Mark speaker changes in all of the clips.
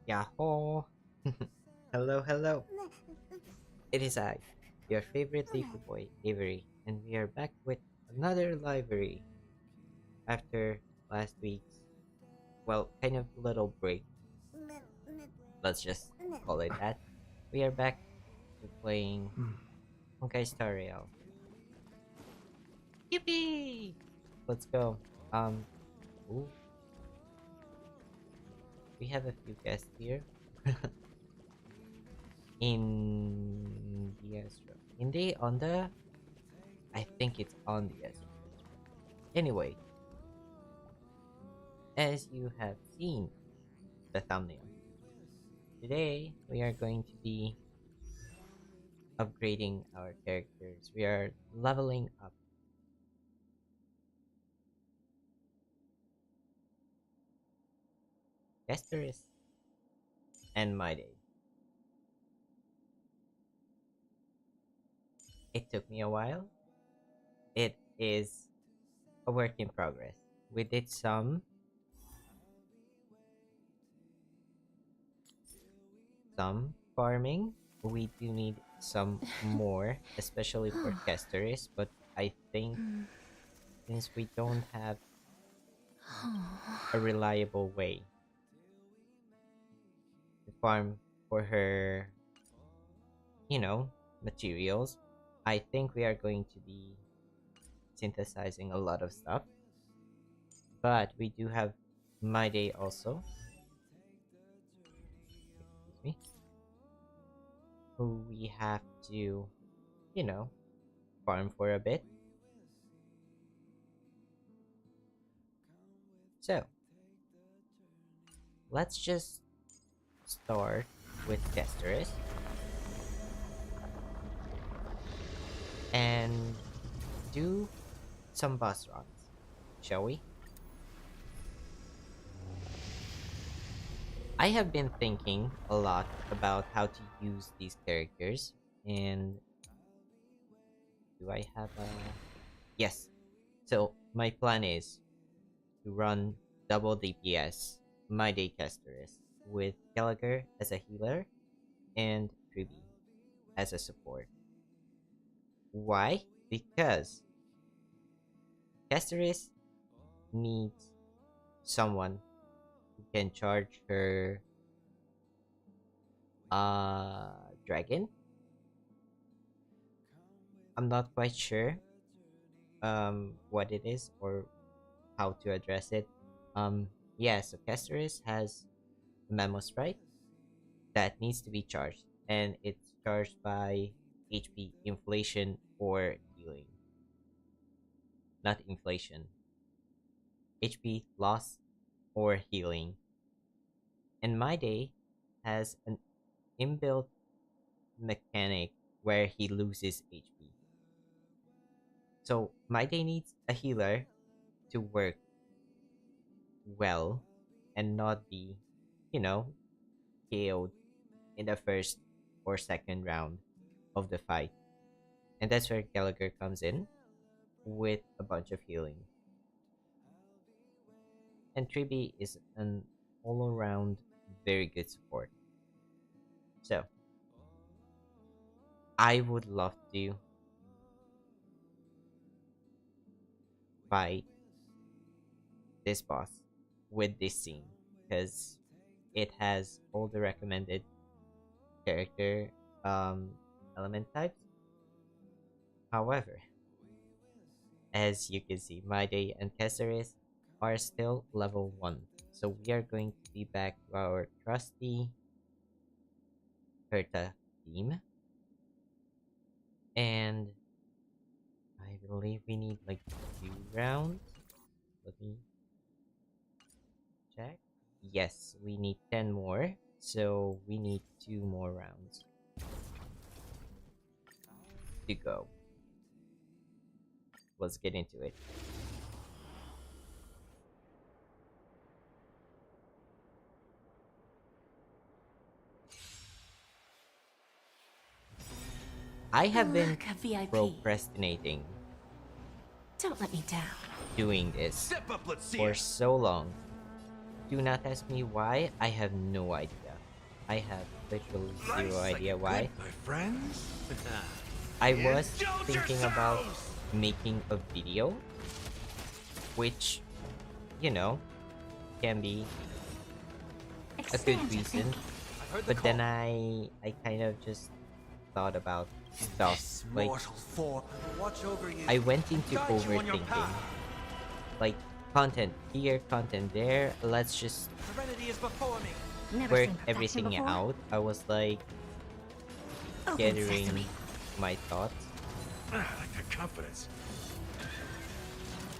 Speaker 1: Yahoo! Hello, hello. It is I, your favorite leafy boy, Avery, and we are back with another library after last week's, well, kind of little break. Let's just call it that. We are back to playing honkaistarrail. Yippee! Let's go. Um, ooh, we have a few guests here. In the Astro. In the on the I think it's on the Astro. Anyway, as you have seen the thumbnail, today we are going to be upgrading our characters. We are leveling up Castorice and Mydei. It took me a while. It is a work in progress. We did some farming. We do need some more, especially for Castorice, but I think since we don't have a reliable way to farm for her, materials, I think we are going to be synthesizing a lot of stuff. But we do have My Day also, excuse me, who we have to, you know, farm for a bit. So, let's just start with Castorice and do some boss runs, shall we? I have been thinking a lot about how to use these characters, and do I have a... Yes. So, my plan is to run double DPS My Day Castorice with Gallagher as a healer and Ruby as a support. Why? Because Castorice needs someone who can charge her dragon. I'm not quite sure what it is or how to address it. Yeah, so Castorice has a Memo Sprite that needs to be charged, and it's charged by HP inflation or healing. Not inflation. HP loss or healing. And My Day has an inbuilt mechanic where he loses HP. So My Day needs a healer to work well and not be, you know, KO'd in the first or second round of the fight. And that's where Gallagher comes in with a bunch of healing. And Triby is an all around very good support. So, I would love to fight this boss with this scene because it has all the recommended character element types. However, as you can see, Mydei and Castorice are still level 1. So we are going to be back to our trusty Herta team. And I believe we need like 2 rounds. Let me check. Yes, we need 10 more. So we need 2 more rounds to go. Let's get into it. I have been
Speaker 2: Look, a VIP.
Speaker 1: procrastinating
Speaker 2: Don't let me down.
Speaker 1: doing this
Speaker 3: Step up, let's see
Speaker 1: for
Speaker 3: it.
Speaker 1: so long. Do not ask me why, I have no idea. I have literally zero
Speaker 3: Life's like a
Speaker 1: idea why.
Speaker 3: good, my friends.
Speaker 1: I was
Speaker 3: Indulge
Speaker 1: thinking about
Speaker 3: yourselves!
Speaker 1: making a video, which, you know, can be a good
Speaker 2: Expand your
Speaker 1: reason.
Speaker 2: thinking.
Speaker 3: I've heard the
Speaker 1: But
Speaker 3: call.
Speaker 1: then I kind of just thought about
Speaker 3: In
Speaker 1: stuff.
Speaker 3: this
Speaker 1: Like,
Speaker 3: mortal form, watch over you.
Speaker 1: I went into
Speaker 3: Guide you on your
Speaker 1: overthinking.
Speaker 3: path.
Speaker 1: Like, content here, content there. Let's just
Speaker 3: Serenity is before me.
Speaker 2: Never
Speaker 1: work
Speaker 2: seen perfection
Speaker 1: everything
Speaker 2: before.
Speaker 1: out. I was like
Speaker 2: Open
Speaker 1: gathering
Speaker 2: sesame.
Speaker 1: my thoughts.
Speaker 3: I like that confidence.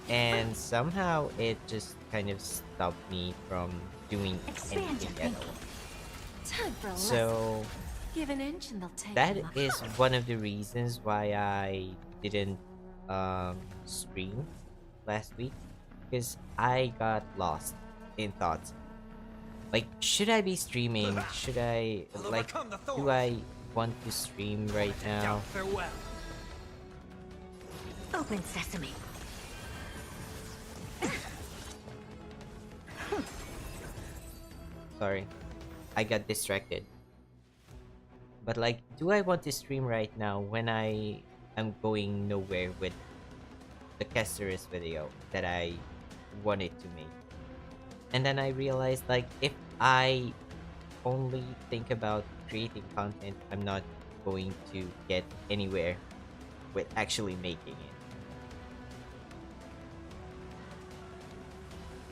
Speaker 1: And somehow it just kind of stopped me from doing
Speaker 2: Expand your
Speaker 1: anything at
Speaker 2: thinking.
Speaker 1: all.
Speaker 2: Time for a lesson.
Speaker 1: So
Speaker 2: Give an inch and they'll take
Speaker 1: that
Speaker 2: a mile.
Speaker 1: is one of the reasons why I didn't stream last week, because I got lost in thoughts. Like, should I be streaming? Should I,
Speaker 3: I'll
Speaker 1: like,
Speaker 3: overcome the
Speaker 1: do
Speaker 3: thorns.
Speaker 1: I want to stream right now?
Speaker 3: Down, farewell.
Speaker 2: Open sesame.
Speaker 1: Sorry, I got distracted. But like, do I want to stream right now when I am going nowhere with the Castorice video that I wanted to make? And then I realized, like, if I only think about creating content, I'm not going to get anywhere with actually making it.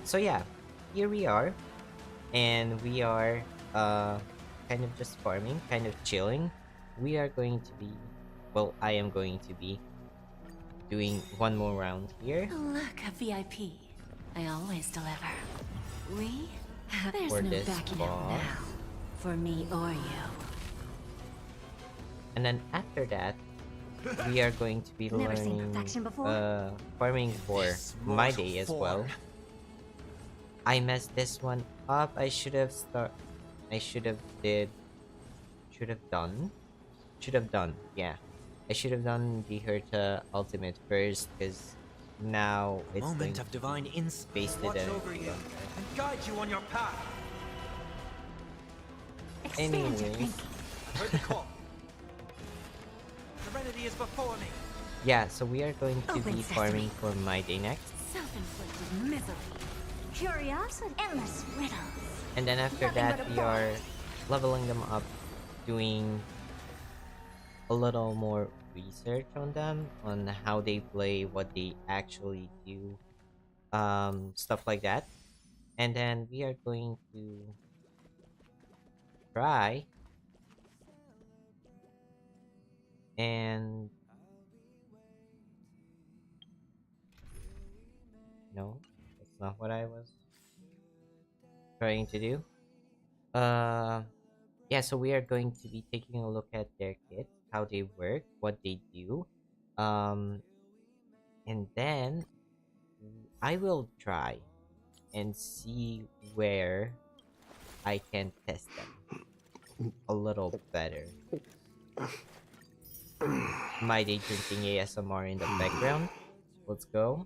Speaker 1: So yeah, here we are, and we are kind of just farming, kind of chilling. We are going to be, well, I am going to be doing one more round here.
Speaker 2: Look, a VIP. I always deliver. We? There's
Speaker 1: For
Speaker 2: no
Speaker 1: this
Speaker 2: backing out
Speaker 1: boss.
Speaker 2: now. For me or you.
Speaker 1: And then after that, we are going to be
Speaker 2: Never seen
Speaker 1: learning
Speaker 2: perfection before?
Speaker 1: farming for
Speaker 3: This
Speaker 1: Mydei
Speaker 3: mortal
Speaker 1: as well.
Speaker 3: form.
Speaker 1: I messed this one up. I should have done. Yeah, I should have done the Herta ultimate first, because now
Speaker 3: A
Speaker 1: it's going
Speaker 3: moment
Speaker 1: to
Speaker 3: of divine
Speaker 1: be
Speaker 3: insight.
Speaker 1: pasted
Speaker 3: Watch
Speaker 1: in.
Speaker 3: over you and guide you on your path.
Speaker 2: Expand your
Speaker 1: Anyways,
Speaker 2: thinking.
Speaker 3: I've heard the call. Serenity is before me.
Speaker 1: yeah, so we are going to
Speaker 2: Open
Speaker 1: be
Speaker 2: sesame.
Speaker 1: farming for Mydei next,
Speaker 2: Self-inflicted misery. Curiosity. Endless riddles.
Speaker 1: and then after
Speaker 2: Nothing
Speaker 1: that
Speaker 2: but a
Speaker 1: we are leveling them up, doing a little more research on them, on how they play, what they actually do, stuff like that. And then we are going to try and no, that's not what I was trying to do. Uh yeah, so we are going to be taking a look at their kit, how they work, what they do. Um and then I will try and see where I can test them a little better. My day drinking ASMR in the background. Let's go.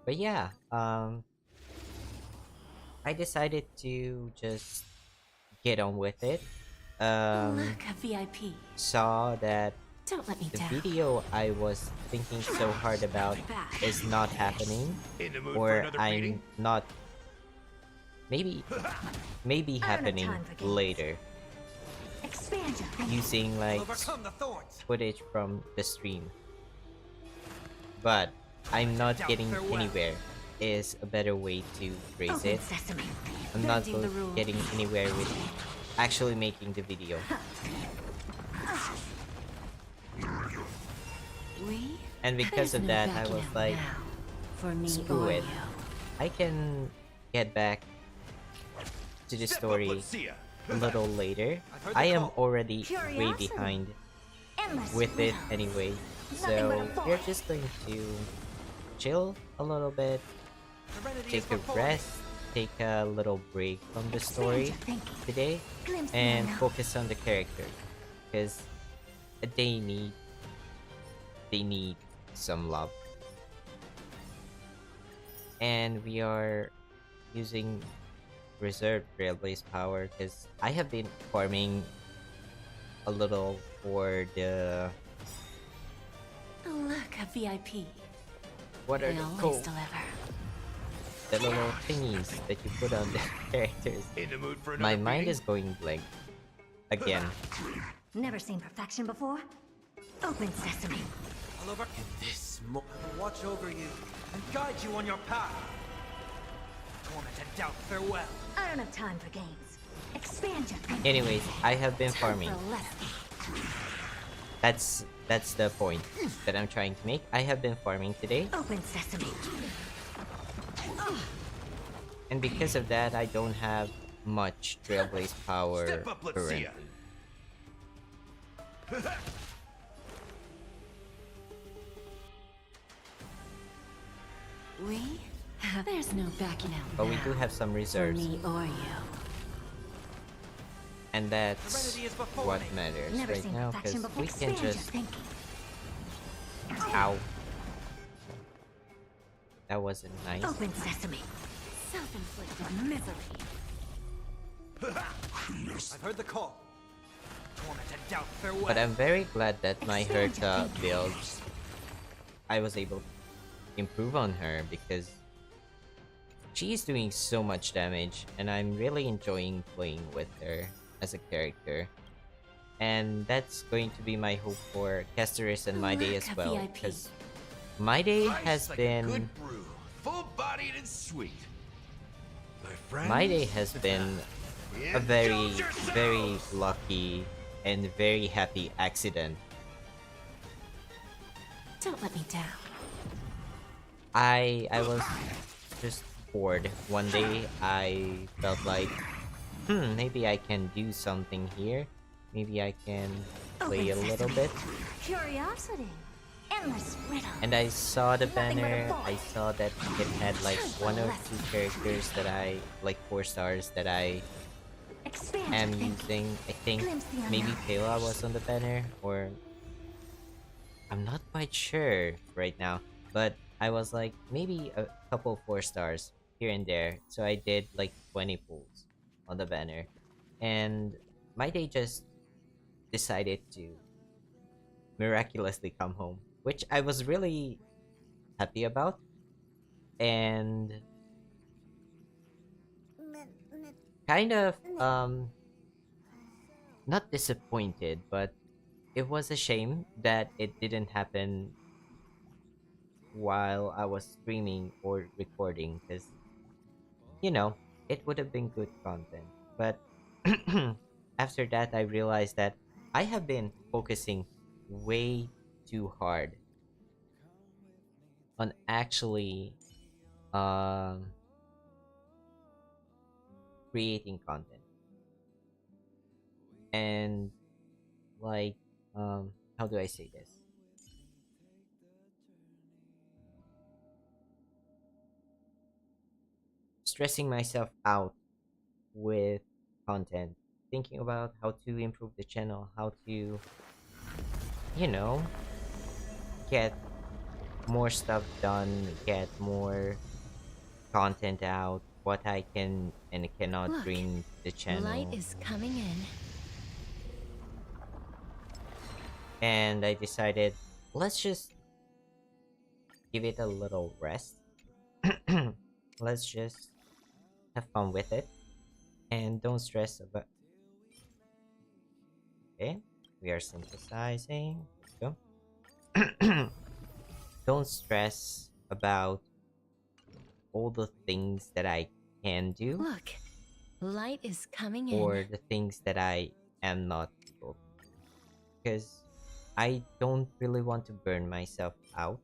Speaker 1: But yeah, I decided to just get on with it.
Speaker 2: Look, a VIP.
Speaker 1: Saw that
Speaker 2: Don't let me
Speaker 1: the
Speaker 2: down.
Speaker 1: video I was thinking so hard about is not happening,
Speaker 3: In the mood for
Speaker 1: or
Speaker 3: another
Speaker 1: I'm
Speaker 3: beating?
Speaker 1: not. Maybe
Speaker 2: have
Speaker 1: happening
Speaker 2: time for games.
Speaker 1: later,
Speaker 2: Expand your thinking.
Speaker 1: using
Speaker 3: I'll
Speaker 1: like
Speaker 3: overcome the thorns.
Speaker 1: footage from the stream. But I'm not
Speaker 3: Down,
Speaker 1: getting
Speaker 3: farewell.
Speaker 1: anywhere is a better way to phrase
Speaker 2: Open
Speaker 1: it.
Speaker 2: sesame.
Speaker 1: I'm not
Speaker 2: Bending the rules.
Speaker 1: getting anywhere with actually making the video.
Speaker 2: We?
Speaker 1: And because
Speaker 2: There's
Speaker 1: of
Speaker 2: no
Speaker 1: that, I
Speaker 2: backing
Speaker 1: was
Speaker 2: out
Speaker 1: like,
Speaker 2: now. For me
Speaker 1: screw
Speaker 2: or
Speaker 1: it.
Speaker 2: you.
Speaker 1: I can get back to the
Speaker 3: Step up,
Speaker 1: story
Speaker 3: let's see ya.
Speaker 1: a little later.
Speaker 3: I've heard the
Speaker 1: I am
Speaker 3: call.
Speaker 1: already way
Speaker 2: Curiosity.
Speaker 1: behind
Speaker 2: Endless
Speaker 1: with it
Speaker 2: riddles.
Speaker 1: anyway.
Speaker 2: Nothing
Speaker 1: So
Speaker 2: but a
Speaker 1: we're
Speaker 2: void.
Speaker 1: just going to chill a little bit,
Speaker 3: Serenity is
Speaker 1: take a
Speaker 3: before me.
Speaker 1: rest, take a little break from the
Speaker 2: Expand
Speaker 1: story
Speaker 2: your thinking.
Speaker 1: today,
Speaker 2: Glimpse
Speaker 1: and
Speaker 2: me now.
Speaker 1: focus on the character, because they need some love. And we are using reserve Trailblaze power because I have been farming a little for the
Speaker 2: Oh, look, a VIP.
Speaker 1: what are
Speaker 2: I
Speaker 1: they
Speaker 2: always
Speaker 1: called?
Speaker 2: deliver.
Speaker 1: The little thingies that you put on the characters.
Speaker 3: In the mood for
Speaker 1: My
Speaker 3: another
Speaker 1: mind
Speaker 3: beating?
Speaker 1: is going blank again.
Speaker 4: Never seen perfection before? Open sesame.
Speaker 3: All over this I will watch over you and guide you on your path. Torment and doubt, farewell.
Speaker 4: I don't have time for games. Expand your thinking.
Speaker 1: Anyways, I have been
Speaker 4: Time
Speaker 1: farming.
Speaker 4: for a lesson.
Speaker 1: That's the point that I'm trying to make. I have been farming today,
Speaker 4: Open sesame.
Speaker 1: and because of that, I don't have much Trailblaze power
Speaker 3: Step up, let's see ya.
Speaker 1: currently.
Speaker 2: We? There's no backing out
Speaker 1: But we
Speaker 2: now.
Speaker 1: do have some
Speaker 2: For
Speaker 1: reserves,
Speaker 2: me or you.
Speaker 1: and that's
Speaker 3: Serenity is before
Speaker 1: what
Speaker 3: me.
Speaker 1: matters
Speaker 4: Never
Speaker 1: right
Speaker 4: seen
Speaker 1: now
Speaker 4: perfection
Speaker 1: because
Speaker 4: before.
Speaker 1: we can
Speaker 4: Expand your
Speaker 1: just
Speaker 4: thinking.
Speaker 1: ow. That wasn't nice.
Speaker 4: Open sesame.
Speaker 2: Self-inflicted misery.
Speaker 3: I've heard the call. Torment and doubt, farewell.
Speaker 1: But I'm very glad that my
Speaker 4: Expand your
Speaker 1: Herta
Speaker 4: thinking.
Speaker 1: build, I was able to improve on her because she is doing so much damage, and I'm really enjoying playing with her as a character. And that's going to be my hope for Castorice and Mydei as
Speaker 2: Look, a
Speaker 1: well,
Speaker 2: VIP.
Speaker 1: because Mydei
Speaker 5: Life's
Speaker 1: has
Speaker 5: like a
Speaker 1: been
Speaker 5: good brew, full-bodied and sweet. My friend.
Speaker 1: Mydei has been a very, very lucky and very happy accident.
Speaker 2: Don't let me down.
Speaker 1: I was just bored. One day I felt like, maybe I can do something here. Maybe I can play a
Speaker 4: Open
Speaker 1: little
Speaker 4: sesame.
Speaker 1: bit.
Speaker 4: Curiosity. Endless riddle.
Speaker 1: And I saw the
Speaker 4: Nothing but a
Speaker 1: banner.
Speaker 4: boy.
Speaker 1: I saw that it had like one or two characters that I like, 4 stars that I
Speaker 4: Expand
Speaker 1: am
Speaker 4: your thinking.
Speaker 1: using. I think
Speaker 4: Glimpse the
Speaker 1: maybe
Speaker 4: unknown.
Speaker 1: Kayla was on the banner, or I'm not quite sure right now. But I was like, maybe a couple 4 stars here and there. So I did like 20 pulls on the banner. And my day just decided to miraculously come home, which I was really happy about. And kind of not disappointed, but it was a shame that it didn't happen while I was streaming or recording, because it would have been good content. But after that, I realized that I have been focusing way too hard on actually um creating content, and like, how do I say this? Stressing myself out with content, thinking about how to improve the channel, how to, you know, get more stuff done, get more content out, what I can and cannot
Speaker 2: Look,
Speaker 1: bring the channel.
Speaker 2: Light is coming in.
Speaker 1: And I decided, let's just give it a little rest. Let's just have fun with it and don't stress about. Okay, we are synthesizing. Let's go. Don't stress about all the things that I can do
Speaker 2: Look, light is coming in.
Speaker 1: or the things that I am not able to, because I don't really want to burn myself out.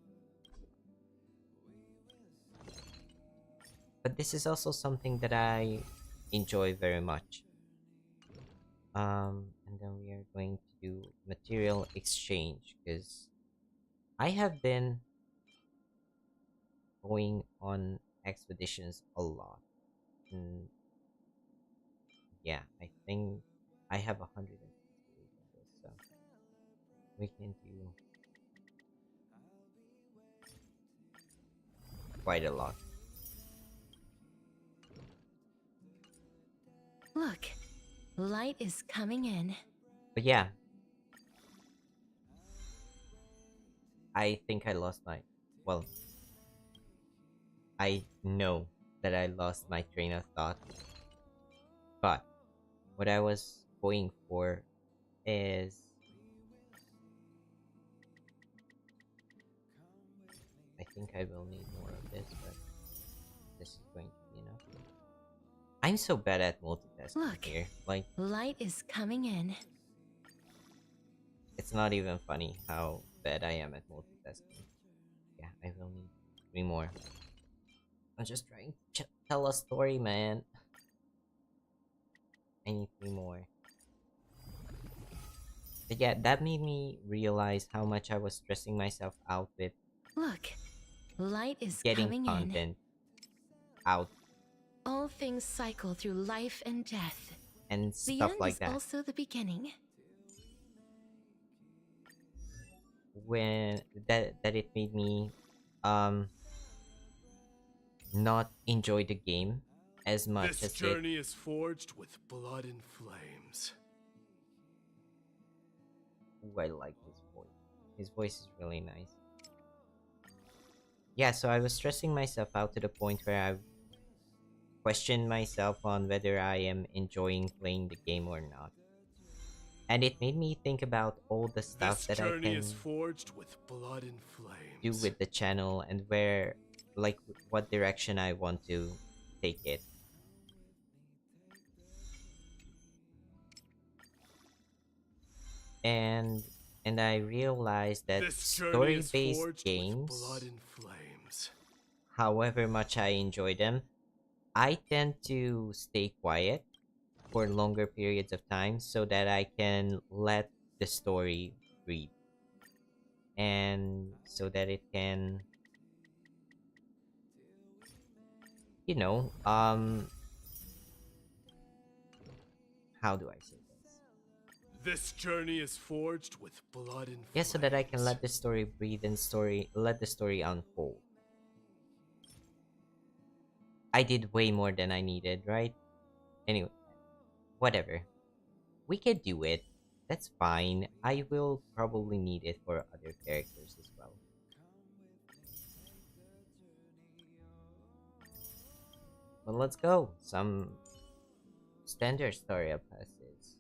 Speaker 1: But this is also something that I enjoy very much. And then we are going to do material exchange, because I have been going on expeditions a lot. And yeah, I think I have 168 of this, so we can do quite a lot.
Speaker 2: Light is coming in.
Speaker 1: But yeah, I think I lost my. Well, I know that I lost my train of thought. But what I was going for is. I think I will need more of this, but this is going to be enough. I'm so bad at multitasking
Speaker 2: Look.
Speaker 1: here. Like,
Speaker 2: Light is coming in.
Speaker 1: it's not even funny how bad I am at multitasking. Yeah, I will need 3 more. I'm just trying to tell a story, man. I need 3 more. But yeah, that made me realize how much I was stressing myself out with
Speaker 2: Look. Light is
Speaker 1: getting
Speaker 2: coming in.
Speaker 1: content out
Speaker 2: All things cycle through life and death.
Speaker 1: and
Speaker 2: The
Speaker 1: stuff
Speaker 2: end
Speaker 1: like
Speaker 2: is
Speaker 1: that.
Speaker 2: also the beginning.
Speaker 1: When that it made me um not enjoy the game as much
Speaker 5: This
Speaker 1: as it.
Speaker 5: journey is forged with blood and flames.
Speaker 1: Ooh, I like his voice. His voice is really nice. Yeah, so I was stressing myself out to the point where I questioned myself on whether I am enjoying playing the game or not. And it made me think about all the stuff
Speaker 5: This
Speaker 1: that I
Speaker 5: journey
Speaker 1: can
Speaker 5: is forged with blood and
Speaker 1: do
Speaker 5: flames.
Speaker 1: with the channel and where, like, what direction I want to take it. And I realized that
Speaker 5: This journey is
Speaker 1: story-based
Speaker 5: forged with blood
Speaker 1: games,
Speaker 5: and flames.
Speaker 1: however much I enjoy them, I tend to stay quiet for longer periods of time so that I can let the story breathe and so that it can, you know, how do I say this?
Speaker 5: This journey is forged with blood and
Speaker 1: Yeah,
Speaker 5: flames.
Speaker 1: so that I can let the story breathe and let the story unfold. I did way more than I needed, right? Anyway, whatever. We can do it. That's fine. I will probably need it for other characters as well. But let's go. Some standard story passes.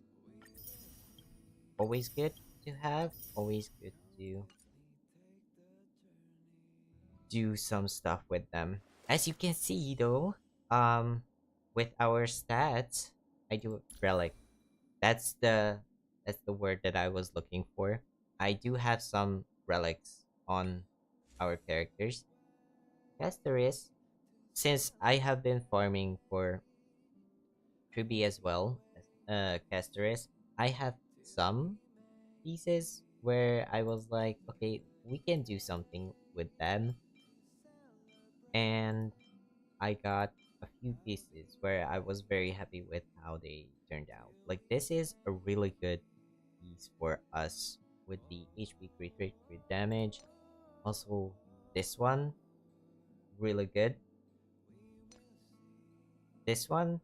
Speaker 1: Always good to have. Always good to do some stuff with them. As you can see though, with our stats, I do relic. That's the word that I was looking for. I do have some relics on our characters. Castorice, since I have been farming for Tribby as well, Castorice, I have some pieces where I was like, okay, we can do something with them. And I got a few pieces where I was very happy with how they turned out. Like, this is a really good piece for us with the HP crit rate, crit damage. Also, this one, really good. This one,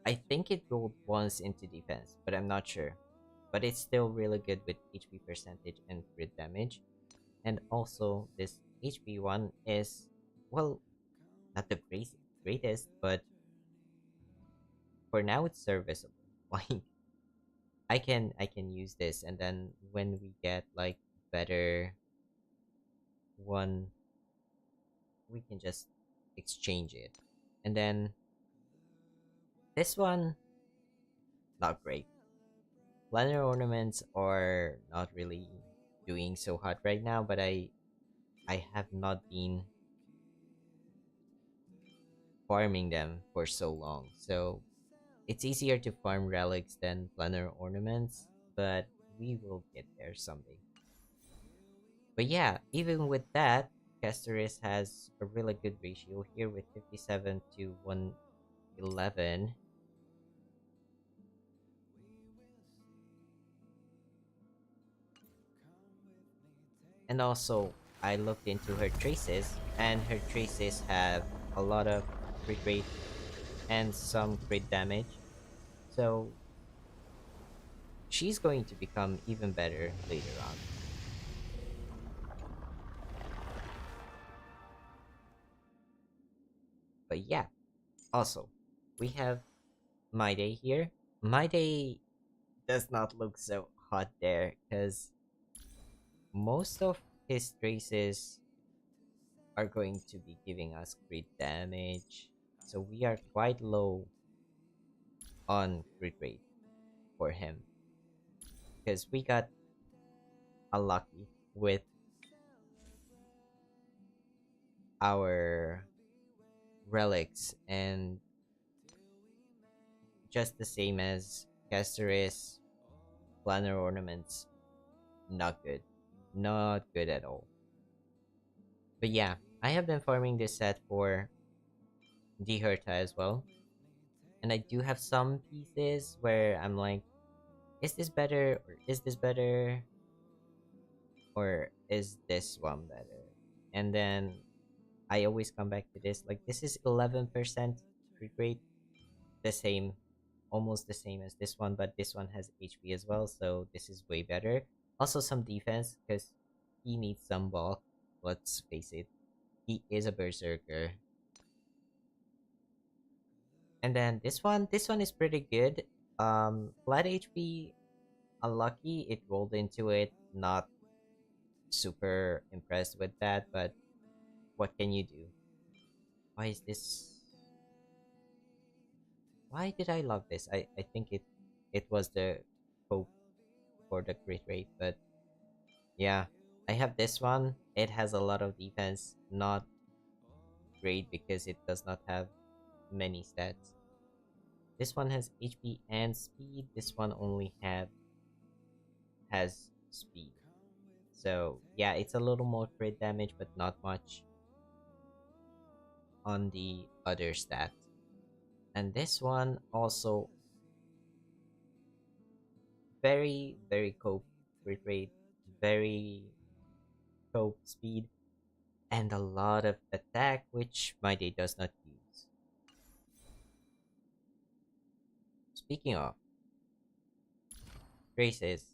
Speaker 1: I think it rolled once into defense, but I'm not sure. But it's still really good with HP percentage and crit damage. And also, this HP one is, well, not the greatest, but for now it's serviceable. Like, I can use this, and then when we get like better one, we can just exchange it. And then this one, not great. Planner ornaments are not really doing so hot right now, but I have not been farming them for so long. So it's easier to farm relics than planner ornaments, but we will get there someday. But yeah, even with that, Castorice has a really good ratio here with 57 to 111. And also, I looked into her traces, and her traces have a lot of crit rate and some crit damage. So she's going to become even better later on. But yeah, also, we have Mydei here. Mydei does not look so hot there because most of his traces are going to be giving us crit damage. So we are quite low on crit rate for him because we got unlucky with our relics and just the same as Castorice, planner ornaments, not good. Not good at all. But yeah, I have been farming this set for the Herta as well. And I do have some pieces where I'm like, is this better? Or is this better? Or is this one better? And then I always come back to this. Like, this is 11% crit rate. The same, almost the same as this one, but this one has HP as well, so this is way better. Also some defense, because he needs some bulk. Let's face it, he is a berserker. And then this one is pretty good. Flat HP, unlucky, it rolled into it. Not super impressed with that, but what can you do? Why is this? Why did I love this? I think it was the hope for the crit rate, but yeah, I have this one. It has a lot of defense, not great because it does not have many stats. This one has HP and speed. This one only has speed. So yeah, it's a little more crit damage, but not much on the other stat. And this one also very cope crit rate, very cope speed, and a lot of attack, which my day does not use. Speaking of races,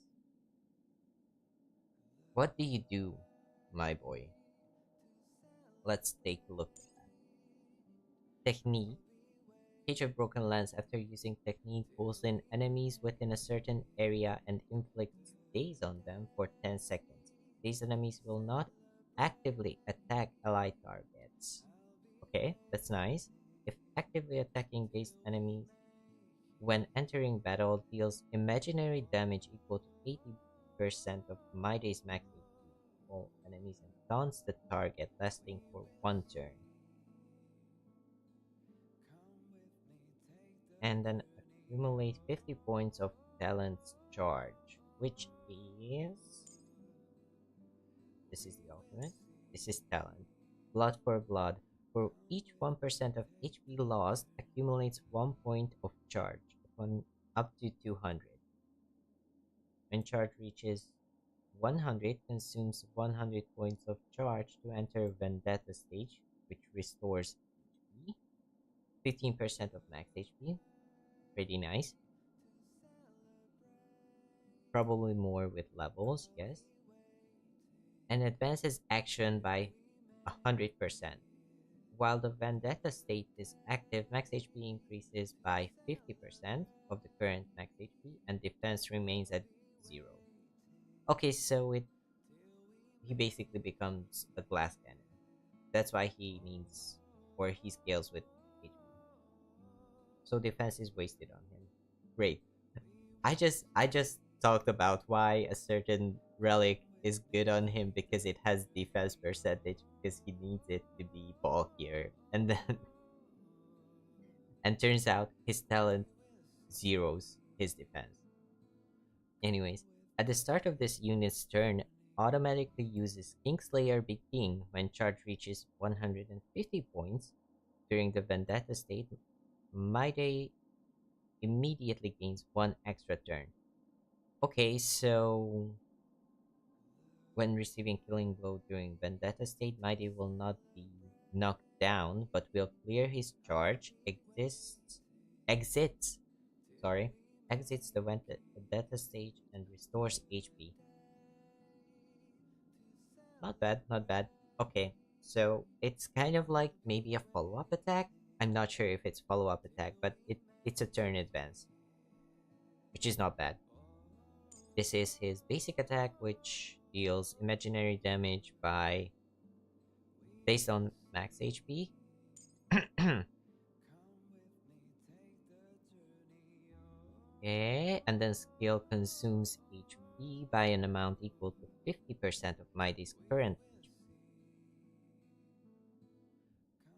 Speaker 1: what do you do, my boy? Let's take a look at that. Technique. Cage of Broken Lands. After using technique, pulls in enemies within a certain area and inflicts daze on them for 10 seconds. These enemies will not actively attack allied targets. Okay, that's nice. If actively attacking dazed enemies when entering battle deals imaginary damage equal to 80% of Mydei's max HP to all enemies and taunts the target, lasting for 1 turn. And then accumulate 50 points of talent's charge, which is. This is the ultimate. This is talent. Blood for blood. For each 1% of HP lost, accumulates 1 point of charge upon up to 200. When charge reaches 100, consumes 100 points of charge to enter Vendetta stage, which restores HP. 15% of max HP. Pretty nice. Probably more with levels, yes. And advances action by 100%. While the Vendetta state is active, max HP increases by 50% of the current max HP, and defense remains at 0. Okay, so he basically becomes a glass cannon. That's why he needs, or he scales with HP. So defense is wasted on him. Great. I just talked about why a certain relic is good on him because it has defense percentage because he needs it to be bulkier. And then and turns out his talent zeroes his defense. Anyways, at the start of this unit's turn, automatically uses Kingslayer Be King when charge reaches 150 points. During the Vendetta state, Mydei immediately gains 1 extra turn. Okay, so when receiving killing blow during Vendetta state, Mydei will not be knocked down but will clear his charge, exits, sorry, exits the vendetta stage and restores HP. Not bad, not bad. Okay, so it's kind of like maybe a follow-up attack. I'm not sure if it's follow-up attack, but it's a turn advance, which is not bad. This is his basic attack, which deals imaginary damage by based on max HP. Okay, and then skill consumes HP by an amount equal to 50% of Mydei's current HP.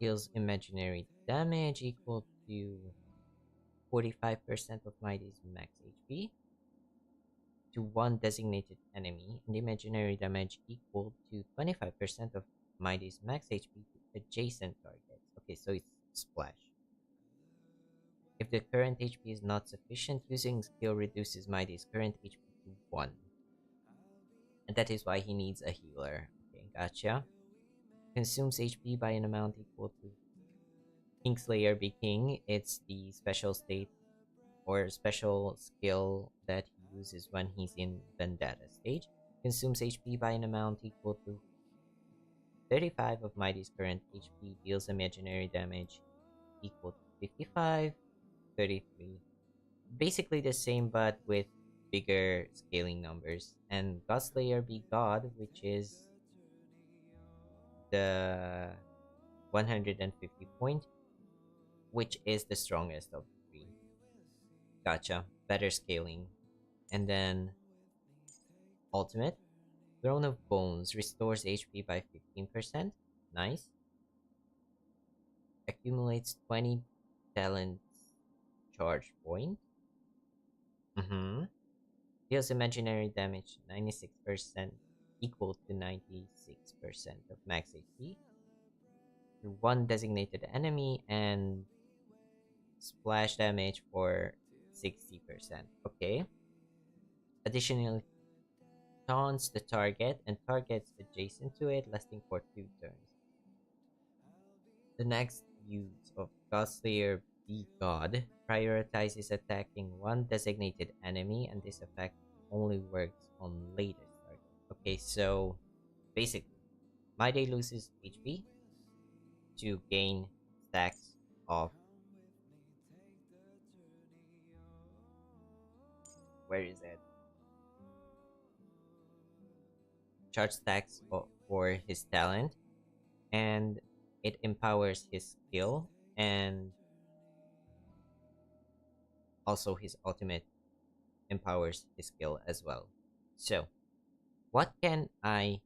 Speaker 1: Deals imaginary damage equal to 45% of Mydei's max HP to one designated enemy, and imaginary damage equal to 25% of Mydei's max HP to adjacent targets. Okay, so it's splash. If the current HP is not sufficient, using skill reduces Mydei's current HP to 1. And that is why he needs a healer. Okay, gotcha. Consumes HP by an amount equal to Kingslayer be King. It's the special state or special skill that he uses when he's in Vendetta stage. Consumes HP by an amount equal to 35 of Mydei's current HP. Deals imaginary damage equal to 55, 33. Basically the same, but with bigger scaling numbers. And Godslayer be God, which is the 150 point, which is the strongest of the three. Gotcha. Better scaling. And then ultimate. Throne of Bones restores HP by 15%. Nice. Accumulates 20 talent charge point. Deals imaginary damage 96% equal to 96% of max HP to one designated enemy and splash damage for 60%. Okay. Additionally, taunts the target and targets adjacent to it, lasting for 2 turns. The next use of Godslayer Be God prioritizes attacking one designated enemy, and this effect only works on later targets. Okay, so basically, Mydei loses HP to gain stacks of. Where is it? Charge stacks for his talent, and it empowers his skill and also his ultimate empowers his skill as well. So, what can I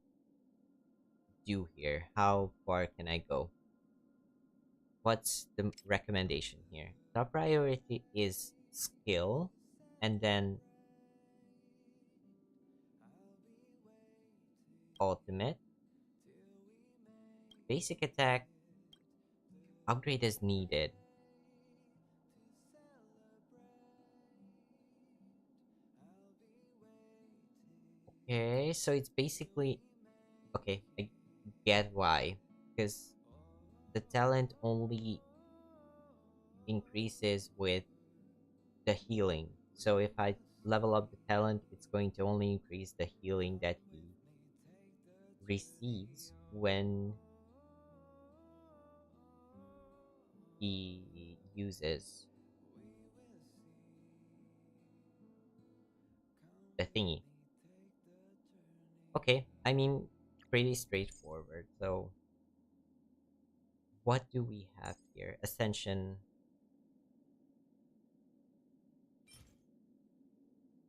Speaker 1: do here? How far can I go? What's the recommendation here? Top priority is skill, and then ultimate. Basic attack upgrade is needed. Okay, so it's basically okay. I get why, because the talent only increases with the healing. So if I level up the talent, it's going to only increase the healing that he receives when he uses the thingy. Okay, I mean, pretty straightforward. So, what do we have here? Ascension.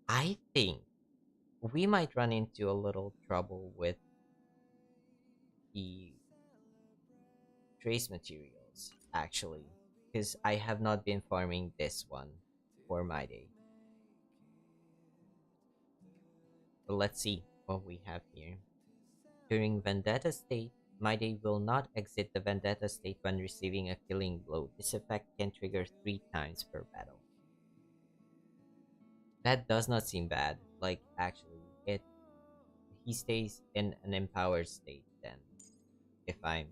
Speaker 1: I think we might run into a little trouble with the trace materials, actually, because I have not been farming this one for Mydei. But let's see what we have here. During Vendetta state, Mydei will not exit the Vendetta state when receiving a killing blow. This effect can trigger 3 times per battle. That does not seem bad. Like, actually, he stays in an empowered state then. If I'm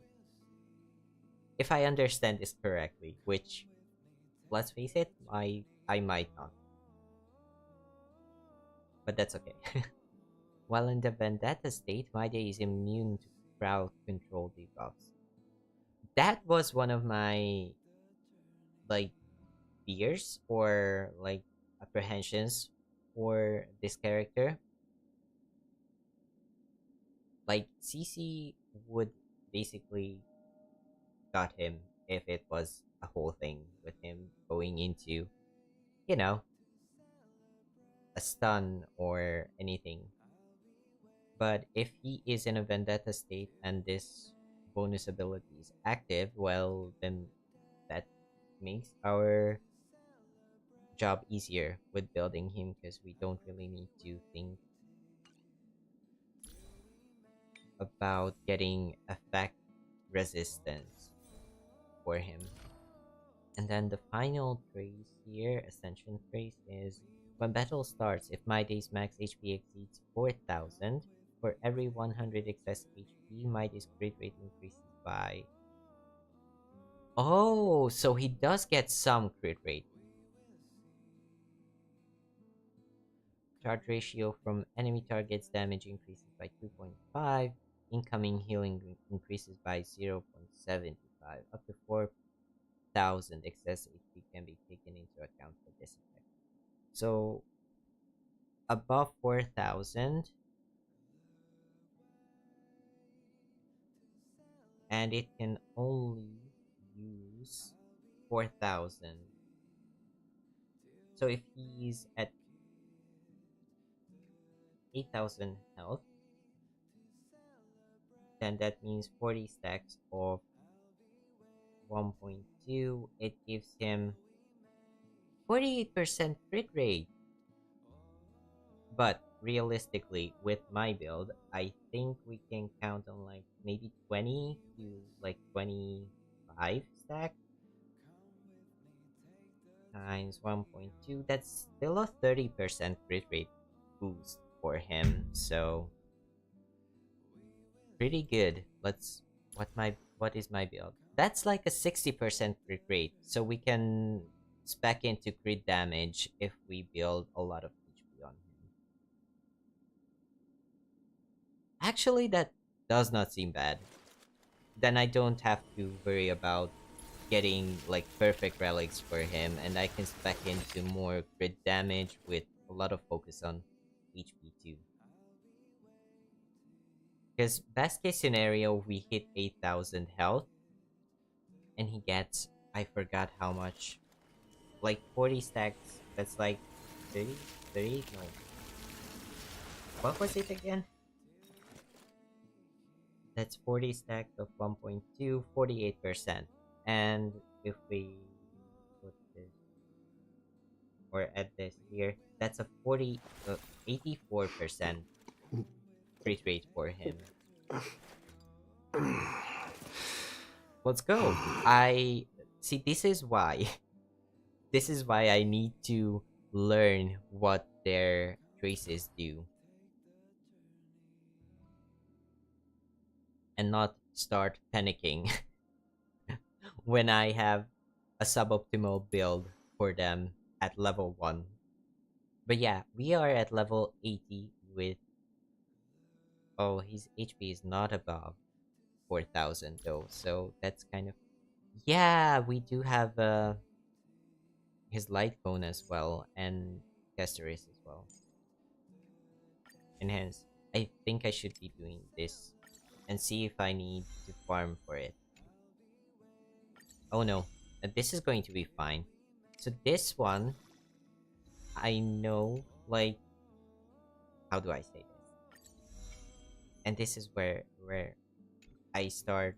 Speaker 1: If I understand this correctly, which, let's face it, I might not, but that's okay. While in the Vendetta state, Mydei is immune to crowd control debuffs. That was one of my like fears or like apprehensions for this character. Like CC would basically got him if it was a whole thing with him going into, you know, a stun or anything. But if he is in a vendetta state and this bonus ability is active, well, then that makes our job easier with building him because we don't really need to think about getting effect resistance for him. And then the final phrase here, Ascension phrase, is when battle starts, if my day's max HP exceeds 4,000, for every 100 excess HP, my day's crit rate increases by. Oh, so he does get some crit rate. Charge ratio from enemy targets damage increases by 2.5. Incoming healing increases by 0.75. Up to 4,000 excess HP can be taken into account for this effect. So above 4,000, and it can only use 4,000. So if he's at 8,000 health, then that means 40 stacks of 1.2. It gives him 48% crit rate. But realistically, with my build, I think we can count on like maybe 20 to like 25 stack times 1.2. That's still a 30% crit rate boost for him. So pretty good. What is my build? That's like a 60% crit rate. So we can spec into crit damage if we build a lot of HP on him. Actually, that does not seem bad. Then I don't have to worry about getting like perfect relics for him, and I can spec into more crit damage with a lot of focus on HP too. Because best case scenario, we hit 8,000 health, and he gets, I forgot how much, like 40 stacks. That's like 30, 30. No, what was it again? That's 40 stacks of 1.2, 48%. And if we put this or add this here, that's a 84% crit rate for him. Let's go. I see. This is why. This is why I need to learn what their traces do and not start panicking when I have a suboptimal build for them at level 1. But yeah, we are at level 80 with. Oh, his HP is not above 4,000 though, so that's kind of. Yeah, we do have his light cone as well, and Castorice as well. And hence, I think I should be doing this and see if I need to farm for it. Oh no, this is going to be fine. So this one, I know, like, how do I say this? And this is where I start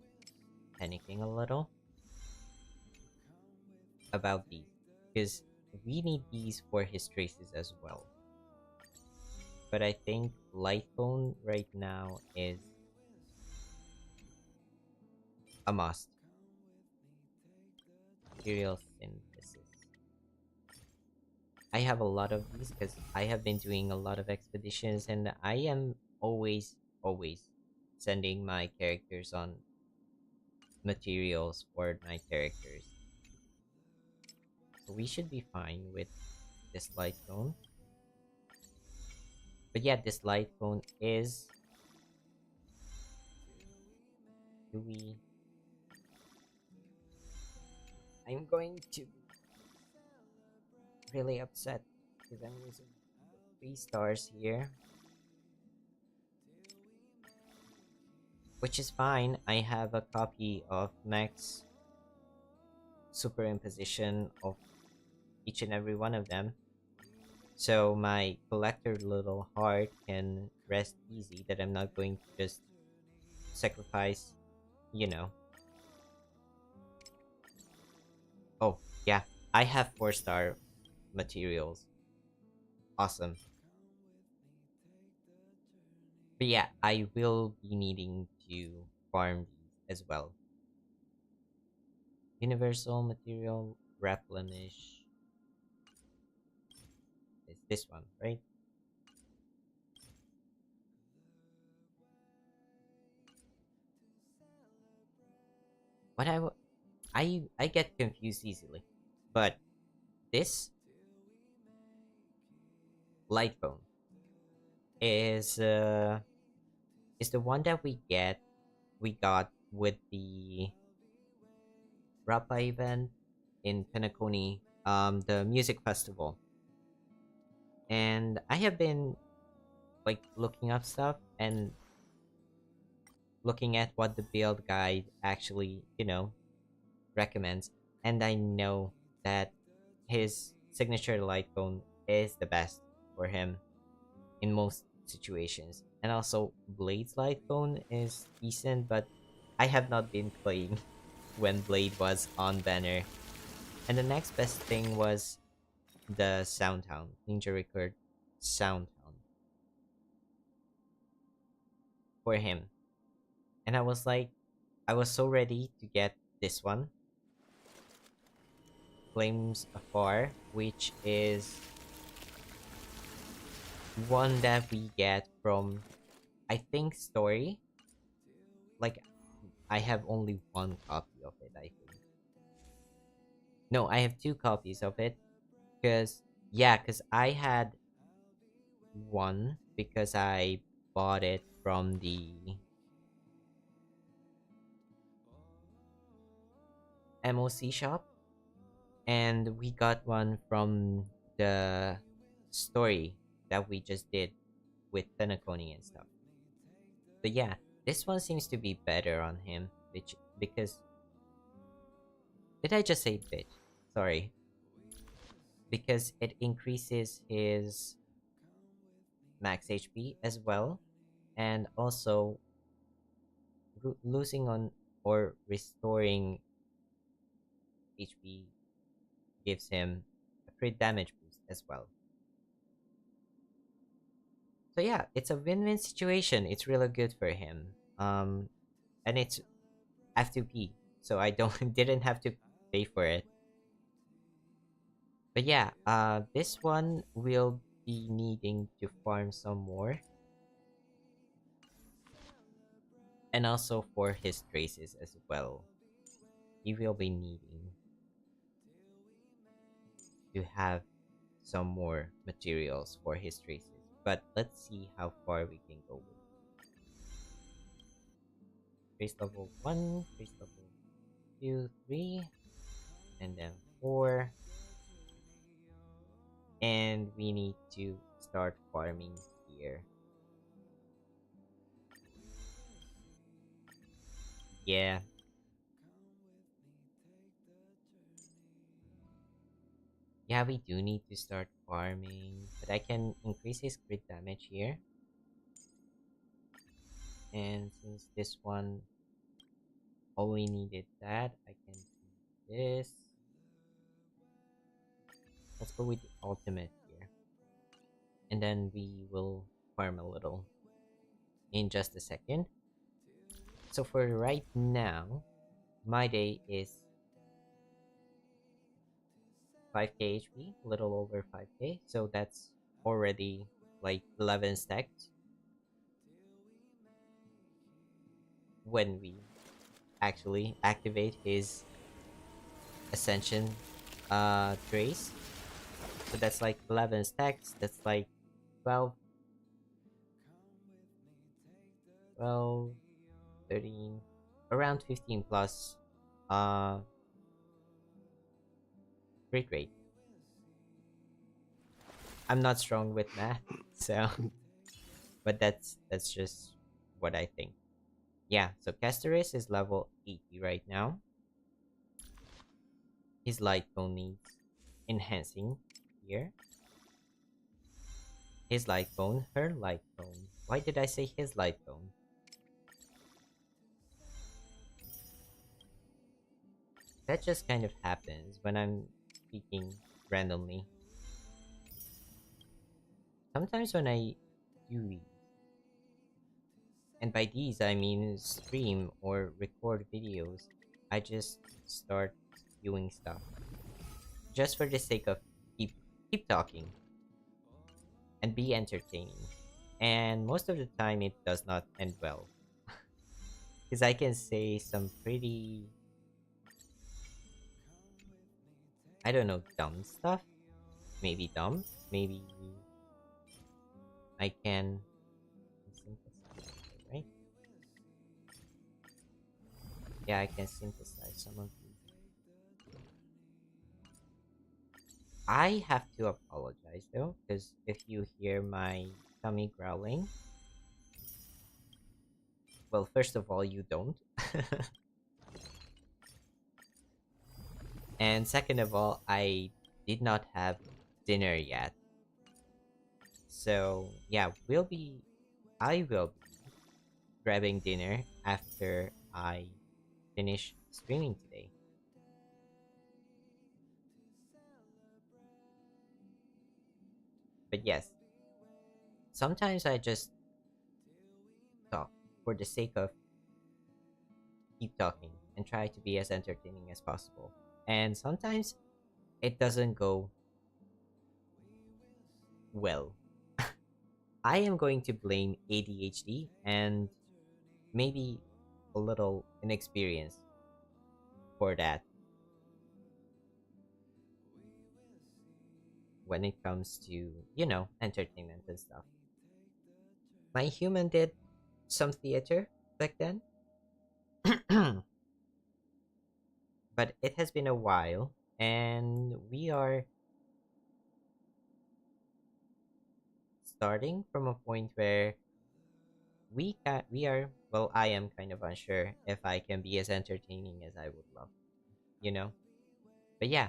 Speaker 1: panicking a little about these, because we need these for his traces as well. But I think light cone right now is a must. Material synthesis. I have a lot of these because I have been doing a lot of expeditions, and I am always sending my characters on materials for my characters. So we should be fine with this light cone. But yeah, this light cone is... Do we... I'm going to be really upset because I'm using 3 stars here. Which is fine. I have a copy of Max superimposition of each and every one of them. So my collector little heart can rest easy that I'm not going to just sacrifice, you know. Oh, yeah. I have 4-star materials. Awesome. But yeah, I will be needing to farm these as well. Universal material replenish is this one, right? What I get confused easily, but this light bone is the one that we got with the Rappa event in Penacony, the music festival. And I have been like looking up stuff and looking at what the build guide actually, recommends. And I know that his signature light cone is the best for him in most situations. And also Blade's light cone is decent, but I have not been playing when Blade was on banner. And the next best thing was the Soundhound, Ninja Record Soundhound for him. And I was so ready to get this one, Flames Afar, which is one that we get from, I think, Story. Like, I have only one copy of it, I think. No, I have 2 copies of it. Because I had one because I bought it from the MOC shop. And we got one from the story that we just did with Penacony and stuff. But yeah, this one seems to be better on him, because did I just say bitch? Sorry. Because it increases his max HP as well, and also losing on or restoring HP gives him a crit damage boost as well. So yeah, it's a win-win situation. It's really good for him. And it's F2P, so I don't didn't have to pay for it. But yeah, this one will be needing to farm some more, and also for his traces as well. He will be needing to have some more materials for his traces. But let's see how far we can go with trace level 1, trace level 2, 3, and then 4. And we need to start farming here. Yeah. Yeah, we do need to start farming. But I can increase his crit damage here. And since this one only needed that, I can do this. Let's go with the ultimate here. And then we will farm a little in just a second. So for right now, Mydei is 5k HP, a little over 5k. So that's already like 11 stacks when we actually activate his ascension trace. So that's like 11 stacks. That's like 12, 12, 13, around 15 plus uh crit rate. I'm not strong with math, so but that's just what I think. Yeah, so Castorice is level 80 right now. His light bone needs enhancing here. His light bone, her light bone. Why did I say his light bone? That just kind of happens when I'm speaking randomly. Sometimes when I do these, and by these I mean stream or record videos, I just start doing stuff just for the sake of keep talking and be entertaining. And most of the time it does not end well. Because I can say some pretty, I don't know, dumb stuff. Maybe dumb. Maybe I can synthesize it, right? Yeah, I can synthesize some of these. I have to apologize though, because if you hear my tummy growling, well, first of all, you don't. And second of all, I did not have dinner yet. So, yeah, I will be grabbing dinner after I finish streaming today. But yes, sometimes I just talk for the sake of keep talking and try to be as entertaining as possible. And sometimes it doesn't go well. I am going to blame ADHD and maybe a little inexperience for that when it comes to, entertainment and stuff. My human did some theater back then, but it has been a while, and we are starting from a point where we are, well, I am kind of unsure if I can be as entertaining as I would love, you know. But yeah,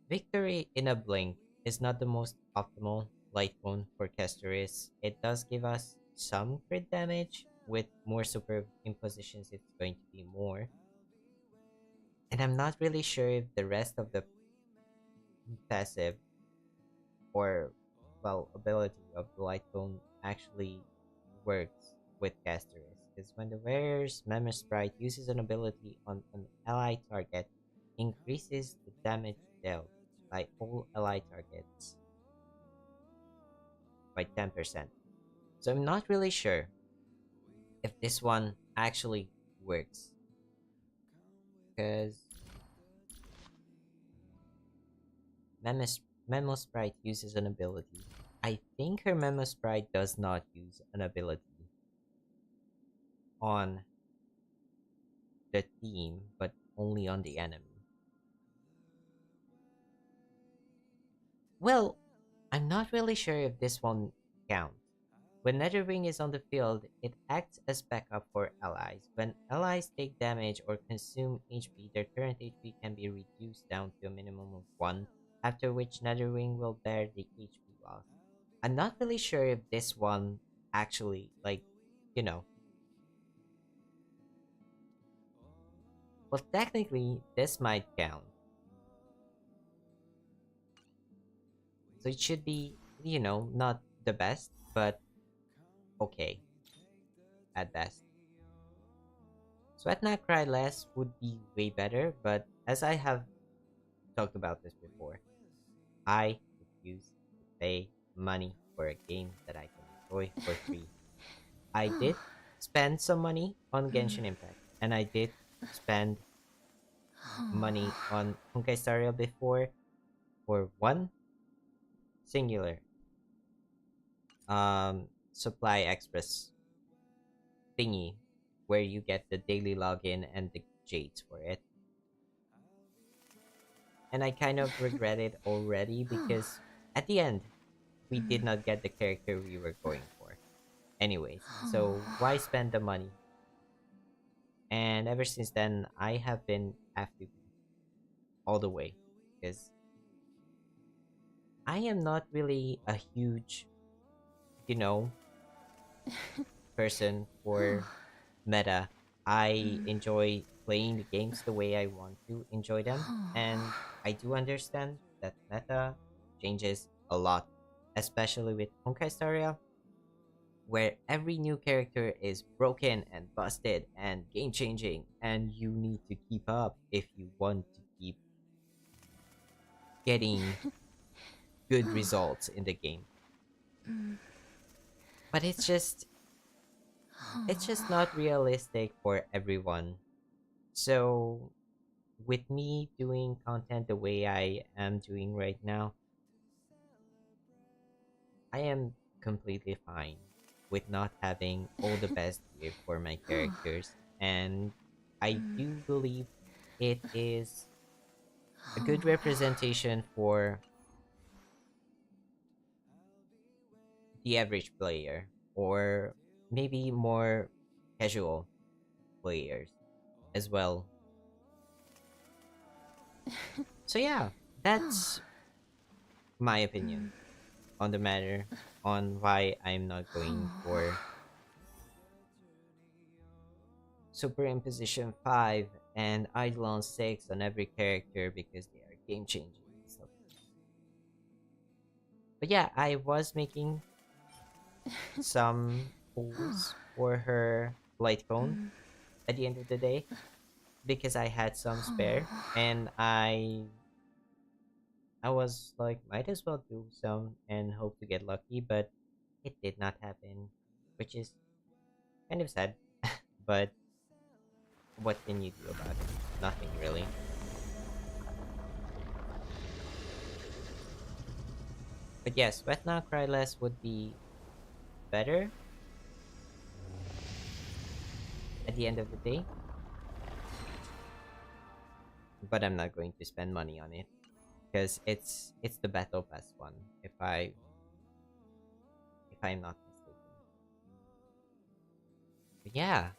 Speaker 1: victory in a blink is not the most optimal light bone for Castorice. It does give us some crit damage. With more super impositions, it's going to be more. And I'm not really sure if the rest of the passive or, well, ability of the light bone actually works with Castorice. Because when the wearer's Memo Sprite uses an ability on an ally target, increases the damage dealt by all ally targets by 10%. So I'm not really sure if this one actually works. Because Memo Sprite uses an ability. I think her Memo Sprite does not use an ability on the team, but only on the enemy. Well, I'm not really sure if this one counts. When Netherwing is on the field, it acts as backup for allies. When allies take damage or consume HP, their current HP can be reduced down to a minimum of 1, after which Netherwing will bear the HP loss. I'm not really sure if this one actually, like, you know. Well, technically, this might count. So it should be, not the best, but okay at best. Sweat Not Cry Less would be way better, but as I have talked about this before, I refuse to pay money for a game that I can enjoy for free. I did spend some money on Genshin Impact, and I did spend money on honkaistarrail before for one singular supply express thingy where you get the daily login and the jades for it. And I kind of regret it already because at the end we did not get the character we were going for. Anyways, so why spend the money? And ever since then I have been FTB all the way because I am not really a huge, you know, person for meta. I enjoy playing the games the way I want to enjoy them, and I do understand that meta changes a lot, especially with Honkai Star Rail, where every new character is broken and busted and game changing, and you need to keep up if you want to keep getting good results in the game. But it's just not realistic for everyone. So with me doing content the way I am doing right now, I am completely fine with not having all the best gear for my characters. And I do believe it is a good representation for the average player or maybe more casual players as well. So yeah, that's my opinion on the matter on why I'm not going for Superimposition 5 and Eidolon 6 on every character because they are game changing and stuff. But yeah, I was making some pulls for her light cone at the end of the day because I had some spare and I was like might as well do some and hope to get lucky, but it did not happen, which is kind of sad. But what can you do about it? Nothing really. But yes, Wet Now Cry Less would be better at the end of the day, but I'm not going to spend money on it because it's the Battle Pass one if I'm not mistaken. But yeah,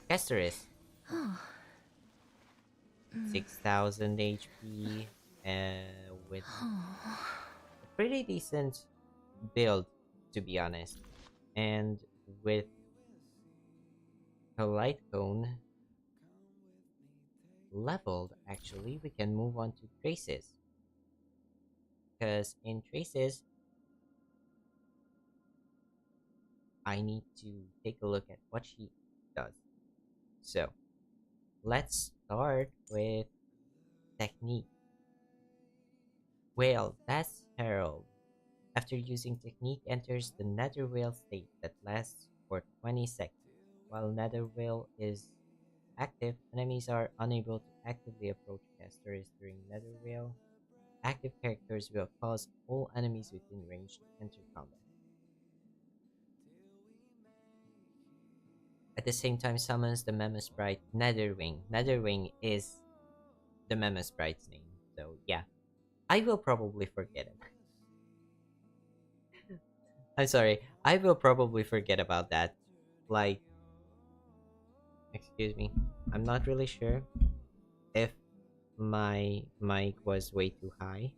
Speaker 1: Castorice 6,000 HP with a pretty decent build to be honest, and with a light cone leveled, actually, we can move on to traces. Because in traces, I need to take a look at what she does. So, let's start with technique. Whale, that's Herald. After using technique, enters the nether whale state that lasts for 20 seconds. While nether whale is active, enemies are unable to actively approach casters during nether whale. Active characters will cause all enemies within range to enter combat. At the same time, summons the Memo Sprite Netherwing. Netherwing is the Memo Sprite's name. So yeah, I will probably forget it. I'm sorry, I will probably forget about that. Like, excuse me, I'm not really sure if my mic was way too high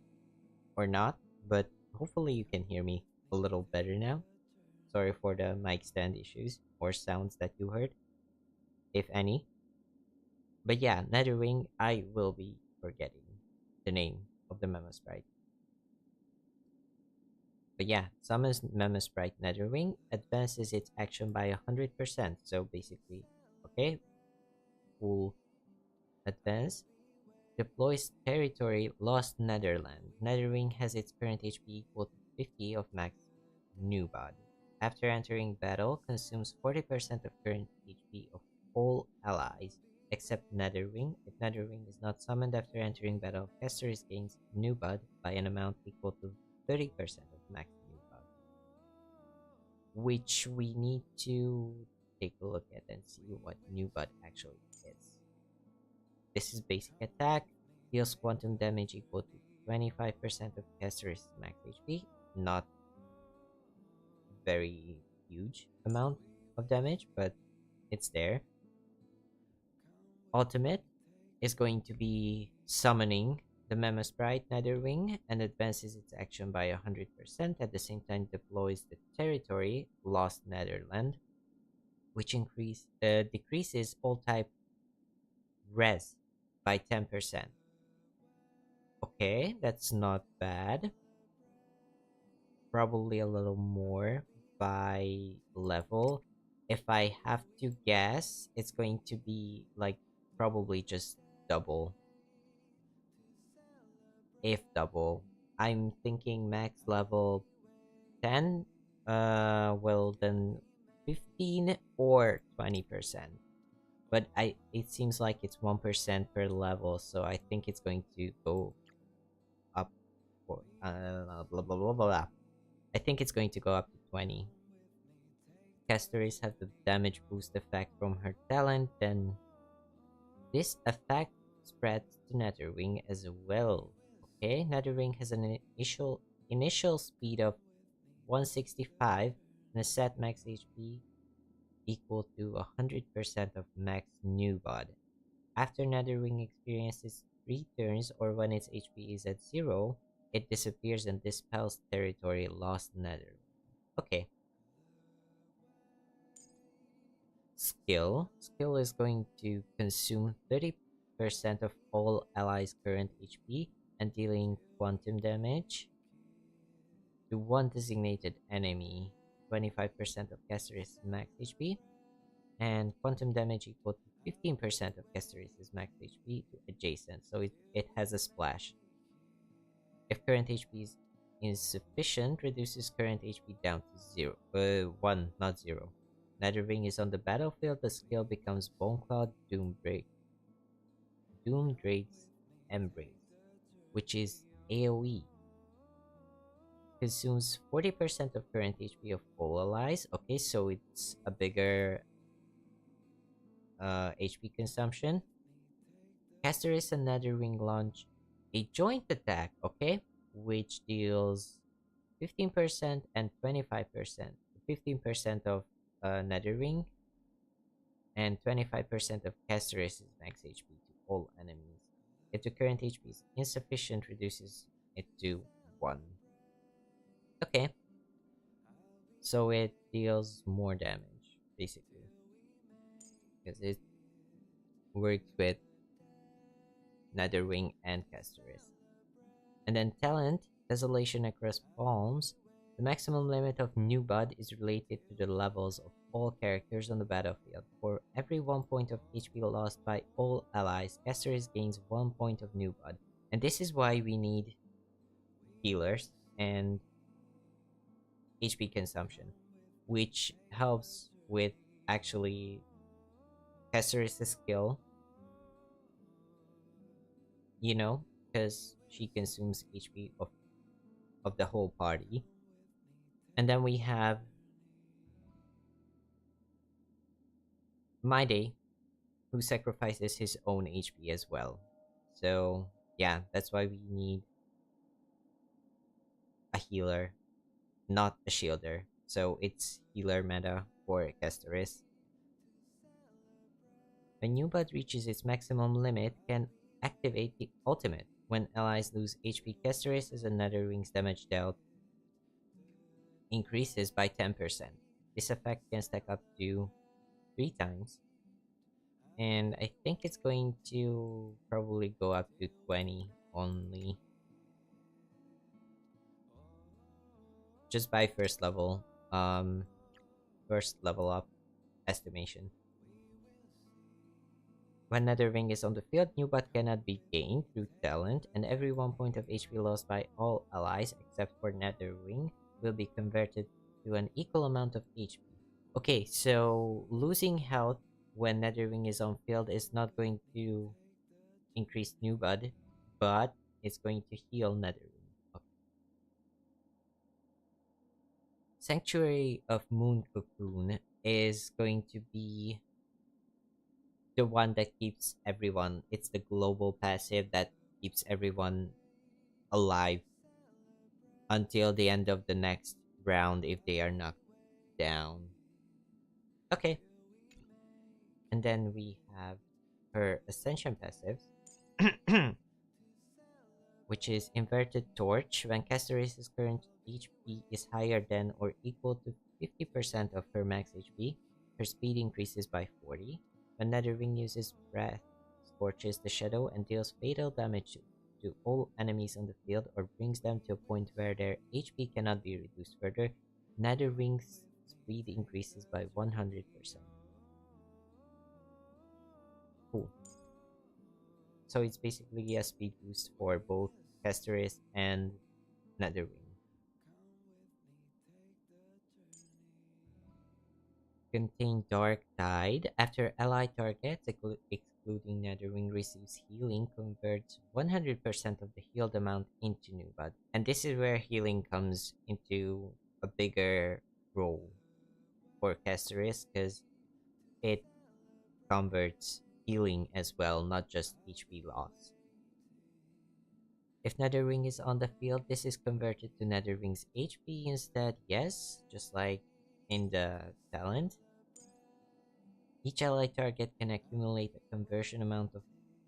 Speaker 1: or not, but hopefully you can hear me a little better now. Sorry for the mic stand issues or sounds that you heard, if any. But yeah, Netherwing, I will be forgetting the name of the Memo Sprite. But yeah, summons Memo Sprite Netherwing, advances its action by 100%. So basically, okay, full advance. Deploys territory lost Netherland. Netherwing has its current HP equal to 50 of max new body. After entering battle, consumes 40% of current HP of all allies, except Netherwing. If Netherwing is not summoned after entering battle, Castorice gains new bud by an amount equal to 30% of max new bud, which we need to take a look at and see what new bud actually is. This is basic attack, deals quantum damage equal to 25% of Castorice's max HP, not very huge amount of damage, but it's there. Ultimate is going to be summoning the Memo Sprite Netherwing and advances its action by 100%. At the same time, deploys the territory Lost Netherland, which decreases all type res by 10%. Okay, that's not bad. Probably a little more by level. If I have to guess, it's going to be like probably just double. If double. I'm thinking max level 10. Well then 15 or 20%. But it seems like it's 1% per level, so I think it's going to go up for blah blah blah blah. I think it's going to go up to 20. Castorice has the damage boost effect from her talent, then this effect spreads to Netherwing as well. Okay, Netherwing has an initial speed of 165 and a set max HP equal to 100% of max new bod. After Netherwing experiences 3 turns or when its HP is at 0, it disappears and dispels territory lost Netherwing. Okay. Skill. Skill is going to consume 30% of all allies' current HP and dealing quantum damage to one designated enemy, 25% of Castorice's max HP, and quantum damage equal to 15% of Castorice's max HP to adjacent, so it has a splash. If current HP is insufficient, reduces current HP down to 1, not 0. Netherwing is on the battlefield, the skill becomes Bonecloud Doomdrake's Embrace, which is AoE. Consumes 40% of current HP of all allies. Okay, so it's a bigger HP consumption. Castorice and Netherwing launch a joint attack, okay, which deals 15% and 25%. 15% of Netherwing and 25% of Castorice's max HP to all enemies. If the current HP is insufficient, reduces it to 1. Okay. So it deals more damage, basically. Because it works with Netherwing and Castorice. And then talent, Desolation Across Palms. The maximum limit of new bud is related to the levels of all characters on the battlefield. For every 1 point of HP lost by all allies, Castorice gains 1 point of new bud. And this is why we need healers and HP consumption, which helps with actually Castorice's skill, you know, because she consumes HP of the whole party. And then we have Mydei, who sacrifices his own HP as well. So yeah, that's why we need a healer, not a shielder. So it's healer meta for Castorice. When new bud reaches its maximum limit, can activate the ultimate. When allies lose HP, Castorice as a Netherwing's damage dealt increases by 10%. This effect can stack up to 3 times. And I think it's going to probably go up to 20 only. Just by first level up estimation. When Netherwing is on the field, new bud cannot be gained through talent, and every 1 point of HP lost by all allies except for Netherwing will be converted to an equal amount of HP. Okay, so losing health when Netherwing is on field is not going to increase Nubud, but it's going to heal Netherwing. Okay. Sanctuary of Moon Cocoon is going to be the one that keeps everyone. It's the global passive that keeps everyone alive until the end of the next round if they are knocked down. Okay. And then we have her Ascension passives, which is Inverted Torch. When Castorice's current HP is higher than or equal to 50% of her max HP, her speed increases by 40. When Netherwing uses Breath, scorches the shadow and deals fatal damage to all enemies on the field or brings them to a point where their HP cannot be reduced further, Netherwing's speed increases by 100%. Cool. So it's basically a speed boost for both Castorice and Netherwing. Contain Dark Tide. After ally targets, excluding Netherwing, receives healing, converts 100% of the healed amount into Nubud. And this is where healing comes into a bigger role for Castorice because it converts healing as well, not just HP loss. If Netherwing is on the field, this is converted to Netherwing's HP instead, yes, just like in the talent. Each ally target can accumulate a conversion amount of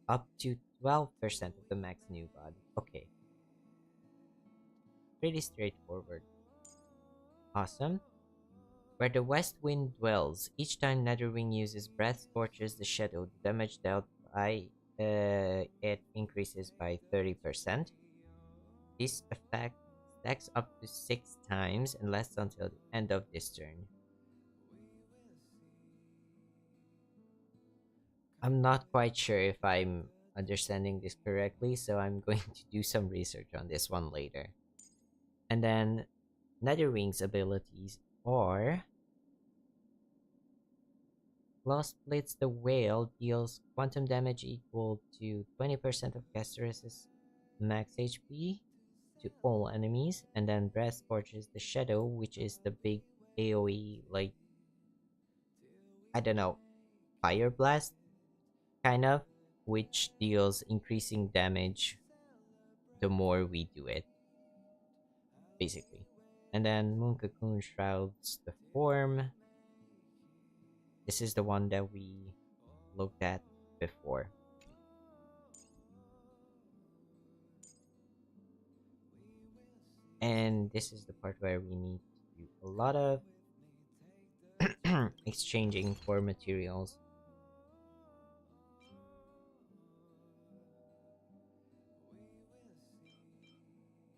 Speaker 1: up to 12% of the max Nubud. Okay. Pretty straightforward. Awesome. Where the west wind dwells, each time Netherwing uses Breath scorches the shadow, the damage dealt by it increases by 30%. This effect stacks up to 6 times and lasts until the end of this turn. I'm not quite sure if I'm understanding this correctly, so I'm going to do some research on this one later. And then Netherwing's abilities are Claw Splits the Whale, deals quantum damage equal to 20% of Castorice's max HP to all enemies, and then Breath Scorches the Shadow, which is the big AoE, like, I don't know, Fire Blast, kind of, which deals increasing damage the more we do it, basically. And then Moon Cocoon shrouds the form. This is the one that we looked at before. And this is the part where we need to do a lot of exchanging for materials.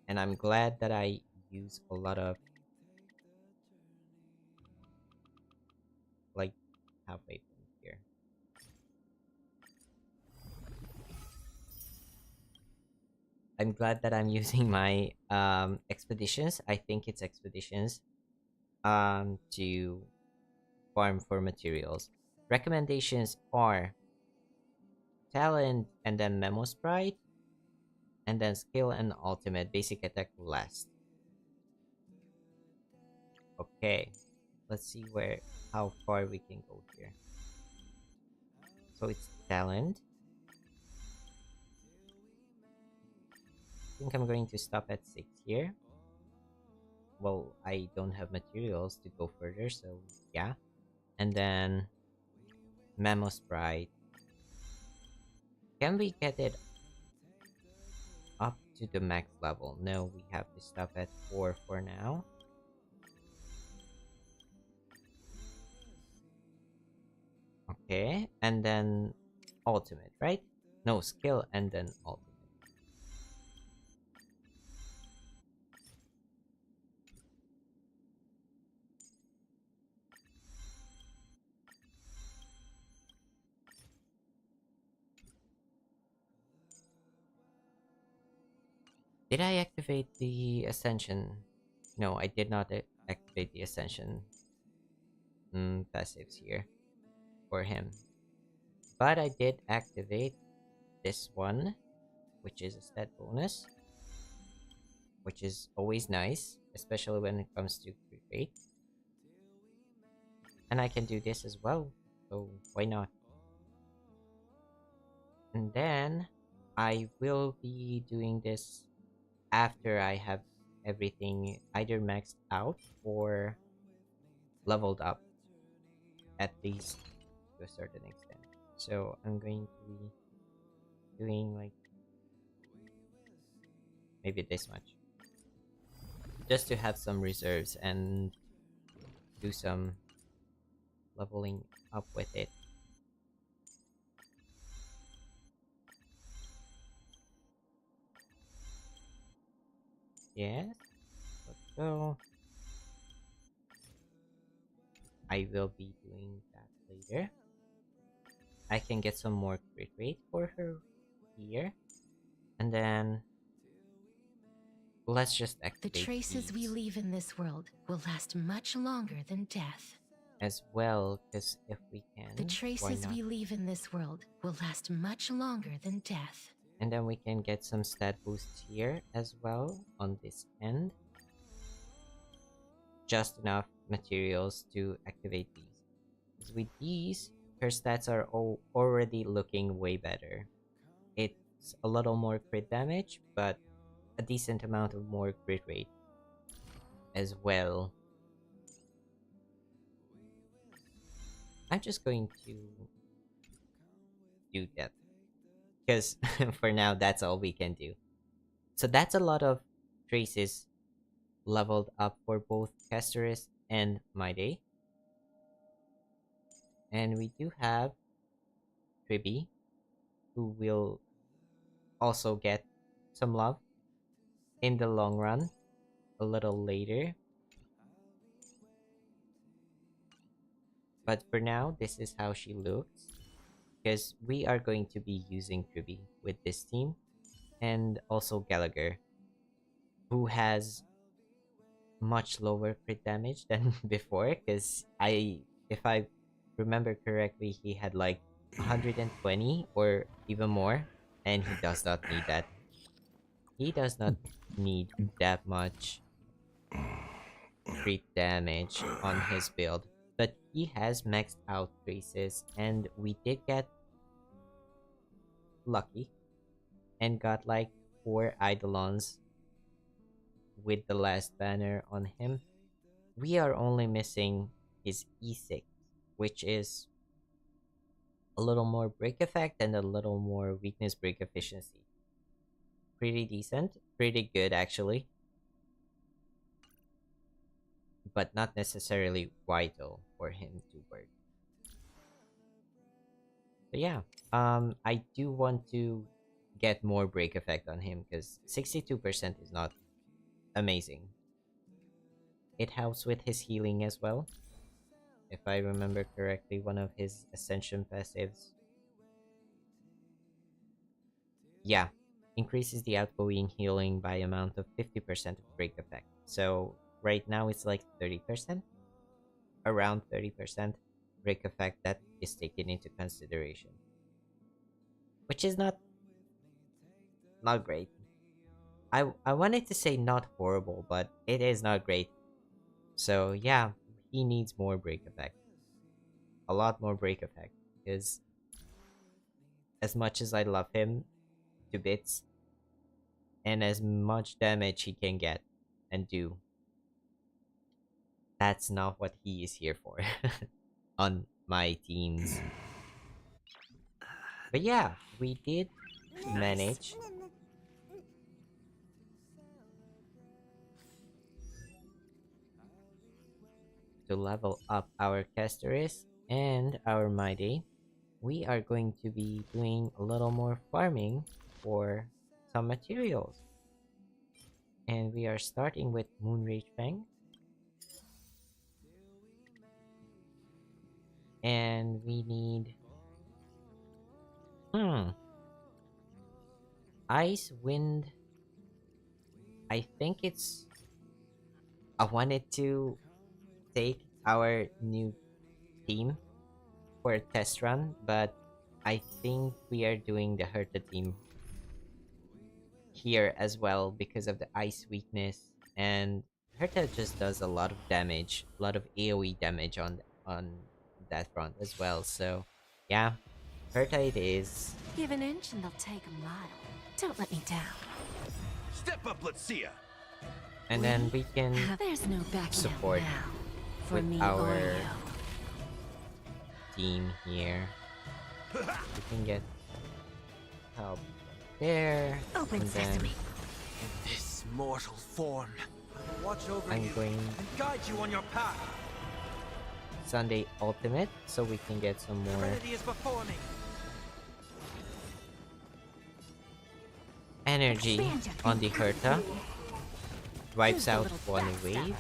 Speaker 1: And I'm glad that I use a lot of like halfway point here. I'm glad that I'm using my expeditions. I think it's expeditions to farm for materials. Recommendations are talent and then memo sprite, and then skill and ultimate, basic attack last. Okay, let's see how far we can go here. So it's talent. I think I'm going to stop at 6 here. Well, I don't have materials to go further, so yeah. And then memo sprite. Can we get it up to the max level? No, we have to stop at 4 for now. Okay, and then ultimate, right? No, skill and then ultimate. Did I activate the Ascension? No, I did not activate the Ascension passives here. for him. But I did activate this one, which is a stat bonus, which is always nice, especially when it comes to crit rate. And I can do this as well, so why not? And then I will be doing this after I have everything either maxed out or leveled up, at least to a certain extent. So I'm going to be doing like maybe this much, just to have some reserves and do some leveling up with it. Yes, let's go. I will be doing that later. I can get some more crit rate for her here. And then let's just
Speaker 2: The
Speaker 1: activate
Speaker 2: traces we
Speaker 1: these
Speaker 2: leave in this world will last much longer than death.
Speaker 1: as well, because if we
Speaker 2: The
Speaker 1: can, why
Speaker 2: traces
Speaker 1: not?
Speaker 2: we leave in this world will last much longer than death.
Speaker 1: And then we can get some stat boosts here as well on this end. Just enough materials to activate these. Because with these, her stats are already looking way better. It's a little more crit damage, but a decent amount of more crit rate as well. I'm just going to do that. Because for now, that's all we can do. So that's a lot of traces leveled up for both Castorice and Mydei. And we do have Triby, who will also get some love in the long run a little later. But for now, this is how she looks. Because we are going to be using Triby with this team. And also Gallagher, who has much lower crit damage than before. Because if I remember correctly, he had like 120 or even more. And he does not need that. He does not need that much crit damage on his build. But he has maxed out traces, and we did get lucky and got like 4 Eidolons with the last banner on him. We are only missing his E6, which is a little more break effect and a little more weakness break efficiency. Pretty decent, pretty good actually, but not necessarily vital for him to work. But yeah, I do want to get more break effect on him because 62% is not amazing. It helps with his healing as well. If I remember correctly, one of his ascension passives. Yeah, increases the outgoing healing by amount of 50% of break effect. So right now it's like 30%, around 30% break effect that is taken into consideration, which is not great. I wanted to say not horrible, but it is not great. So yeah, he needs more break effect, a lot more break effect, because as much as I love him to bits, and as much damage he can get and do, that's not what he is here for on my teams. But yeah, we did manage to level up our Castorice and our Mydei. We are going to be doing a little more farming for some materials. And we are starting with Moonrage Fang. And we need Ice Wind. I think it's I wanted to take our new team for a test run, but I think we are doing the Herta team here as well because of the ice weakness, and Herta just does a lot of damage, a lot of AoE damage on that front as well. So yeah, Herta it is.
Speaker 2: Give an inch and they'll take a mile. Don't let me down.
Speaker 5: Step up, let's see ya.
Speaker 1: And then we can
Speaker 2: There's no backing
Speaker 1: support
Speaker 2: out now. For
Speaker 1: with
Speaker 2: me
Speaker 1: our
Speaker 2: or you.
Speaker 1: team here. We can get help there,
Speaker 4: Open
Speaker 1: and then
Speaker 4: sesame.
Speaker 3: In this mortal form, I will watch over
Speaker 1: I'm
Speaker 3: you
Speaker 1: going
Speaker 3: and guide you on your path.
Speaker 1: Sunday ultimate so we can get some more
Speaker 3: Trinity is before me.
Speaker 1: energy
Speaker 4: Expand your
Speaker 1: on the Herta. Wipes
Speaker 2: Who's the
Speaker 1: out
Speaker 2: little
Speaker 1: one
Speaker 2: backstabber?
Speaker 1: wave.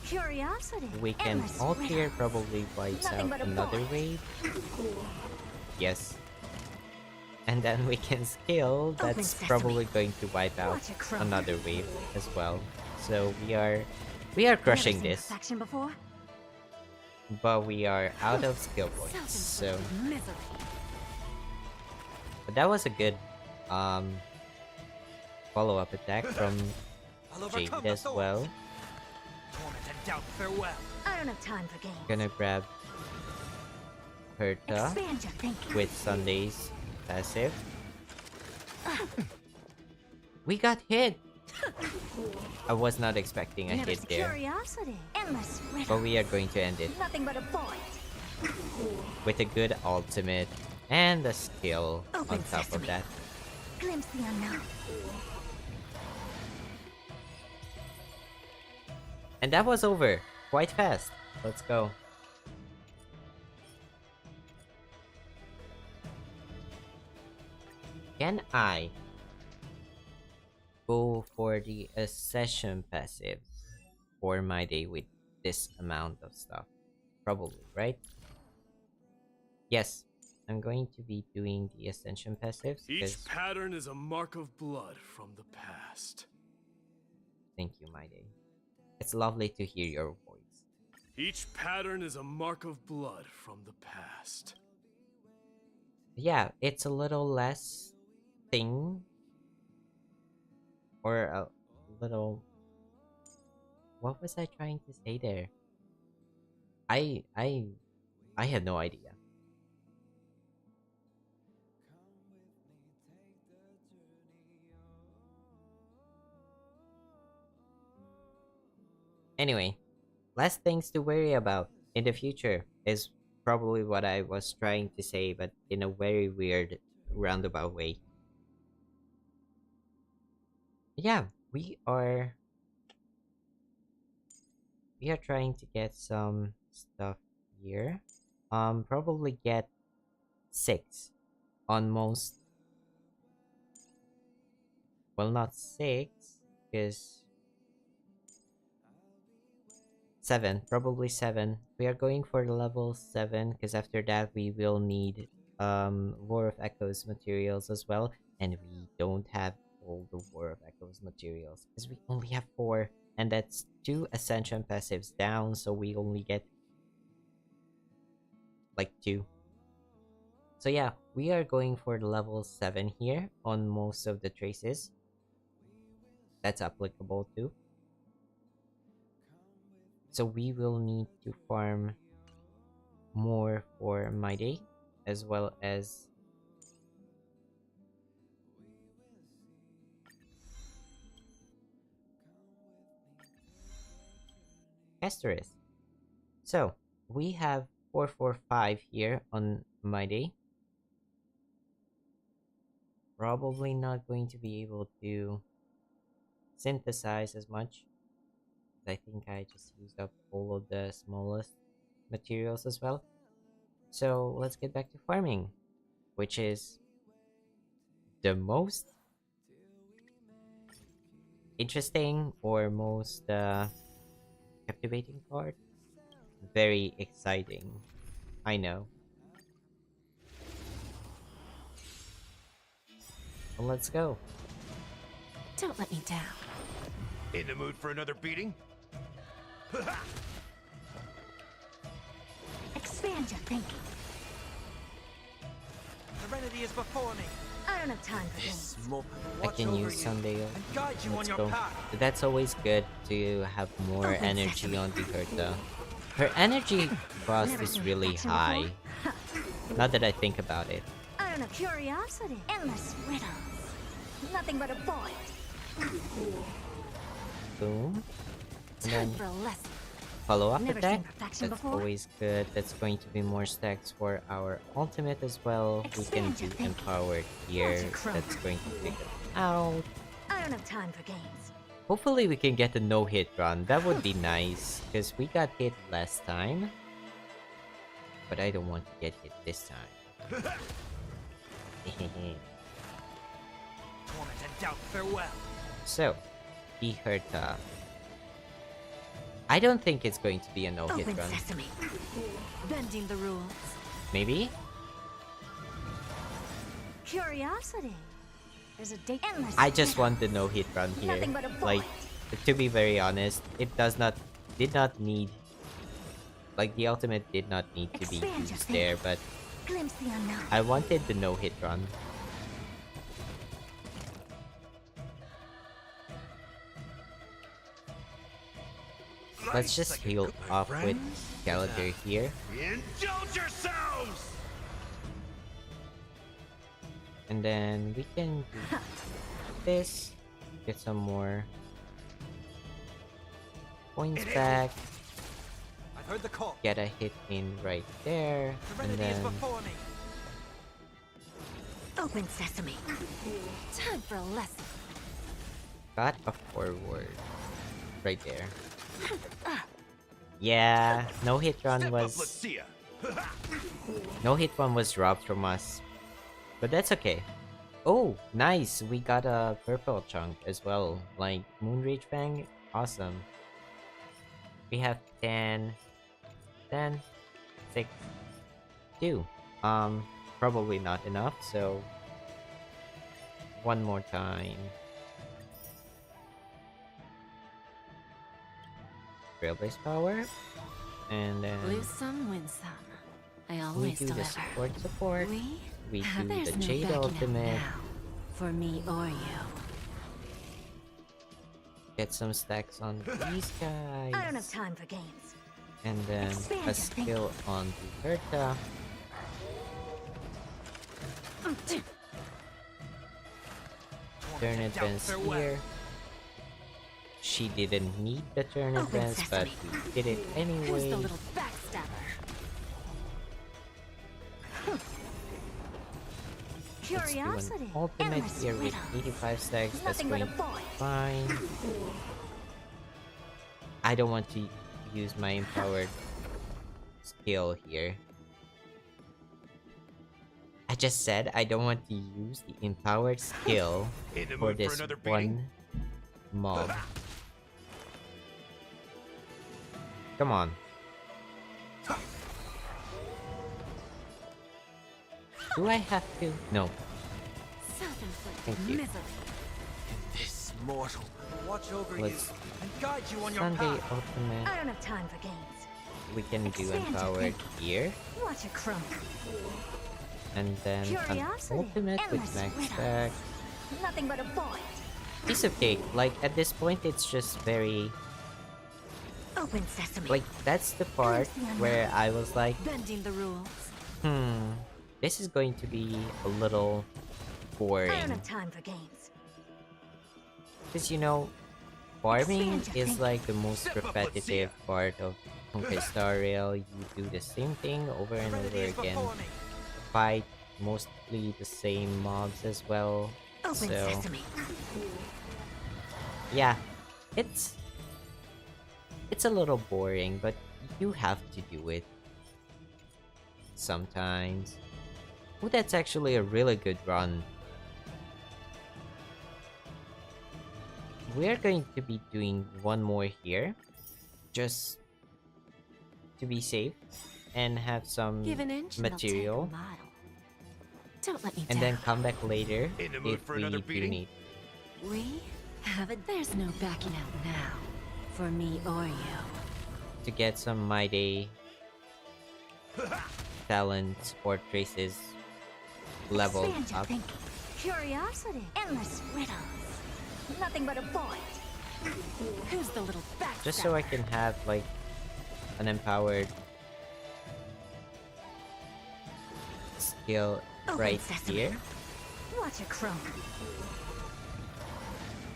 Speaker 4: Curiosity.
Speaker 1: We can
Speaker 4: Endless
Speaker 1: ult
Speaker 4: riddle.
Speaker 1: here probably wipes
Speaker 4: Nothing
Speaker 1: out
Speaker 4: but a
Speaker 1: another
Speaker 4: void.
Speaker 1: wave. Yes. And then we can skill. That's
Speaker 4: sesame.
Speaker 1: probably going to wipe out
Speaker 4: Watch it crumble.
Speaker 1: another wave as well. So we are crushing
Speaker 4: Never seen
Speaker 1: this,
Speaker 4: perfection before?
Speaker 1: but we are out of skill points. So,
Speaker 2: Self-inflicted misery.
Speaker 1: but that was a good follow-up attack from
Speaker 3: I'll
Speaker 1: Jade
Speaker 3: overcome the
Speaker 1: as
Speaker 3: thorns.
Speaker 1: well.
Speaker 3: Torment and doubt, farewell.
Speaker 4: I don't have time for games.
Speaker 1: Gonna grab Herta
Speaker 4: Expand your thinking.
Speaker 1: with Sunday's passive. We got hit! I was not expecting a
Speaker 4: Never
Speaker 1: hit
Speaker 4: seen
Speaker 1: there,
Speaker 4: Curiosity. Endless riddle.
Speaker 1: but we are going to end it
Speaker 4: Nothing but a void.
Speaker 1: with a good ultimate and a skill
Speaker 4: Open
Speaker 1: on top
Speaker 4: sesame.
Speaker 1: of that.
Speaker 4: Glimpse the unknown.
Speaker 1: And that was over quite fast. Let's go. Can I go for the Accession passive for my day with this amount of stuff? Probably, right? Yes, I'm going to be doing the Ascension passives.
Speaker 6: Each
Speaker 1: 'Cause
Speaker 6: pattern is a mark of blood from the past.
Speaker 1: thank you, my day. It's lovely to hear your voice.
Speaker 6: Each pattern is a mark of blood from the past.
Speaker 1: Yeah, it's a little less thing, or a little. What was I trying to say there? I had no idea. Anyway, less things to worry about in the future is probably what I was trying to say, but in a very weird roundabout way. Yeah, we are trying to get some stuff here. Probably get 6 on most. Well, not 6, because 7, probably 7. We are going for level 7 because after that we will need War of Echoes materials as well, and we don't have all the War of Echoes materials because we only have 4, and that's 2 Ascension passives down, so we only get like 2. So yeah, we are going for the level 7 here on most of the traces. That's applicable too. So we will need to farm more for Mydei, as well as Castorice. So we have 445 here on Mydei. Probably not going to be able to synthesize as much. I think I just used up all of the smallest materials as well. So let's get back to farming, which is the most interesting or most captivating part. Very exciting, I know. Well, let's go.
Speaker 2: Don't let me down.
Speaker 5: In the mood for another beating?
Speaker 4: Expand your thinking.
Speaker 3: Serenity is before me.
Speaker 4: I don't have time for games.
Speaker 3: This moment
Speaker 1: I
Speaker 3: watch
Speaker 1: can
Speaker 3: over
Speaker 1: use
Speaker 3: you
Speaker 1: Sunday.
Speaker 3: and guide you on
Speaker 1: Let's
Speaker 3: your
Speaker 1: go.
Speaker 3: path.
Speaker 1: That's always good to have more
Speaker 4: Open
Speaker 1: energy
Speaker 4: sesame.
Speaker 1: on the Herta. Her energy cost
Speaker 4: Never
Speaker 1: is
Speaker 4: seen
Speaker 1: really
Speaker 4: perfection
Speaker 1: high.
Speaker 4: before?
Speaker 1: Now that I think about it.
Speaker 4: I don't have curiosity. Endless riddles. Nothing but a void.
Speaker 1: Boom. And
Speaker 2: Time
Speaker 1: then
Speaker 2: for a lesson.
Speaker 1: follow-up
Speaker 4: Never
Speaker 1: attack.
Speaker 4: seen perfection
Speaker 1: That's
Speaker 4: before?
Speaker 1: always good. That's going to be more stacks for our ultimate as well. We can
Speaker 4: Expand
Speaker 1: do
Speaker 4: your thinking.
Speaker 1: empowered here.
Speaker 4: Watch it crumble.
Speaker 1: That's going to figure out.
Speaker 4: I don't have time for games.
Speaker 1: Hopefully we can get a no-hit run. That would be nice. Because we got hit last time. But I don't want to get hit this time.
Speaker 3: Torment and doubt, farewell.
Speaker 1: So, the Herta. I don't think it's going to be a no-hit
Speaker 4: Open
Speaker 1: run.
Speaker 4: sesame.
Speaker 2: Bending the rules.
Speaker 1: Maybe?
Speaker 4: Curiosity. There's a date. Endless
Speaker 1: I just
Speaker 4: riddles.
Speaker 1: want the no-hit run here.
Speaker 4: Nothing but a
Speaker 1: Like,
Speaker 4: void.
Speaker 1: to be very honest, it did not need, like, the ultimate did not need to be
Speaker 4: Expand your
Speaker 1: used there, but
Speaker 4: Glimpse the unknown.
Speaker 1: I wanted the no-hit run. Let's just
Speaker 5: Like a
Speaker 1: heal
Speaker 5: good- my
Speaker 1: up with
Speaker 5: friends?
Speaker 1: Gallagher here,
Speaker 5: Indulge yourselves!
Speaker 1: and then we can do this, get some more points back,
Speaker 3: I've heard the call.
Speaker 1: get a hit in right there, and
Speaker 3: Serenity is
Speaker 1: then
Speaker 3: before me.
Speaker 4: Open sesame.
Speaker 2: Time for a lesson.
Speaker 1: got a forward right there. Yeah, no hit run
Speaker 5: Step up, let's
Speaker 1: was
Speaker 5: see ya.
Speaker 1: no hit run was robbed from us, but that's okay. Oh, nice! We got a purple chunk as well, like Moonrage Fang. Awesome. We have 10, 10, 6, 2. Probably not enough, so one more time. Trailblaze power, and then
Speaker 2: Lose some, win some. I
Speaker 1: we
Speaker 2: always
Speaker 1: do the
Speaker 2: deliver.
Speaker 1: support. We do
Speaker 2: There's
Speaker 1: the
Speaker 2: no
Speaker 1: Jade
Speaker 2: backing out
Speaker 1: ultimate.
Speaker 2: now. For me or you.
Speaker 1: Get some stacks on these guys.
Speaker 4: I don't have time for games.
Speaker 1: And then
Speaker 4: Expand
Speaker 1: a
Speaker 4: your
Speaker 1: skill on the Herta. Turn
Speaker 3: Torment and doubt,
Speaker 1: advance
Speaker 3: farewell.
Speaker 1: here. She didn't need the turn
Speaker 4: Open
Speaker 1: advance, but
Speaker 4: sesame.
Speaker 1: we did it
Speaker 2: Who's
Speaker 1: anyway.
Speaker 2: the little backstabber?
Speaker 1: Let's do an
Speaker 4: Curiosity.
Speaker 1: ultimate
Speaker 4: Endless
Speaker 1: here with
Speaker 4: riddles.
Speaker 1: 85 stacks. That's
Speaker 4: Nothing but a
Speaker 1: going
Speaker 4: void.
Speaker 1: fine. I don't want to use my empowered skill here. I just said I don't want to use the empowered skill
Speaker 5: In the
Speaker 1: for
Speaker 5: mood for
Speaker 1: this
Speaker 5: another beating?
Speaker 1: one mob. Come on. Do I have to? No.
Speaker 2: Self-inflicted
Speaker 1: Thank you.
Speaker 2: misery.
Speaker 3: This mortal will watch over
Speaker 1: Let's
Speaker 3: you and guide you on your
Speaker 1: Sunday
Speaker 3: path.
Speaker 1: ultimate.
Speaker 4: I don't have time for games.
Speaker 1: We can do
Speaker 4: Expand your
Speaker 1: empowered
Speaker 4: thinking.
Speaker 1: here.
Speaker 4: Watch it crumble.
Speaker 1: And then an
Speaker 4: Curiosity.
Speaker 1: ultimate with
Speaker 4: Endless
Speaker 1: max
Speaker 4: riddles.
Speaker 1: stack.
Speaker 4: Nothing but a void.
Speaker 1: Piece of cake. Like at this point it's just very
Speaker 4: Open sesame.
Speaker 1: like that's the part where I was like,
Speaker 2: Bending the rules.
Speaker 1: this is going to be a little
Speaker 4: I
Speaker 1: boring.
Speaker 4: don't have time for games.
Speaker 1: Because you know, farming
Speaker 4: Expand your
Speaker 1: is
Speaker 4: thinking.
Speaker 1: like the most
Speaker 5: Step up, let's see
Speaker 1: repetitive part of honkaistarrail. You do the same thing over and over
Speaker 3: Serenity is
Speaker 1: again.
Speaker 3: before me.
Speaker 1: Fight mostly the same mobs as well.
Speaker 4: Open
Speaker 1: So
Speaker 4: sesame.
Speaker 1: yeah, it's a little boring, but you have to do it sometimes. Oh, that's actually a really good run. We're going to be doing one more here, just to be safe and have some
Speaker 2: Give an inch and they'll take a
Speaker 1: material,
Speaker 2: mile. Don't let me
Speaker 1: and
Speaker 2: down.
Speaker 1: then come back later
Speaker 5: In the mood
Speaker 1: if
Speaker 5: for
Speaker 1: we
Speaker 5: another
Speaker 1: do
Speaker 5: beating?
Speaker 1: need.
Speaker 2: We have it. There's no backing out now. For me or you.
Speaker 1: To get some Mydei talents or traces leveled
Speaker 4: Expand your
Speaker 1: up.
Speaker 4: thinking. Curiosity. Endless riddles. Nothing but a point.
Speaker 2: Who's the little backstabber?
Speaker 1: Just so I can have like an empowered skill
Speaker 4: Open
Speaker 1: right
Speaker 4: sesame.
Speaker 1: here
Speaker 4: Watch a crone.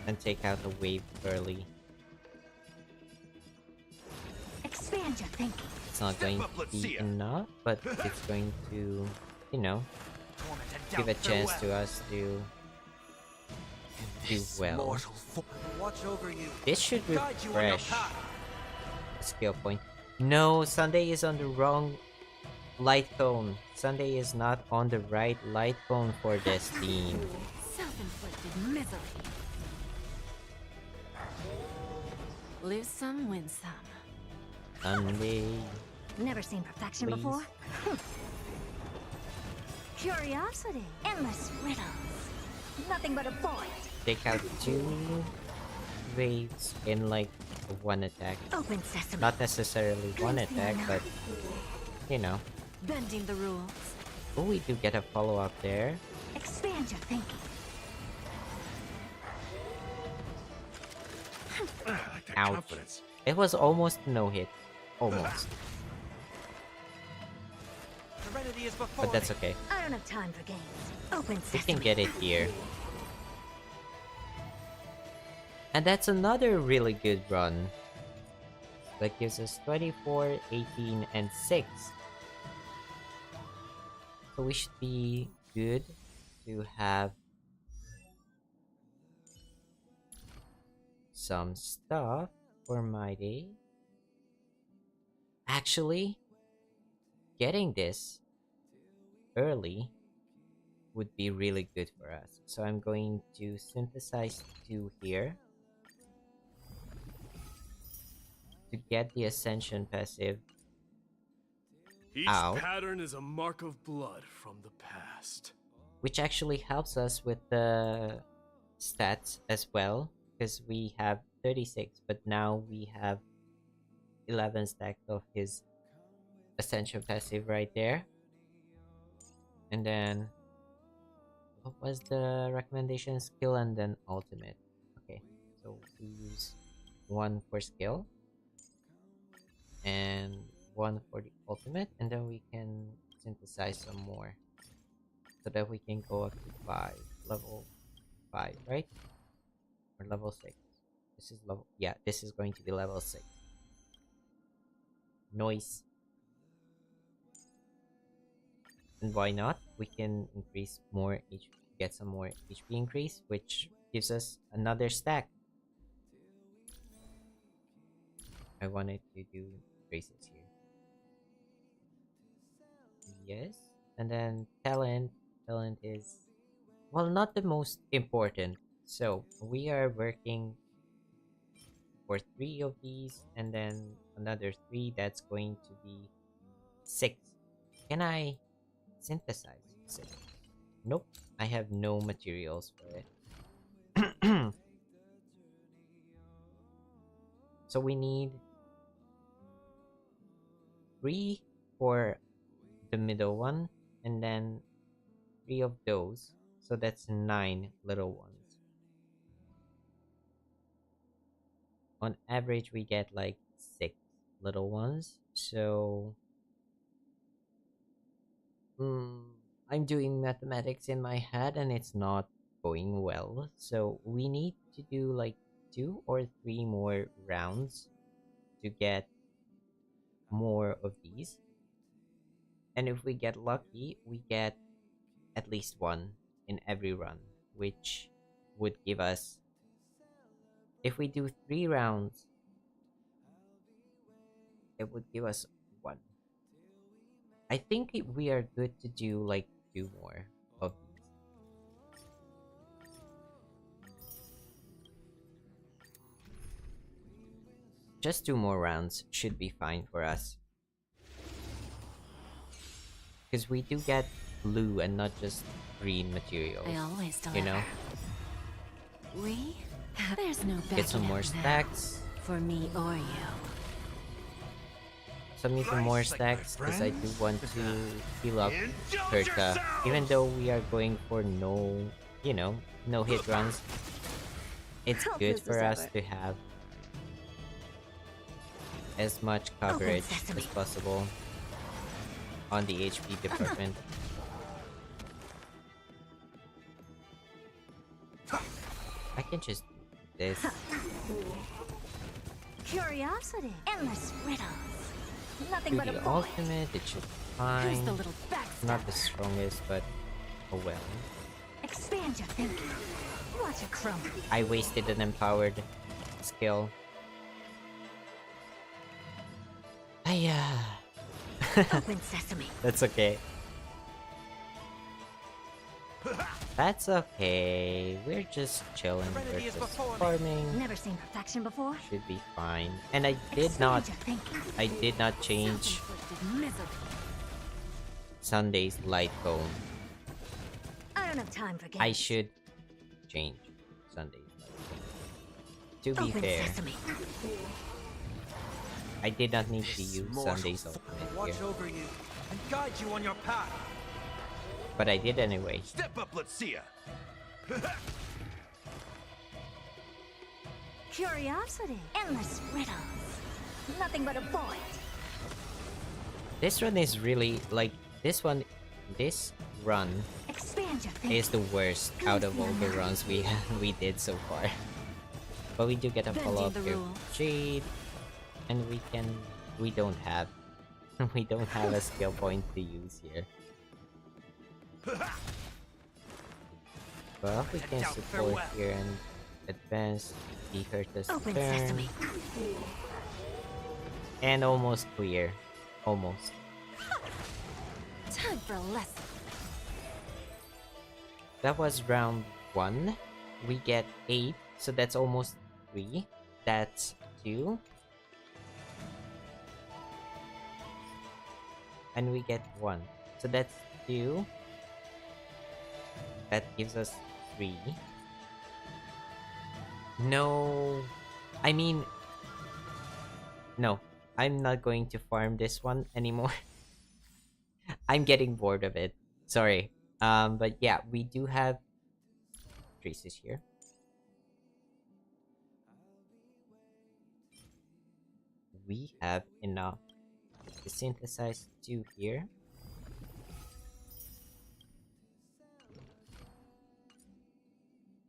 Speaker 1: and take out the wave early.
Speaker 4: Expand your thinking.
Speaker 1: It's not going
Speaker 5: up,
Speaker 1: to
Speaker 5: let's
Speaker 1: be
Speaker 5: see ya.
Speaker 1: enough, but it's going to, you know,
Speaker 3: Torment and
Speaker 1: give a
Speaker 3: doubt,
Speaker 1: chance to
Speaker 3: farewell.
Speaker 1: us to do
Speaker 3: This
Speaker 1: well.
Speaker 3: mortal watch over you.
Speaker 1: This should
Speaker 3: Guide you on your
Speaker 1: refresh
Speaker 3: path.
Speaker 1: the skill point. No, Sunday is on the wrong light cone. Sunday is not on the right light cone for this team.
Speaker 2: Self-inflicted misery. Lose some, win some.
Speaker 1: Sunday.
Speaker 4: Never seen perfection
Speaker 1: Please.
Speaker 4: before? Curiosity. Endless riddles. Nothing but a point.
Speaker 1: Take out 2 waves in like one attack.
Speaker 4: Open sesame.
Speaker 1: Not necessarily one
Speaker 4: Please be
Speaker 1: attack,
Speaker 4: enough.
Speaker 1: but you know.
Speaker 2: Bending the rules.
Speaker 1: Oh, we do get a follow-up there.
Speaker 4: Expand your thinking.
Speaker 5: I like that
Speaker 1: Ouch.
Speaker 5: confidence.
Speaker 1: It was almost no hit. Almost.
Speaker 3: Serenity is before
Speaker 1: But that's
Speaker 3: me.
Speaker 1: okay.
Speaker 4: I don't have time for games. Open
Speaker 1: We
Speaker 4: sesame.
Speaker 1: can get it here. And that's another really good run. That gives us 24, 18, and 6. So we should be good to have some stuff for Mydei. Actually, getting this early would be really good for us. So I'm going to synthesize 2 here to get the Ascension passive.
Speaker 6: Each
Speaker 1: Ow.
Speaker 6: pattern is a mark of blood from the past.
Speaker 1: Which actually helps us with the stats as well, because we have 36, but now we have 11 stacked of his Ascension passive right there. And then, what was the recommendation? Skill and then ultimate. Okay, so we use 1 for skill and 1 for the ultimate, and then we can synthesize some more so that we can go up to 5, level 5, right? Or level 6. This is level, yeah, this is going to be level 6. Noise. And why not? We can increase more HP, get some more HP increase, which gives us another stack. I wanted to do traces here. Yes. And then talent. Talent is, well, not the most important. So we are working for 3 of these, and then another 3. That's going to be 6. Can I synthesize 6? Nope. I have no materials for it. So we need 3 for the middle one, and then 3 of those. So that's 9 little ones. On average, we get like 6 little ones. So I'm doing mathematics in my head and it's not going well. So we need to do like 2 or 3 more rounds to get more of these. And if we get lucky, we get at least 1 in every run, which would give us, if we do 3 rounds, it would give us 1. I think we are good to do like 2 more of these. Just 2 more rounds should be fine for us. Because we do get blue and not just green materials.
Speaker 2: I always deliver.
Speaker 1: You know?
Speaker 2: We? There's no backing
Speaker 1: Get some more
Speaker 2: out now.
Speaker 1: stacks.
Speaker 2: For me or you.
Speaker 1: submitting more stacks because I do want to heal up
Speaker 5: Indulge
Speaker 1: Herta. Even
Speaker 5: yourselves!
Speaker 1: though we are going for no, no hit runs, it's
Speaker 4: Hope
Speaker 1: good
Speaker 4: this
Speaker 1: for
Speaker 4: is
Speaker 1: us
Speaker 4: over.
Speaker 1: to have as much coverage
Speaker 2: sesame.
Speaker 1: as possible on the HP department. I can just do this.
Speaker 4: Curiosity. Endless riddles. Nothing
Speaker 1: Do
Speaker 4: but a
Speaker 1: the
Speaker 4: boy.
Speaker 1: ultimate, it should be
Speaker 2: Here's
Speaker 1: fine.
Speaker 2: the little backstab.
Speaker 1: Not the strongest, but oh well.
Speaker 4: Expand your thinking. Watch it crumble.
Speaker 1: I wasted an empowered skill. Hiya.
Speaker 4: Open sesame.
Speaker 1: That's okay. That's okay. We're just chilling. We're
Speaker 3: Serenity is
Speaker 1: just
Speaker 3: before me.
Speaker 1: farming.
Speaker 4: Never seen perfection before.
Speaker 1: Should be fine. And I did
Speaker 4: Expand
Speaker 1: not.
Speaker 4: your thinking.
Speaker 1: I did not change
Speaker 2: Self-inflicted misery.
Speaker 1: Sunday's light cone.
Speaker 4: I don't have time for games.
Speaker 1: I should change Sunday's light cone. To be
Speaker 4: Open
Speaker 1: fair,
Speaker 4: sesame.
Speaker 1: I did not need to
Speaker 3: This
Speaker 1: use
Speaker 3: mortal
Speaker 1: Sunday's
Speaker 3: will
Speaker 1: ultimate
Speaker 3: watch
Speaker 1: here,
Speaker 3: over you and guide you on your path.
Speaker 1: but I did anyway.
Speaker 5: Step up, let's see ya.
Speaker 4: Curiosity. Endless riddles. Nothing but a void.
Speaker 1: This run is really like this one. This run
Speaker 4: Expand your thinking.
Speaker 1: is the worst out of all the runs we we did so far. But we do get a
Speaker 2: Bending
Speaker 1: follow up
Speaker 2: the
Speaker 1: here.
Speaker 2: rules.
Speaker 1: Jade, and we don't have a skill point to use here. Well, we can
Speaker 3: Doubt
Speaker 1: support
Speaker 3: farewell.
Speaker 1: here and advance the Herta's
Speaker 4: Open
Speaker 1: turn.
Speaker 4: sesame.
Speaker 1: And almost clear. Almost.
Speaker 2: Time for a lesson.
Speaker 1: That was round 1. We get 8, so that's almost 3. That's 2. And we get 1. So that's 2. That gives us 3. No. I mean... No. I'm not going to farm this one anymore. I'm getting bored of it. Sorry. But yeah, we do have traces here. We have enough to synthesize 2 here.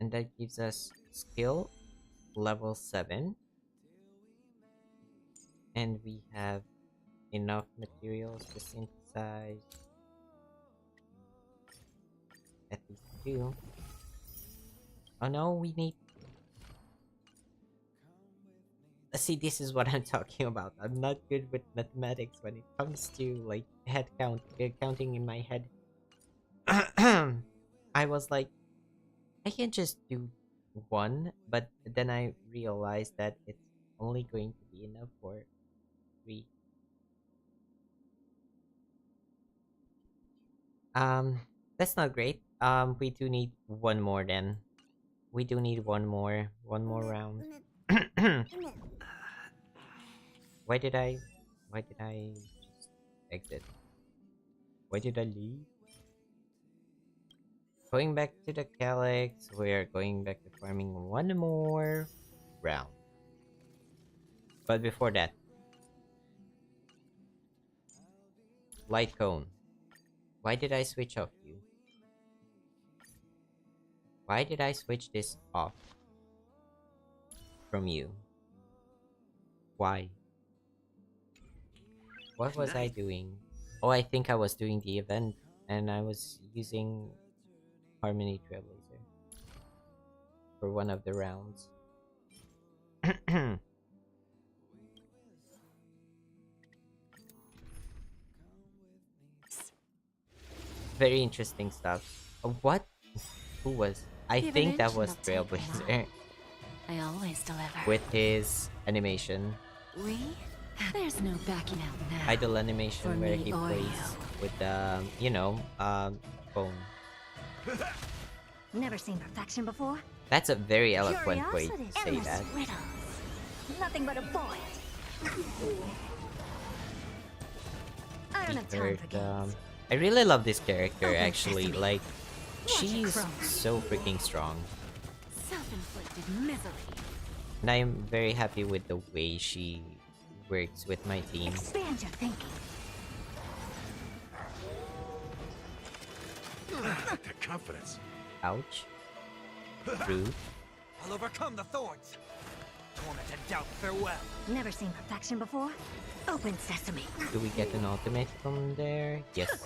Speaker 1: And that gives us skill level 7. And we have enough materials to synthesize at least 2. Oh no, we need... See, this is what I'm talking about. I'm not good with mathematics when it comes to like head count, counting in my head. I was like, I can just do 1, but then I realized that it's only going to be enough for 3. That's not great. We do need 1 more then. We do need one more round. Why did I just exit? Why did I leave? Going back to the Calyx, we're going back to farming 1 more round. But before that, light cone. Why did I switch off you? Why did I switch this off from you? Why? What was I doing? Oh, I think I was doing the event and I was using Harmony Trailblazer for one of the rounds. Very interesting stuff. What? Who was? I
Speaker 2: Give an
Speaker 1: think
Speaker 2: inch
Speaker 1: that
Speaker 2: and
Speaker 1: was
Speaker 2: they'll take a
Speaker 1: Trailblazer
Speaker 2: I always deliver.
Speaker 1: with his animation.
Speaker 2: We? There's no backing out now.
Speaker 1: Idle animation
Speaker 2: For
Speaker 1: where
Speaker 2: me
Speaker 1: he
Speaker 2: or
Speaker 1: plays
Speaker 2: you.
Speaker 1: with the, phone.
Speaker 4: Never seen perfection before.
Speaker 1: That's a very eloquent way
Speaker 4: Curiosity.
Speaker 1: to say
Speaker 4: Endless
Speaker 1: that.
Speaker 4: riddles. Nothing but a void. I don't
Speaker 1: beat
Speaker 4: have time
Speaker 1: her.
Speaker 4: for games.
Speaker 1: I really love this character
Speaker 4: Open
Speaker 1: actually.
Speaker 4: sesame.
Speaker 1: Like,
Speaker 4: Watch it
Speaker 1: she's
Speaker 4: crawl.
Speaker 1: so freaking strong.
Speaker 2: Self-inflicted misery.
Speaker 1: And I'm very happy with the way she works with my team.
Speaker 4: Expand your thinking.
Speaker 5: The confidence.
Speaker 1: Ouch. Rude.
Speaker 3: I'll overcome the thorns. Torment and doubt, farewell.
Speaker 4: Never seen perfection before? Open sesame.
Speaker 1: Do we get an ultimate from there? Yes.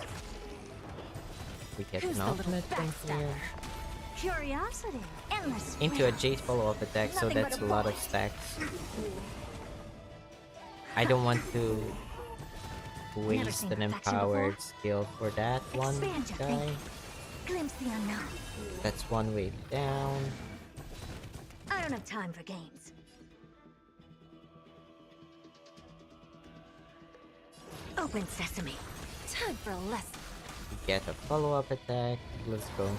Speaker 1: We get
Speaker 2: Who's
Speaker 1: an
Speaker 2: the little
Speaker 1: ultimate from
Speaker 2: backstabber?
Speaker 1: here.
Speaker 4: Curiosity. Endless
Speaker 1: Into a
Speaker 4: riddles.
Speaker 1: Jade follow-up attack, so
Speaker 4: Nothing but
Speaker 1: that's
Speaker 4: a
Speaker 1: a lot of
Speaker 4: ball.
Speaker 1: stacks. I don't want to waste
Speaker 4: seen
Speaker 1: an
Speaker 4: perfection
Speaker 1: empowered
Speaker 4: before?
Speaker 1: skill for that one
Speaker 4: Expand your
Speaker 1: guy.
Speaker 4: thinking. Glimpse the unknown.
Speaker 1: That's one wave down.
Speaker 4: I don't have time for games. Open sesame.
Speaker 2: Time for a lesson.
Speaker 1: We get a follow-up attack. Let's go.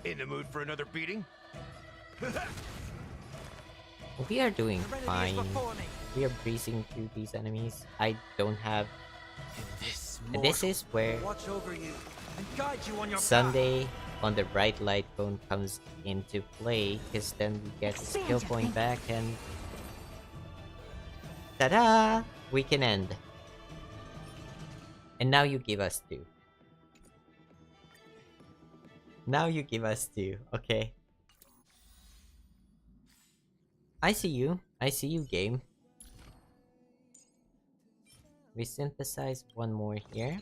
Speaker 5: In the mood for another beating?
Speaker 1: We are doing
Speaker 3: Serenity is
Speaker 1: fine.
Speaker 3: before me.
Speaker 1: We are breezing through these enemies. I don't have...
Speaker 3: In this
Speaker 1: And this
Speaker 3: mortal,
Speaker 1: is where
Speaker 3: watch over you and guide you on your
Speaker 1: Sunday on the bright light cone comes into play, because then we get a
Speaker 4: Expand
Speaker 1: skill
Speaker 4: your
Speaker 1: point
Speaker 4: thinking.
Speaker 1: back and ta-da! We can end. And now you give us 2. Now you give us 2, okay. I see you. I see you, game. We synthesize one more here.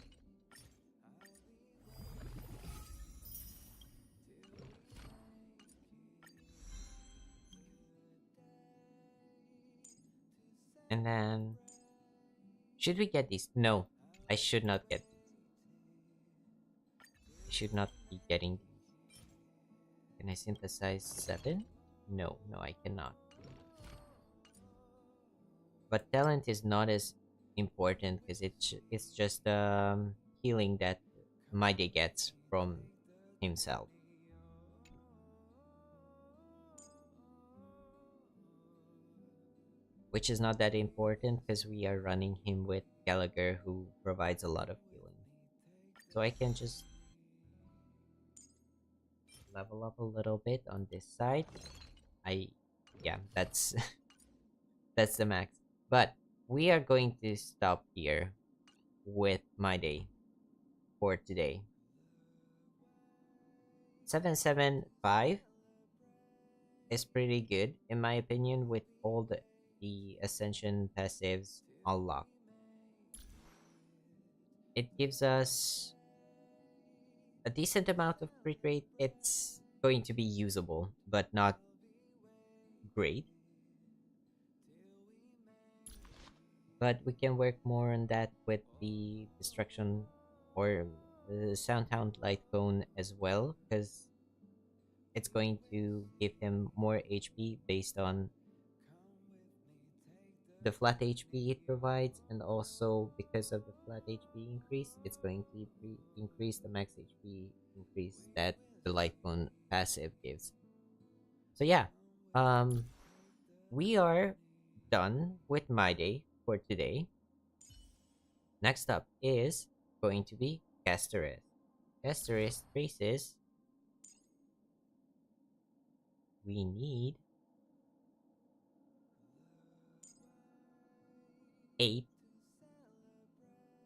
Speaker 1: And then... Should we get these? No. I should not get these. I should not be getting these. Can I synthesize 7? No, I cannot. But talent is not as important because it's just healing that Mydei gets from himself. Which is not that important because we are running him with Gallagher, who provides a lot of healing. So I can just level up a little bit on this side. Yeah, that's that's the max. But we are going to stop here with Mydei for today. 775 is pretty good in my opinion with all the Ascension passives unlocked. It gives us a decent amount of crit rate. It's going to be usable, but not great. But we can work more on that with the destruction or the Soundhound Light Cone as well, because it's going to give him more HP based on the flat HP it provides, and also because of the flat HP increase, it's going to increase the max HP increase that the Light Cone passive gives. So yeah, we are done with Mydei for today. Next up is going to be Castorice. Castorice traces. We need 8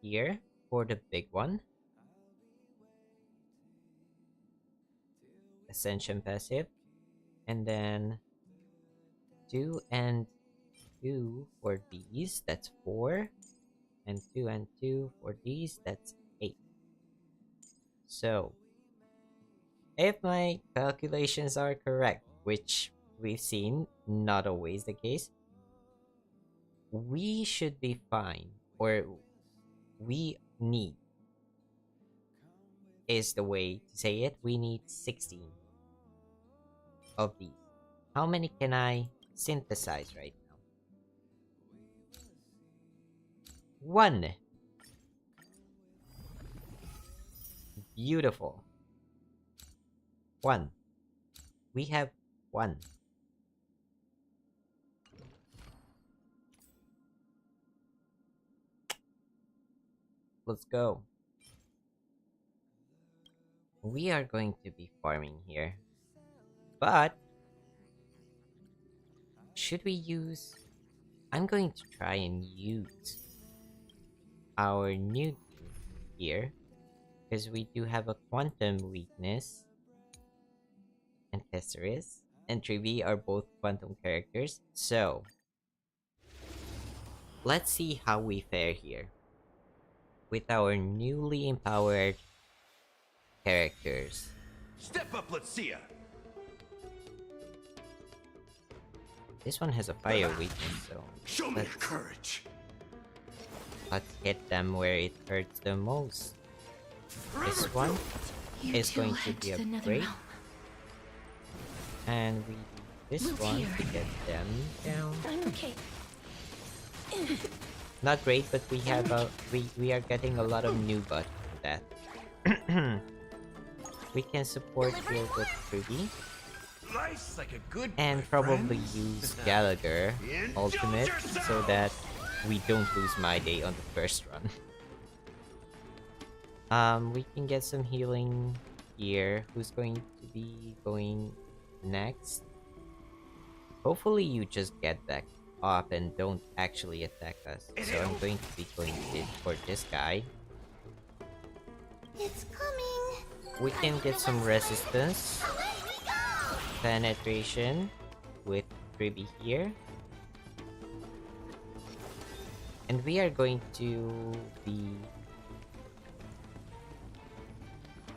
Speaker 1: here for the big one. Ascension passive. And then 2 and 2 for these, that's 4. And 2 and 2 for these, that's 8. So, if my calculations are correct, which we've seen not always the case, we should be fine, or we need, is the way to say it, we need 16 of these. How many can I synthesize right now? 1. Beautiful. 1. We have 1. Let's go. We are going to be farming here. But should we use... I'm going to try and use our new team here. Because we do have a quantum weakness. And Castorice and Trivi are both quantum characters. So, let's see how we fare here. With our newly empowered characters.
Speaker 5: Step up, let's see ya.
Speaker 1: This one has a fire weakness, so
Speaker 5: Show me your courage.
Speaker 1: let's hit them where it hurts the most. This one
Speaker 2: You
Speaker 1: is
Speaker 2: two
Speaker 1: going
Speaker 2: will
Speaker 1: to
Speaker 2: head
Speaker 1: be a
Speaker 2: the Nether
Speaker 1: break.
Speaker 2: Realm.
Speaker 1: And we do this
Speaker 2: Move
Speaker 1: one
Speaker 2: here.
Speaker 1: to get them down.
Speaker 2: I'm okay.
Speaker 1: Not great, but we have we are getting a lot of new butt for that. We can support here with Ruby
Speaker 5: Life's like a good
Speaker 1: and
Speaker 5: my
Speaker 1: probably
Speaker 5: friends.
Speaker 1: use Gallagher
Speaker 5: Indulge
Speaker 1: ultimate so
Speaker 5: yourself.
Speaker 1: that we don't lose Mydei on the first run. We can get some healing here. Who's going to be going next? Hopefully you just get back up and don't actually attack us. So I'm going to be going for this guy.
Speaker 4: It's coming.
Speaker 1: We can get some resistance,
Speaker 4: Away we go.
Speaker 1: penetration with Ruby here. And we are going to be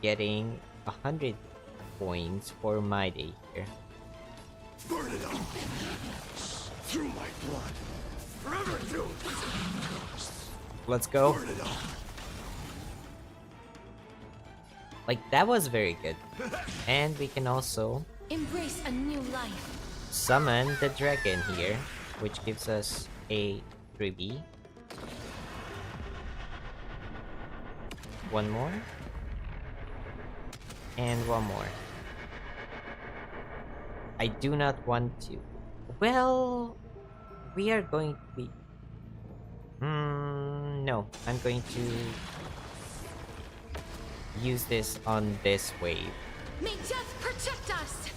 Speaker 1: getting 100 points for Mydei here.
Speaker 5: Burn it up. Through my blood. Forever do.
Speaker 1: Let's go.
Speaker 5: Burn it up.
Speaker 1: Like, that was very good. And we can also
Speaker 2: Embrace a new life.
Speaker 1: summon the dragon here, which gives us a 3B. One more. And one more. I do not want to. Well, we are going to be... no. I'm going to use this on this wave.
Speaker 2: May death protect us.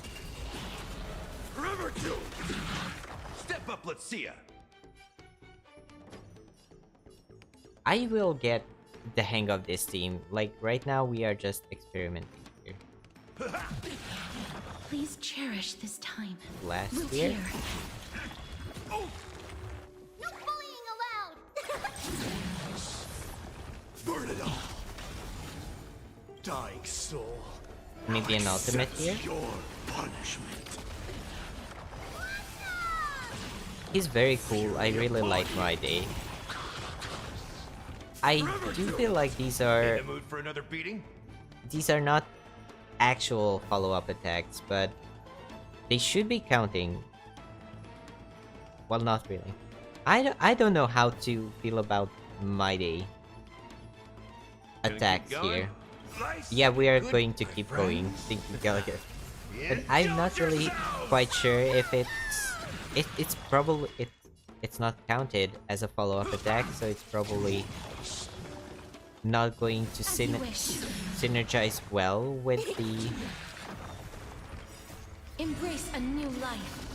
Speaker 5: Forever do. Step up, let's see ya.
Speaker 1: I will get the hang of this team. Like, right now we are just experimenting here.
Speaker 2: Please cherish this time.
Speaker 1: Last
Speaker 2: Move
Speaker 1: year,
Speaker 2: here.
Speaker 5: Oh,
Speaker 4: No bullying allowed.
Speaker 5: burn it up. Dying soul.
Speaker 1: maybe an ultimate
Speaker 5: Accept
Speaker 1: here.
Speaker 5: Your punishment.
Speaker 1: He's very cool. I really like Mydei. I do feel like
Speaker 5: In the mood for another beating?
Speaker 1: these are not actual follow-up attacks, but they should be counting. Well, not really. I don't know how to feel about Mydei
Speaker 5: Gonna
Speaker 1: attacks
Speaker 5: keep going?
Speaker 1: here.
Speaker 5: Life's
Speaker 1: Yeah, we are
Speaker 5: good,
Speaker 1: going to
Speaker 5: my
Speaker 1: keep
Speaker 5: friends.
Speaker 1: going. Thank you, Gallagher. But I'm not really quite sure if it's probably it's not counted as a follow-up attack, so it's probably not going to
Speaker 2: As you wish.
Speaker 1: synergize well with the...
Speaker 2: Embrace a new life.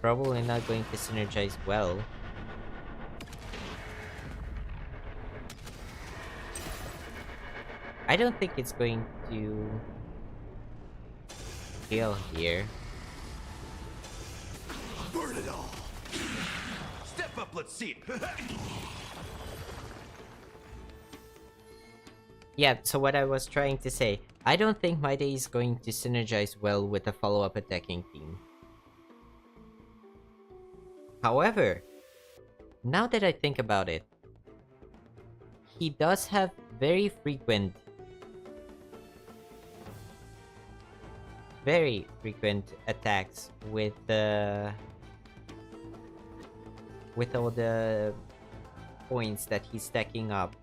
Speaker 1: Probably not going to synergize well. I don't think it's going to kill here.
Speaker 5: Burn it all. Step up, let's see it.
Speaker 1: Yeah, so what I was trying to say, I don't think Mydei is going to synergize well with a follow-up attacking team. However, now that I think about it, he does have very frequent attacks with all the points that he's stacking up.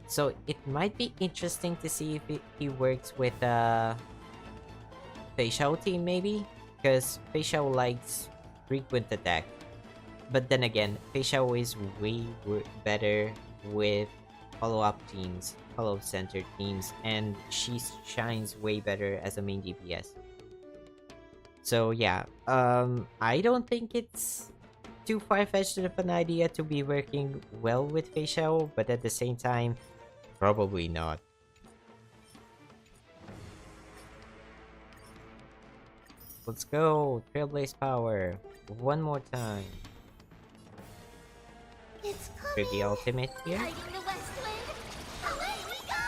Speaker 1: So it might be interesting to see if he works with Fei Xiao team maybe, because Fei Xiao likes frequent attack. But then again, Fei Xiao is way better with follow-up teams, follow-centered teams, and she shines way better as a main DPS. So yeah, I don't think it's too far-fetched of an idea to be working well with Fei Xiao, but at the same time, probably not. Let's go! Trailblaze power! One more time.
Speaker 4: It's
Speaker 1: For
Speaker 4: coming.
Speaker 1: the ultimate here.
Speaker 4: Guiding the west wind. Away we go!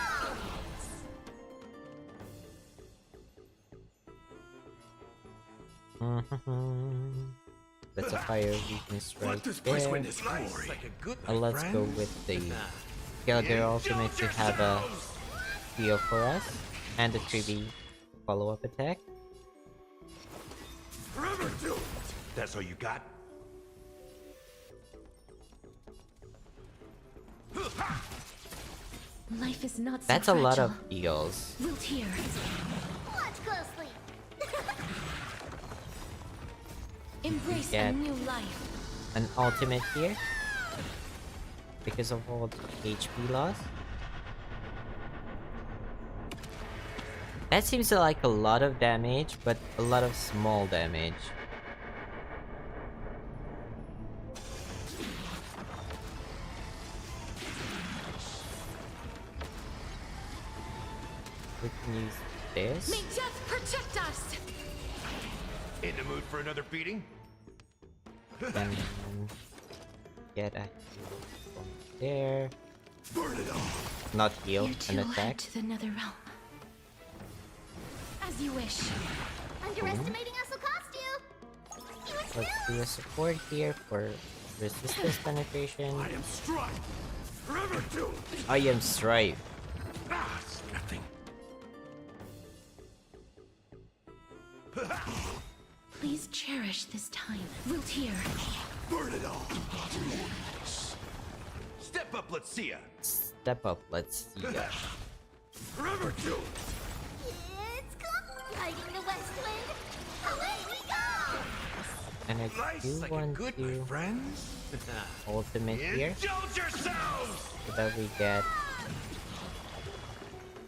Speaker 1: That's a fire weakness right
Speaker 6: Let this
Speaker 1: there.
Speaker 6: place win his
Speaker 5: Nice,
Speaker 6: glory.
Speaker 5: like a good
Speaker 1: Let's go
Speaker 5: friend.
Speaker 1: with the Gallagher ultimate to have a heal for us. And the 3B follow-up attack.
Speaker 5: Forever doomed. That's all you got?
Speaker 2: Life is not so
Speaker 1: That's a lot of
Speaker 2: fragile.
Speaker 1: heals.
Speaker 2: Wilt here.
Speaker 4: Watch closely.
Speaker 2: Embrace a
Speaker 1: Get
Speaker 2: new life.
Speaker 1: an ultimate here. Because of all the HP loss. That seems like a lot of damage, but a lot of small damage. We can use this.
Speaker 2: May death protect us.
Speaker 5: In the mood for another beating?
Speaker 1: And get a heal from there.
Speaker 5: Burn it all.
Speaker 1: Not heal,
Speaker 2: You two
Speaker 1: an
Speaker 2: head
Speaker 1: attack.
Speaker 2: to the nether realm. As you wish.
Speaker 4: Underestimating us will cost you.
Speaker 1: Let's do a support here for resistance penetration.
Speaker 6: I am strife. Forever doomed.
Speaker 1: I am Strife.
Speaker 6: Ah, it's nothing.
Speaker 2: Please cherish this time. Wilt here.
Speaker 5: Burn it all. Step up, let's see ya.
Speaker 1: Step up, let's see ya.
Speaker 5: Forever doomed.
Speaker 4: It's coming. Guiding the west wind. Away we go!
Speaker 1: And I
Speaker 5: Nice,
Speaker 1: do
Speaker 5: like a
Speaker 1: want
Speaker 5: good,
Speaker 1: to
Speaker 5: my friends.
Speaker 1: ultimate here
Speaker 5: Indulge yourselves!
Speaker 1: so that we get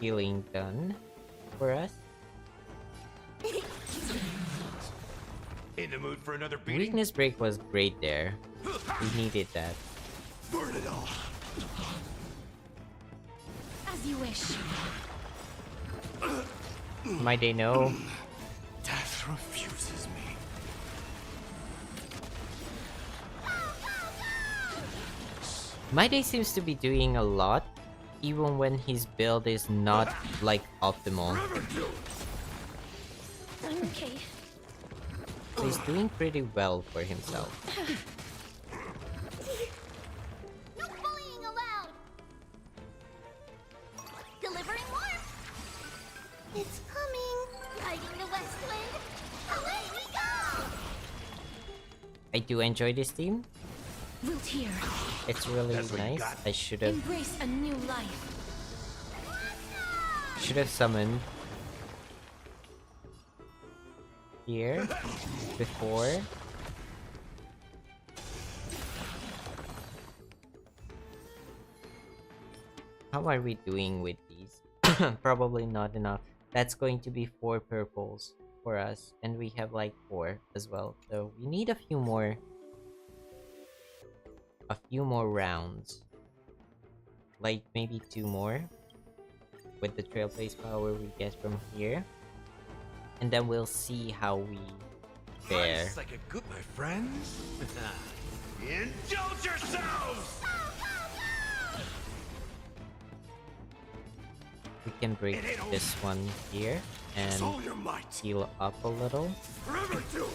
Speaker 1: healing done for us.
Speaker 5: In the mood for another beating?
Speaker 1: Weakness break was great there. We needed that.
Speaker 5: Burn it all.
Speaker 2: As you wish.
Speaker 1: Mydei no.
Speaker 6: Death refuses me.
Speaker 1: Mydei seems to be doing a lot, even when his build is not like optimal.
Speaker 2: I'm okay.
Speaker 1: So he's doing pretty well for himself.
Speaker 4: No bullying allowed. Delivering warmth. It's coming. Guiding the west wind. Away we go!
Speaker 1: I do enjoy this team.
Speaker 2: Wilt here.
Speaker 1: It's really
Speaker 5: That's what you
Speaker 1: nice.
Speaker 5: got?
Speaker 1: I should have
Speaker 2: Embrace a new life.
Speaker 1: summoned here before. How are we doing with these? Probably not enough. That's going to be 4 purples for us, and we have like 4 as well. So we need a few more rounds. Like maybe 2 more with the Trailblaze power we get from here. And then we'll see how we fare.
Speaker 5: Nice, like a good, my friends. Indulge yourselves!
Speaker 1: We can break
Speaker 5: It ain't over.
Speaker 1: this one here and
Speaker 6: All your might.
Speaker 1: heal up a little.
Speaker 6: Forever doomed.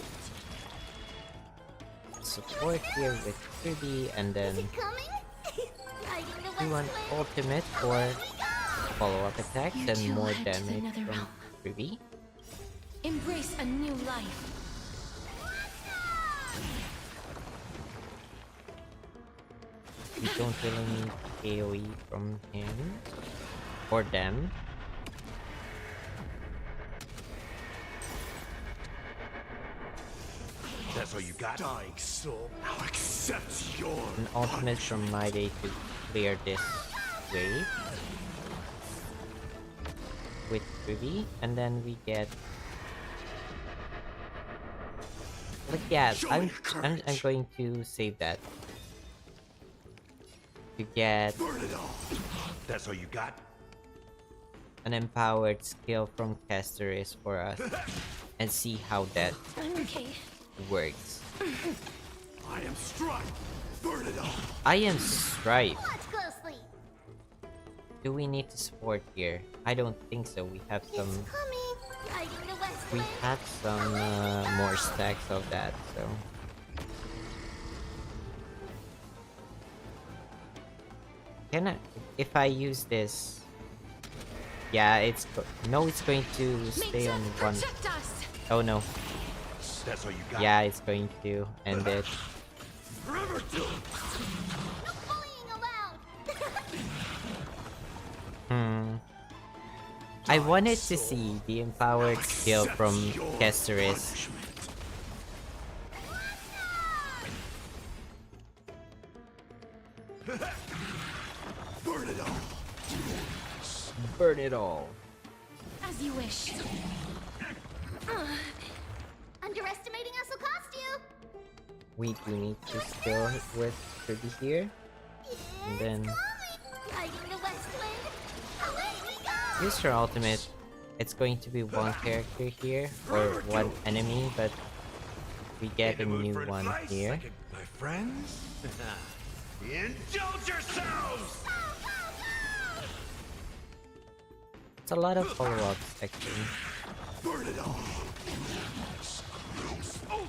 Speaker 1: Support here with 3B and then
Speaker 4: Coming. Guiding the
Speaker 1: do
Speaker 4: west
Speaker 1: an
Speaker 4: wind.
Speaker 1: ultimate for follow-up attacks
Speaker 2: You
Speaker 1: and
Speaker 2: two
Speaker 1: more
Speaker 2: head to the
Speaker 1: damage
Speaker 2: nether
Speaker 1: from
Speaker 2: realm.
Speaker 1: 3B.
Speaker 2: Embrace a new life.
Speaker 1: We don't really need AoE from him or them.
Speaker 5: That's all you got?
Speaker 6: Dying soul, I'll accept your
Speaker 1: An ultimate from Mydei to clear this wave with Ruby, and then we get like yeah. I'm going to save that to get
Speaker 5: Burn it all. That's all you got?
Speaker 1: an empowered skill from Castorice for us and see how that
Speaker 2: I'm okay.
Speaker 1: works.
Speaker 5: I am Stripe. Burn it all.
Speaker 1: I am Stripe.
Speaker 4: Watch closely.
Speaker 1: Do we need to support here? I don't think so. We have some.
Speaker 4: It's coming. Guiding the west
Speaker 1: We
Speaker 4: wind.
Speaker 1: have some more stacks of that. So. Can I? If I use this. Yeah, it's no. It's going to stay on one.
Speaker 2: Protect us.
Speaker 1: Oh no.
Speaker 5: That's all you got?
Speaker 1: Yeah, it's going to end it.
Speaker 5: Forever do.
Speaker 4: No bullying allowed.
Speaker 1: I wanted to see the empowered skill from Castorice.
Speaker 5: Burn it all.
Speaker 1: Burn it all.
Speaker 2: As you wish.
Speaker 4: Underestimating us will cost you.
Speaker 1: We do need to skill with Ruby here. And then
Speaker 4: Guiding the west wind. Away we go.
Speaker 1: use her ultimate. It's going to be one character here, or one enemy, but we get a
Speaker 5: In the mood
Speaker 1: new
Speaker 5: for
Speaker 1: one
Speaker 5: advice,
Speaker 1: here.
Speaker 5: like my friends? Indulge yourselves!
Speaker 1: It's a lot of follow-ups actually.
Speaker 5: Burn it all. Oh,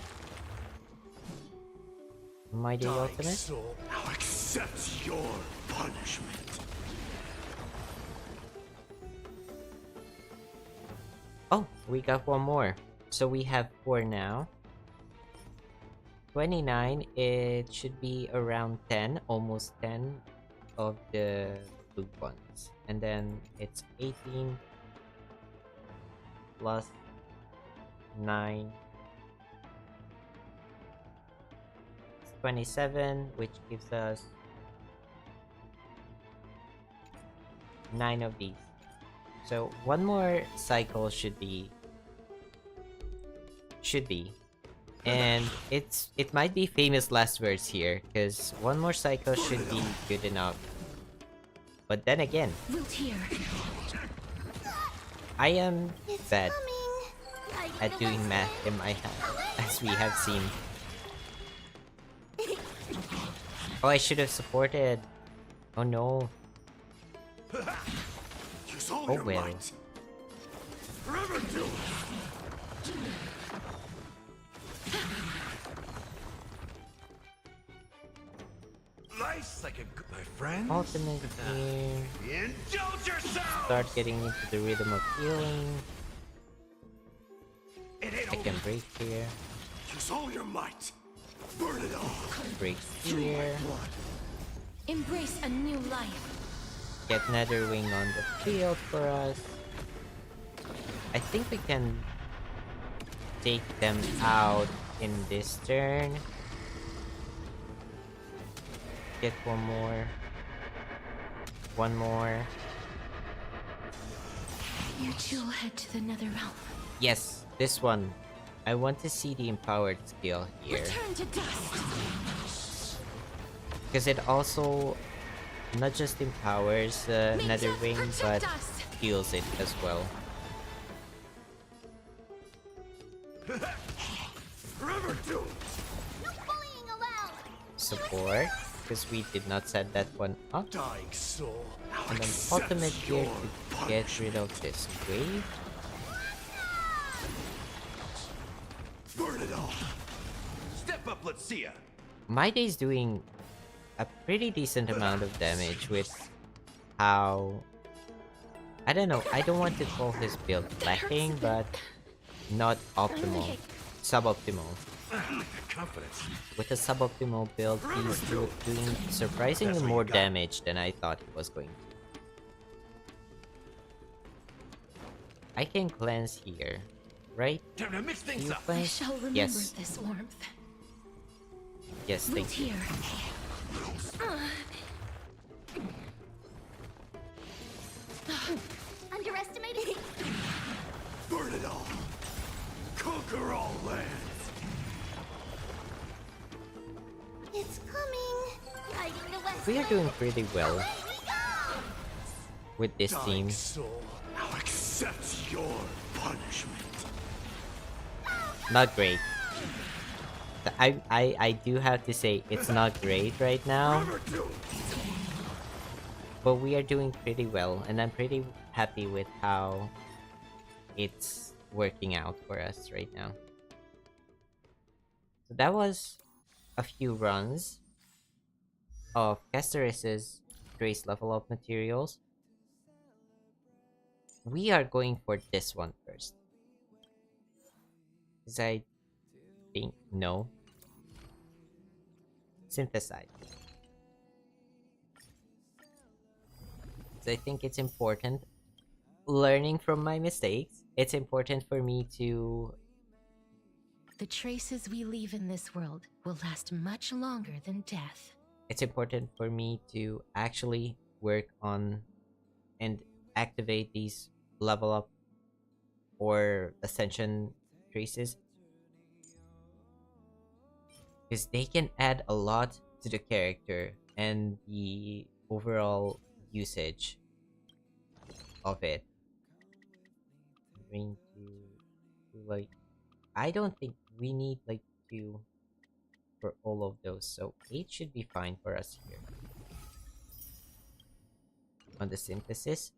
Speaker 1: Mydei
Speaker 5: dying
Speaker 1: ultimate.
Speaker 5: soul, now accept your punishment.
Speaker 1: Oh, we got one more. So we have 4 now. 29, it should be around 10, almost 10 of the blue ones. And then it's 18 plus 9. It's 27, which gives us 9 of these. So one more cycle should be, and it might be famous last words here, because one more cycle should be good enough. But then again,
Speaker 2: Root here.
Speaker 1: I am
Speaker 4: It's
Speaker 1: bad
Speaker 4: coming. Guiding
Speaker 1: at
Speaker 4: the
Speaker 1: doing
Speaker 4: west
Speaker 1: math in my head, as we have seen. Oh, I should have supported. Oh no.
Speaker 5: Use all
Speaker 1: Oh
Speaker 5: your
Speaker 1: well.
Speaker 5: might. Forever do. Life's like my friend.
Speaker 1: Ultimate here.
Speaker 5: Indulge yourself.
Speaker 1: Start getting into the rhythm of healing.
Speaker 5: It ain't
Speaker 1: I can
Speaker 5: over.
Speaker 1: break here.
Speaker 5: Use all your might. Burn it all.
Speaker 1: Break here.
Speaker 2: Embrace a new life.
Speaker 1: Get Nether Wing on the field for us. I think we can take them out in this turn. Get one more. One more.
Speaker 2: You two will head to the Nether Realm.
Speaker 1: Yes, this one. I want to see the empowered skill here.
Speaker 2: Return to dust.
Speaker 1: Because it also not just empowers Nether Wing, but heals it as well.
Speaker 5: Forever do.
Speaker 4: No bullying allowed.
Speaker 1: Support. Because we did not set that one up.
Speaker 5: Dying soul. Now
Speaker 1: And then
Speaker 5: accept
Speaker 1: ultimate here
Speaker 5: your
Speaker 1: to get rid of this wave.
Speaker 5: Burn it all. Step up, let's see ya.
Speaker 1: Mydei's doing a pretty decent amount of damage with how... I don't know, I don't want to call his build lacking, but not optimal. Suboptimal.
Speaker 5: Confidence.
Speaker 1: With a suboptimal build, he's doing surprisingly
Speaker 5: That's what you
Speaker 1: more
Speaker 5: got.
Speaker 1: damage than I thought he was going to. I can cleanse here, right?
Speaker 5: Time to mix
Speaker 1: Do
Speaker 5: things
Speaker 1: you
Speaker 5: up.
Speaker 2: I
Speaker 1: cleanse?
Speaker 2: shall remember
Speaker 1: Yes.
Speaker 2: this warmth.
Speaker 1: Yes,
Speaker 2: Root
Speaker 1: thank you.
Speaker 2: here.
Speaker 4: Underestimated?
Speaker 5: Burn it all! Conquer all lands!
Speaker 4: It's coming. Guiding the west
Speaker 1: We are doing pretty well
Speaker 4: Away we go!
Speaker 1: with this team.
Speaker 5: Dying soul, now accept your punishment.
Speaker 1: Not great. I do have to say it's not great right now,
Speaker 5: Never do it!
Speaker 1: but we are doing pretty well, and I'm pretty happy with how it's working out for us right now. So that was a few runs of Castorice's Trace level up materials. We are going for this one first. Because I think, no. Synthesize. So I think it's important, learning from my mistakes, it's important for me to...
Speaker 2: The traces we leave in this world will last much longer than death.
Speaker 1: It's important for me to actually work on and activate these level up or ascension traces, because they can add a lot to the character and the overall usage of it. I'm going to like, I don't think we need like 2 for all of those, so 8 should be fine for us here. On the synthesis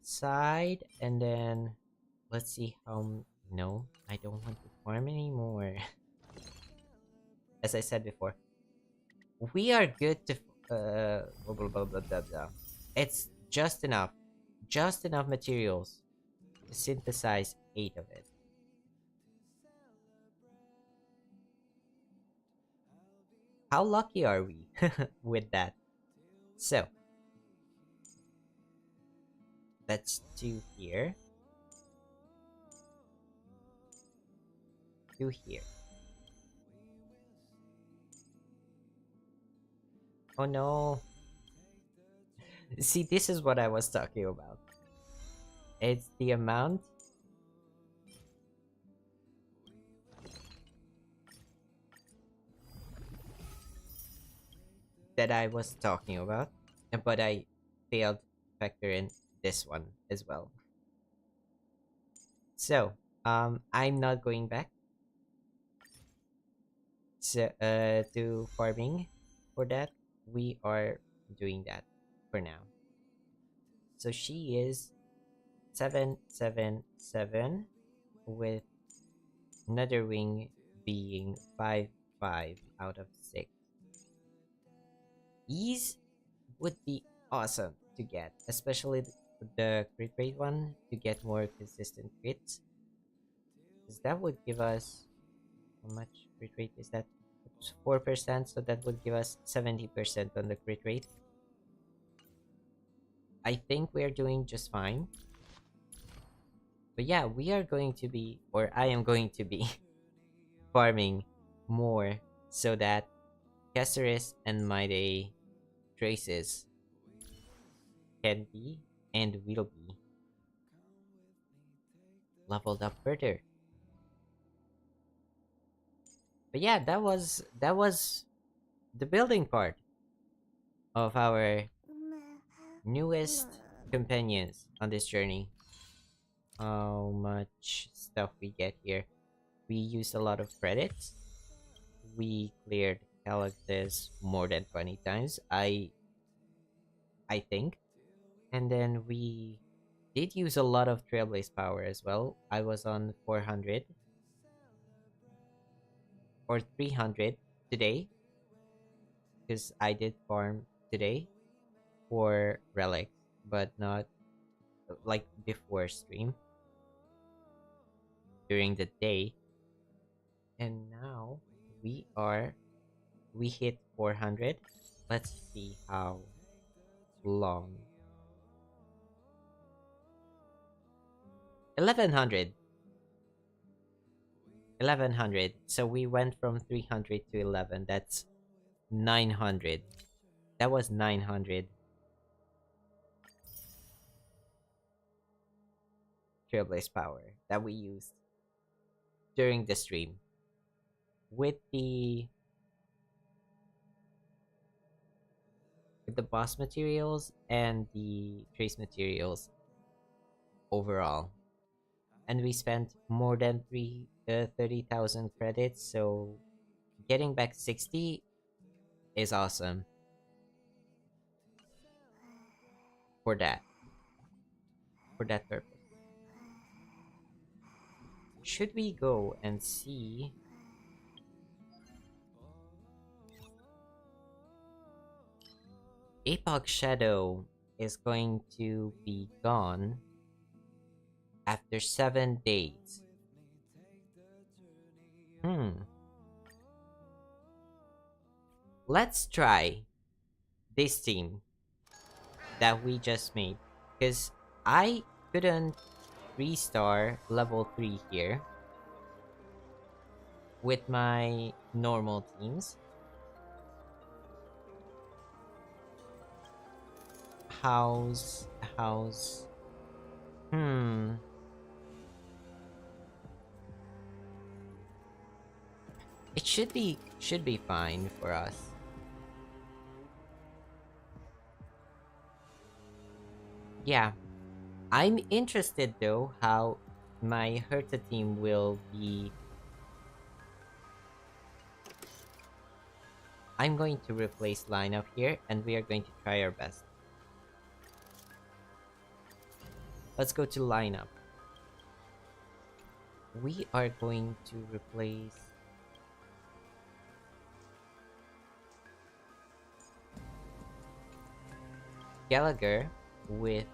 Speaker 1: side, and then let's see how... No, I don't want to farm anymore. As I said before, we are good to blah, blah, blah, blah, blah, blah. It's just enough materials to synthesize 8 of it. How lucky are we with that? So let's do here, 2 here. Oh no. See, this is what I was talking about. It's the amount that I was talking about, but I failed to factor in this one as well. So, I'm not going back to farming for that. We are doing that for now. So she is 777 with another wing being 5 out of 6. These would be awesome to get, especially the crit rate one, to get more consistent crits, because that would give us... how much crit rate is that? It's 4%, so that would give us 70% on the crit rate. I think we're doing just fine. But yeah, we are going to be, or I am going to be farming more so that Castorice and Mydei traces can be and will be leveled up further. But yeah, that was the building part of our newest companions on this journey. How much stuff we get here? We used a lot of credits. We cleared Calactus more than 20 times, I think. And then we did use a lot of Trailblaze power as well. I was on 400 or 300 today, because I did farm today for relics, but not like before stream, during the day. And now we hit 400. Let's see how long. 1100. So we went from 300 to 11. That's 900. That was 900. Trailblaze power that we used during the stream with the boss materials and the trace materials overall. And we spent more than 30,000 credits, so getting back 60 is awesome for that purpose. Should we go and see Epoch Shadow is going to be gone after 7 days. Let's try this team that we just made, because I couldn't 3-star level 3 here with my normal teams. How's it should be fine for us. Yeah, I'm interested though how my Herta team will be. I'm going to replace lineup here and we are going to try our best. Let's go to lineup. We are going to replace Gallagher with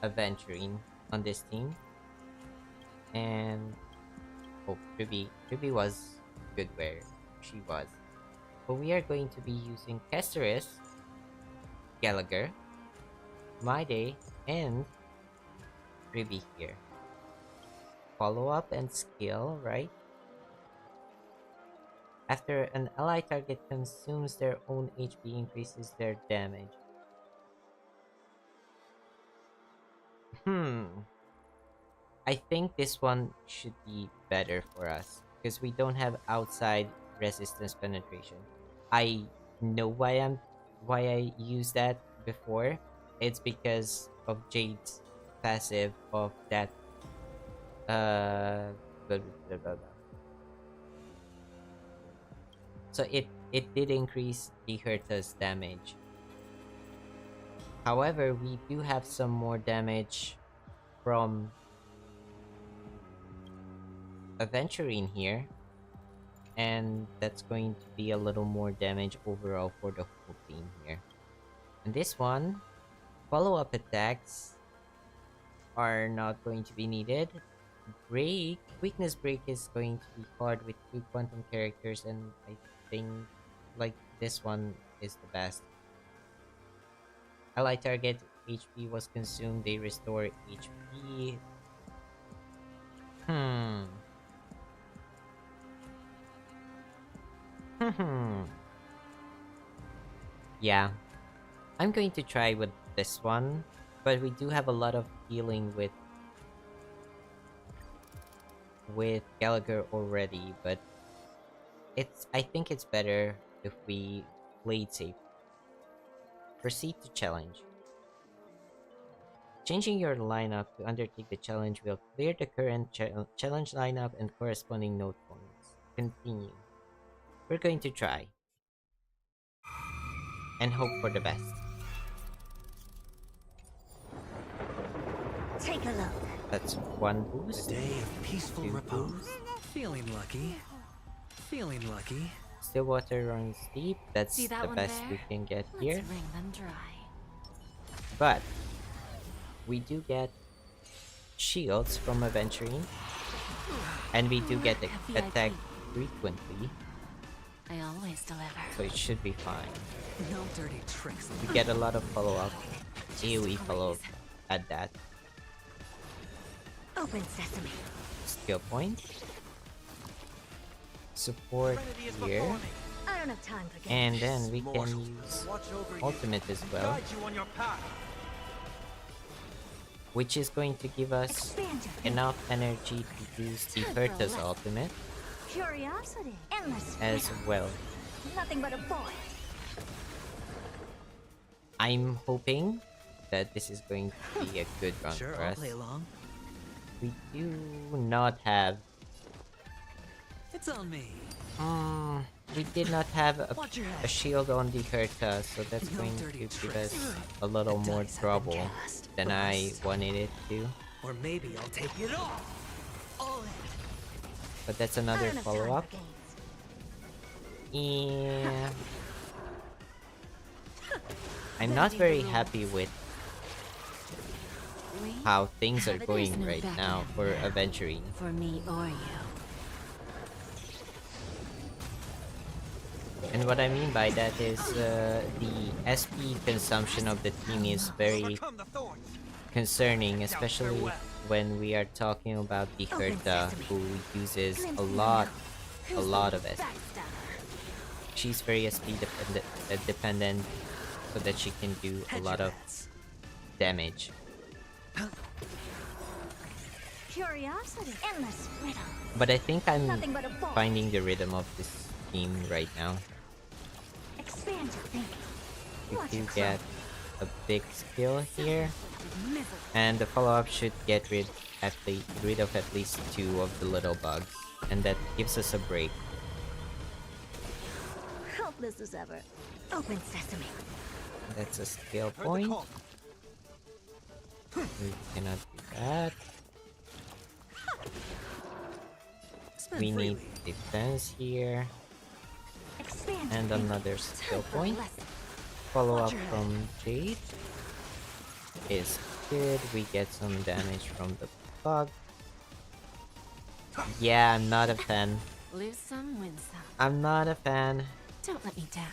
Speaker 1: Aventurine on this team. And Ruby was good where she was. But we are going to be using Castorice, Gallagher, Mydei, and Ruby here. Follow up and skill, right? After an ally target consumes their own HP, increases their damage. I think this one should be better for us because we don't have outside resistance penetration. I know why I used that before. It's because of Jade's passive of that blah, blah, blah, blah, blah. So it did increase the Herta's damage. However, we do have some more damage from Aventurine here, and that's going to be a little more damage overall for the whole team here. And this one, follow-up attacks are not going to be needed. Weakness break is going to be hard with 2 quantum characters, and I think like this one is the best. Ally target HP was consumed, they restore HP. Yeah, I'm going to try with this one, but we do have a lot of healing with Gallagher already, but I think it's better if we played safe. Proceed to challenge. Changing your lineup to undertake the challenge will clear the current challenge lineup and corresponding note points. Continue. We're going to try and hope for the best.
Speaker 2: Take a look.
Speaker 1: That's 1 boost.
Speaker 3: A day of peaceful
Speaker 1: 2
Speaker 3: repose.
Speaker 1: boost.
Speaker 3: Feeling lucky. Feeling lucky.
Speaker 1: Stillwater runs deep. That's
Speaker 2: See that
Speaker 1: the
Speaker 2: one
Speaker 1: best
Speaker 2: there?
Speaker 1: we can get
Speaker 2: Let's
Speaker 1: here.
Speaker 2: wring them dry.
Speaker 1: But we do get shields from Aventurine, and we do get attack frequently,
Speaker 2: I always deliver.
Speaker 1: so it should be fine.
Speaker 3: No dirty tricks.
Speaker 1: We get a lot of follow-up. AoE follow at that.
Speaker 2: Open sesame.
Speaker 1: Skill point. Support
Speaker 3: Serenity is
Speaker 1: here.
Speaker 3: before me.
Speaker 2: I don't have time for games.
Speaker 1: And then we can
Speaker 3: Mortals
Speaker 1: use
Speaker 3: watch over you
Speaker 1: ultimate as
Speaker 3: and
Speaker 1: well.
Speaker 3: guide you on your path.
Speaker 1: which is going to give us
Speaker 4: Expand your thinking.
Speaker 1: enough energy to use the
Speaker 4: Time for a
Speaker 1: Herta's
Speaker 4: lesson.
Speaker 1: ultimate
Speaker 4: Curiosity. Endless
Speaker 1: as
Speaker 4: freedom.
Speaker 1: well.
Speaker 4: Nothing but a boy.
Speaker 1: I'm hoping that this is going to be a good run
Speaker 3: Sure,
Speaker 1: for
Speaker 3: I'll
Speaker 1: us.
Speaker 3: play along.
Speaker 1: We do not have...
Speaker 3: It's on me.
Speaker 1: we did not have
Speaker 3: Watch your
Speaker 1: a
Speaker 3: head.
Speaker 1: shield on the Herta, so that's
Speaker 3: No
Speaker 1: going to
Speaker 3: dirty
Speaker 1: give
Speaker 3: tricks.
Speaker 1: us a little
Speaker 3: The
Speaker 1: more
Speaker 3: dice have been
Speaker 1: trouble
Speaker 3: cast.
Speaker 1: than I
Speaker 3: Bust.
Speaker 1: wanted it to.
Speaker 3: Or maybe I'll take it all. All in.
Speaker 1: But that's
Speaker 4: I
Speaker 1: another
Speaker 4: don't have time
Speaker 1: follow-up.
Speaker 4: for games.
Speaker 1: Yeah. I'm not very happy with
Speaker 2: We
Speaker 1: how things are
Speaker 2: have it.
Speaker 1: going
Speaker 2: There's no
Speaker 1: right
Speaker 2: backing
Speaker 1: now
Speaker 2: out
Speaker 1: for
Speaker 2: now.
Speaker 1: Aventurine.
Speaker 2: For me or you.
Speaker 1: And what I mean by that is the SP consumption of the team is very
Speaker 3: Overcome the thorns.
Speaker 1: concerning, especially when we are talking about the Herta, who uses a lot of SP. She's very SP dependent, so that she can do a
Speaker 3: Hedge
Speaker 1: lot
Speaker 3: your
Speaker 1: of
Speaker 3: bets.
Speaker 1: damage.
Speaker 4: Curiosity. Endless freedom.
Speaker 1: But I think I'm
Speaker 4: Nothing but a boy.
Speaker 1: finding the rhythm of this team right now.
Speaker 4: Expand your thinking.
Speaker 1: We
Speaker 4: Watch
Speaker 1: do
Speaker 4: it
Speaker 1: get a big skill here,
Speaker 4: Misery.
Speaker 1: and the follow-up should get rid of at least 2 of the little bugs, and that gives us a break.
Speaker 4: Helpless as ever. Open sesame.
Speaker 1: That's a skill
Speaker 3: Heard the
Speaker 1: point.
Speaker 3: call.
Speaker 1: We cannot do that.
Speaker 3: Spend
Speaker 1: We need
Speaker 3: freely.
Speaker 1: defense here,
Speaker 4: Expand
Speaker 1: and
Speaker 4: your thinking.
Speaker 1: another skill
Speaker 4: Time for a
Speaker 1: point.
Speaker 4: lesson.
Speaker 1: Follow-up
Speaker 3: Watch your head.
Speaker 1: from Jade is good. We get some damage from the bug. Yeah, I'm not a fan.
Speaker 2: Lose some, win some.
Speaker 1: I'm not a fan.
Speaker 2: Don't let me down.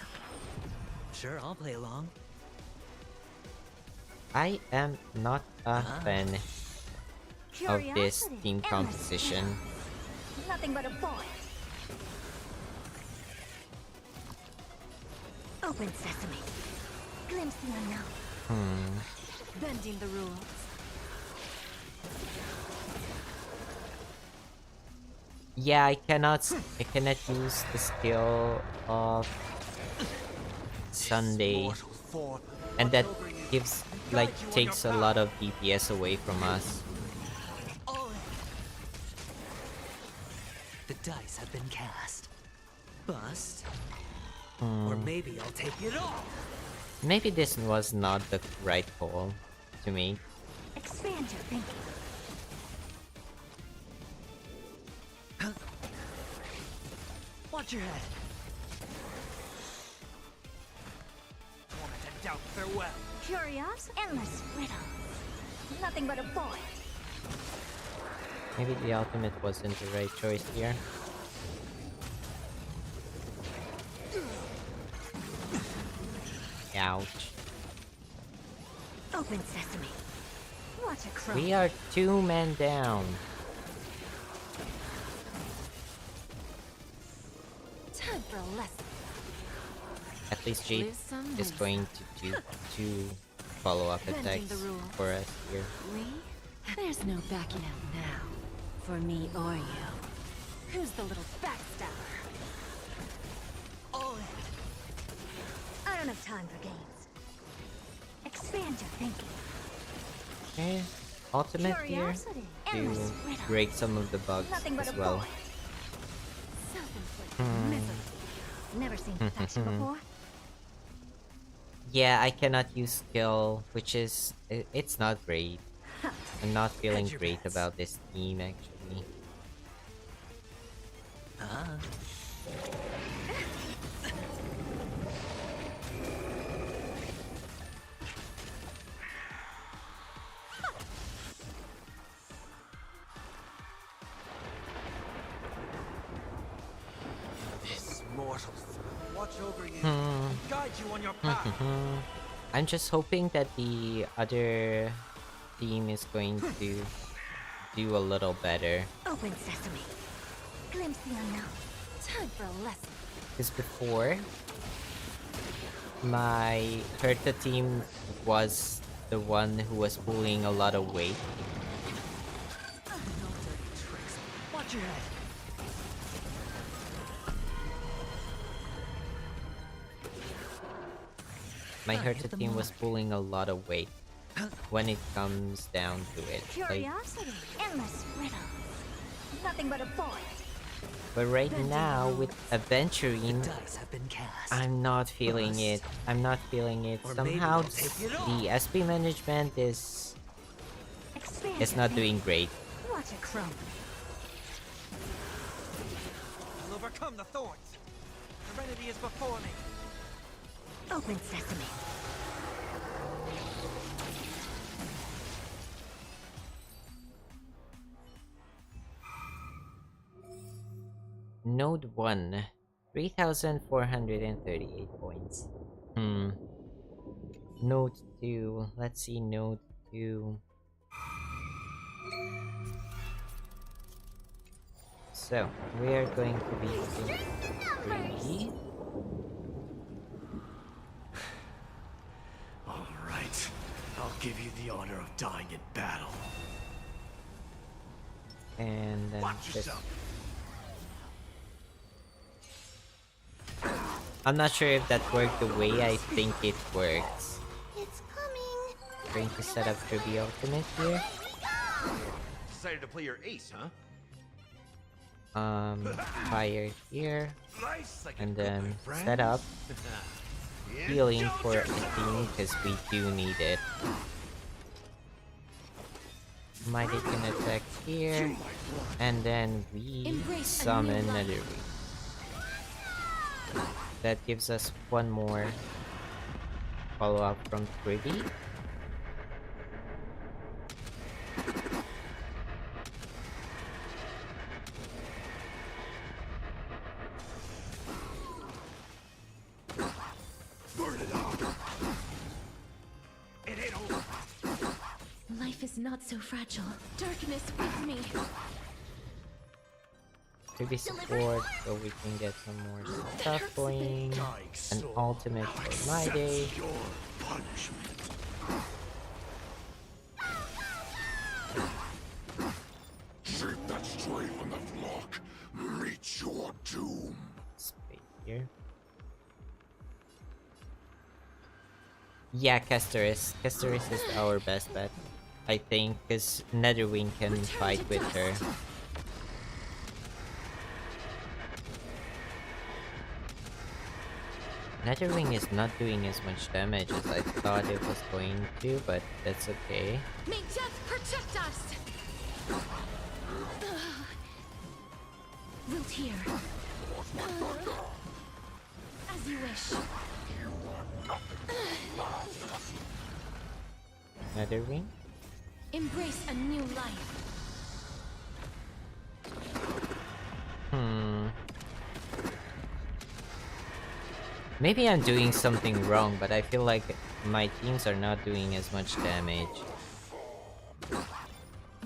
Speaker 3: Sure, I'll play along.
Speaker 1: I am not a fan of this
Speaker 4: Curiosity.
Speaker 1: team
Speaker 4: Endless
Speaker 1: composition.
Speaker 4: freedom. Nothing but a boy. Open sesame. Glimpse the unknown.
Speaker 2: Bending the rules.
Speaker 1: Yeah, I cannot use the skill of Sunday,
Speaker 3: Mortal form.
Speaker 1: and that
Speaker 3: Watch over you.
Speaker 1: gives
Speaker 3: Guide
Speaker 1: like
Speaker 3: you on
Speaker 1: takes a
Speaker 3: your
Speaker 1: lot of DPS away from us.
Speaker 3: All in. The dice have been cast. Bust. Or maybe I'll take it all.
Speaker 1: Maybe this was not the right call to make.
Speaker 4: Expand your thinking.
Speaker 3: Watch your head. Torment and doubt, farewell.
Speaker 4: Curiosity. Endless freedom. Nothing but a boy.
Speaker 1: Maybe the ultimate wasn't the right choice here. Ouch.
Speaker 4: Open sesame. Watch a crow.
Speaker 1: We are 2 men down.
Speaker 2: Time for a lesson.
Speaker 1: At least Jade
Speaker 2: Lose some,
Speaker 1: is
Speaker 2: win
Speaker 1: going to do 2 follow-up
Speaker 2: Bending
Speaker 1: attacks
Speaker 2: the rules.
Speaker 1: for us here.
Speaker 2: We? There's no backing out now. For me or you. Who's the little backstabber?
Speaker 3: All in.
Speaker 4: I don't have time for games. Expand your thinking.
Speaker 1: Okay. Ultimate here
Speaker 4: Curiosity.
Speaker 1: to
Speaker 4: Endless freedom.
Speaker 1: break some of the bugs
Speaker 4: Nothing but
Speaker 1: as
Speaker 4: a
Speaker 1: well.
Speaker 4: boy. Self-inflicted misery. Never seen perfection before.
Speaker 1: Yeah, I cannot use skill, which is it's not great. I'm not feeling
Speaker 3: Hedge your
Speaker 1: great
Speaker 3: bets.
Speaker 1: about this team actually.
Speaker 3: Ah. This mortal watch over you and guide you on your path.
Speaker 1: I'm just hoping that the other team is going to do a little better.
Speaker 4: Open sesame. Glimpse the unknown.
Speaker 2: Time for a lesson.
Speaker 1: Because before, my Herta team was the one who was pulling a lot of weight.
Speaker 3: No dirty tricks. Watch your head.
Speaker 1: My
Speaker 3: Gotta hit
Speaker 1: Herta
Speaker 3: the
Speaker 1: team was
Speaker 3: mark.
Speaker 1: pulling a lot of weight when it comes down to it. Like,
Speaker 4: Curiosity. Endless riddles. Nothing but a point.
Speaker 1: but right now with adventuring,
Speaker 3: Dice have been cast.
Speaker 1: I'm not feeling it. I'm not feeling it.
Speaker 3: Or maybe
Speaker 1: Somehow
Speaker 3: I'll take it all.
Speaker 1: the SP management
Speaker 4: Expand
Speaker 1: is
Speaker 4: your
Speaker 1: not
Speaker 4: thinking.
Speaker 1: doing great.
Speaker 4: Watch it crumble.
Speaker 3: I'll overcome the thorns. Serenity is before me.
Speaker 4: Open sesame.
Speaker 1: Node 1, 3,438 points. Node 2, let's see, Node 2. So, we are going to be using 3.
Speaker 6: All right. I'll give you the honor of dying in battle.
Speaker 1: And then
Speaker 5: Watch
Speaker 1: this.
Speaker 5: yourself.
Speaker 1: I'm not sure if that worked the way I think it works.
Speaker 4: It's coming.
Speaker 1: Going to set up Kirby Ultimate here.
Speaker 5: Decided to play your ace, huh?
Speaker 1: Fire here,
Speaker 5: Nice, like
Speaker 1: and
Speaker 5: a good,
Speaker 1: then
Speaker 5: my friend.
Speaker 1: set up healing
Speaker 5: Indulge
Speaker 1: for a
Speaker 5: yourself.
Speaker 1: team because we do need it. Mydei can attack here, and then we
Speaker 2: Embrace a
Speaker 1: summon
Speaker 2: new life.
Speaker 1: Avery. That gives us one more follow-up from Kirby.
Speaker 5: Burn it out. It ain't over.
Speaker 2: Life is not so fragile. Darkness with me.
Speaker 1: Kirby support so we can get some more stuff going. An ultimate for Mydei.
Speaker 5: Your punishment. Shape that stray on the flock. Meet your doom.
Speaker 1: Space here. Yeah, Castorice. Castorice is our best bet, I think, because Netherwing can fight with her. Netherwing is not doing as much damage as I thought it was going to, but that's okay.
Speaker 2: May death protect us! Wilt here. As you wish.
Speaker 1: Netherwing?
Speaker 2: Embrace a new life.
Speaker 1: Maybe I'm doing something wrong, but I feel like my teams are not doing as much damage.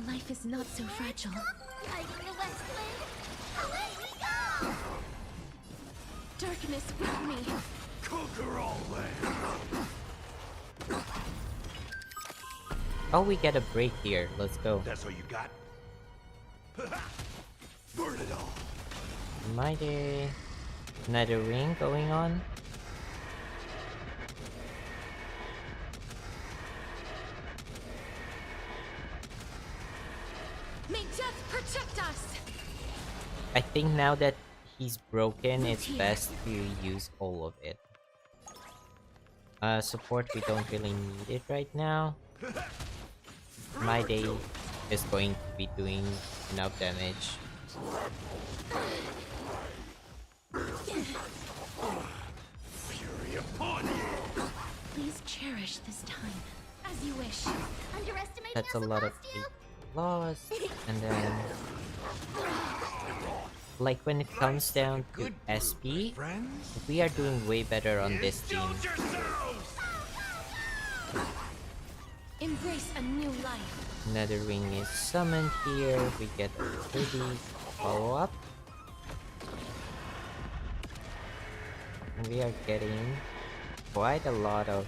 Speaker 2: Life is not so fragile.
Speaker 4: Fighting the west wind. Away we go!
Speaker 2: Darkness with me.
Speaker 5: Conquer all land.
Speaker 1: Oh, we get a break here. Let's go.
Speaker 5: That's all you got? Burn it all.
Speaker 1: Mydei. Netherwing going on.
Speaker 2: May death protect us!
Speaker 1: I think now that he's broken, it's best to use all of it. Support, we don't really need it right now. Mydei is going to be doing enough damage.
Speaker 5: Fury upon you.
Speaker 2: Please cherish this time. As you wish.
Speaker 4: Underestimating
Speaker 1: That's a
Speaker 4: us
Speaker 1: lot of
Speaker 4: supposed to?
Speaker 1: loss. And then, like when it comes down to
Speaker 5: Good
Speaker 1: SP,
Speaker 5: friends.
Speaker 1: we are doing way better on this team.
Speaker 5: Indulge yourselves.
Speaker 2: Embrace a new life.
Speaker 1: Netherwing is summoned here. We get a 30 follow up. And we are getting quite a lot of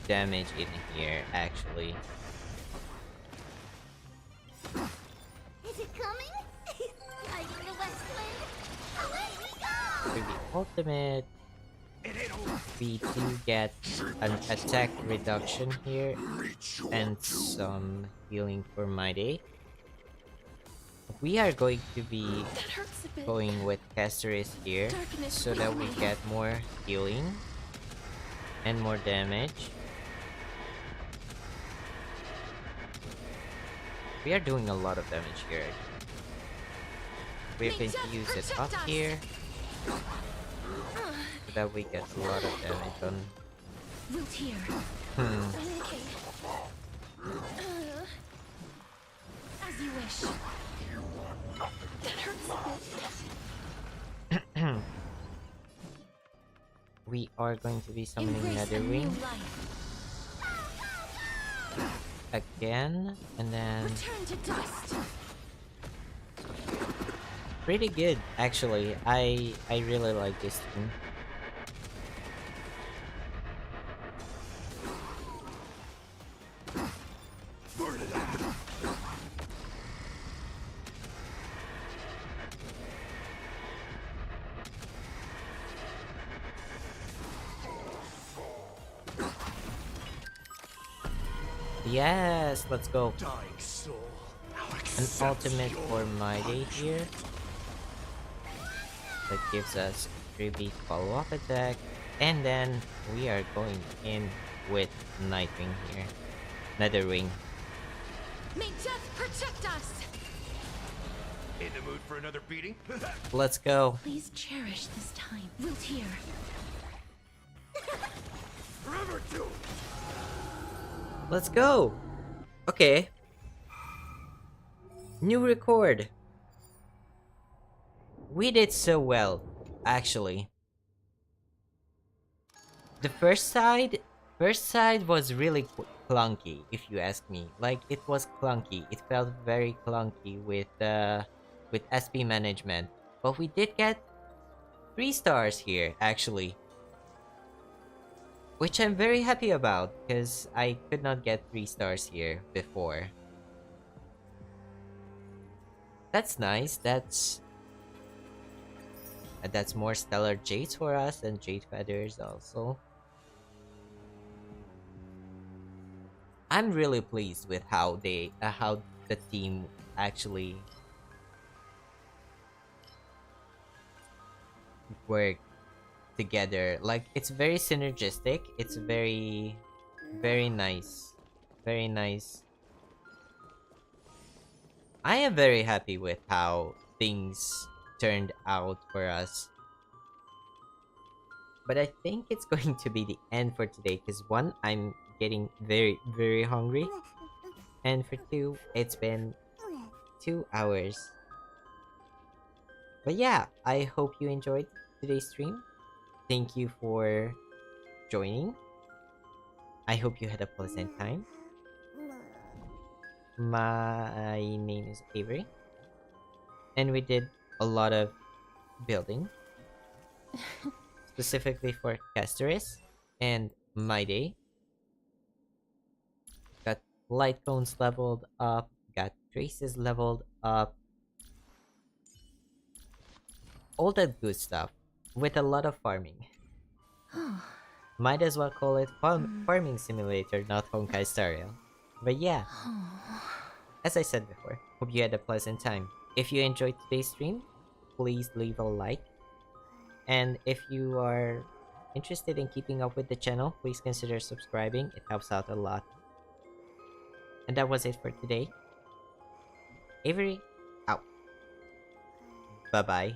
Speaker 1: damage in here, actually.
Speaker 4: Is it coming? Guiding the west wind. Away we
Speaker 1: For
Speaker 4: go!
Speaker 1: the ultimate,
Speaker 3: It ain't over.
Speaker 1: we do get an attack reduction here
Speaker 5: Meet your
Speaker 1: and
Speaker 5: doom.
Speaker 1: some healing for Mydei. We are going to be
Speaker 2: That hurts a bit.
Speaker 1: going with Castorice here
Speaker 2: Darkness,
Speaker 1: so that we
Speaker 2: please.
Speaker 1: get more healing and more damage. We are doing a lot of damage here. We're
Speaker 2: May
Speaker 1: going to
Speaker 2: death
Speaker 1: use it
Speaker 2: protect
Speaker 1: up
Speaker 2: us.
Speaker 1: here so that we get a lot of damage on.
Speaker 2: Root here.
Speaker 1: Hmm.
Speaker 2: Okay. As you wish. That hurts a bit.
Speaker 1: We are going to be summoning
Speaker 2: Embrace
Speaker 1: another
Speaker 2: a new
Speaker 1: wing
Speaker 2: life.
Speaker 1: again, and then
Speaker 2: Return to dust.
Speaker 1: pretty good actually. I really like this team. Yes, let's go.
Speaker 6: Dying soul.
Speaker 1: An ultimate for Mydei here. That gives us 3-beat follow-up attack. And then we are going in with Nightwing here. Another wing.
Speaker 2: May death protect us.
Speaker 3: In the mood for another beating?
Speaker 1: Let's go.
Speaker 2: Please cherish this time. Root here.
Speaker 3: Forever do.
Speaker 1: Let's go. Okay. New record. We did so well, actually. The first side was really clunky, if you ask me. Like, it was clunky. It felt very clunky with SP management. But we did get 3 stars here, actually. Which I'm very happy about, because I could not get 3 stars here before. That's nice. That's more stellar jades for us and jade feathers also. I'm really pleased with how the team actually work together. Like, it's very synergistic. It's very nice. Very nice. I am very happy with how things turned out for us. But I think it's going to be the end for today because 1, I'm getting very hungry, and for 2, it's been 2 hours. But yeah, I hope you enjoyed today's stream. Thank you for joining. I hope you had a pleasant time. My name is Avery, and we did a lot of building, specifically for Castorice and Mydei. Got light cones leveled up, got traces leveled up, all that good stuff, with a lot of farming. Might as well call it farming simulator, not honkaistarrail. But yeah, as I said before, hope you had a pleasant time. If you enjoyed today's stream, please leave a like. And if you are interested in keeping up with the channel, please consider subscribing. It helps out a lot. And that was it for today. Avery, out. Bye-bye.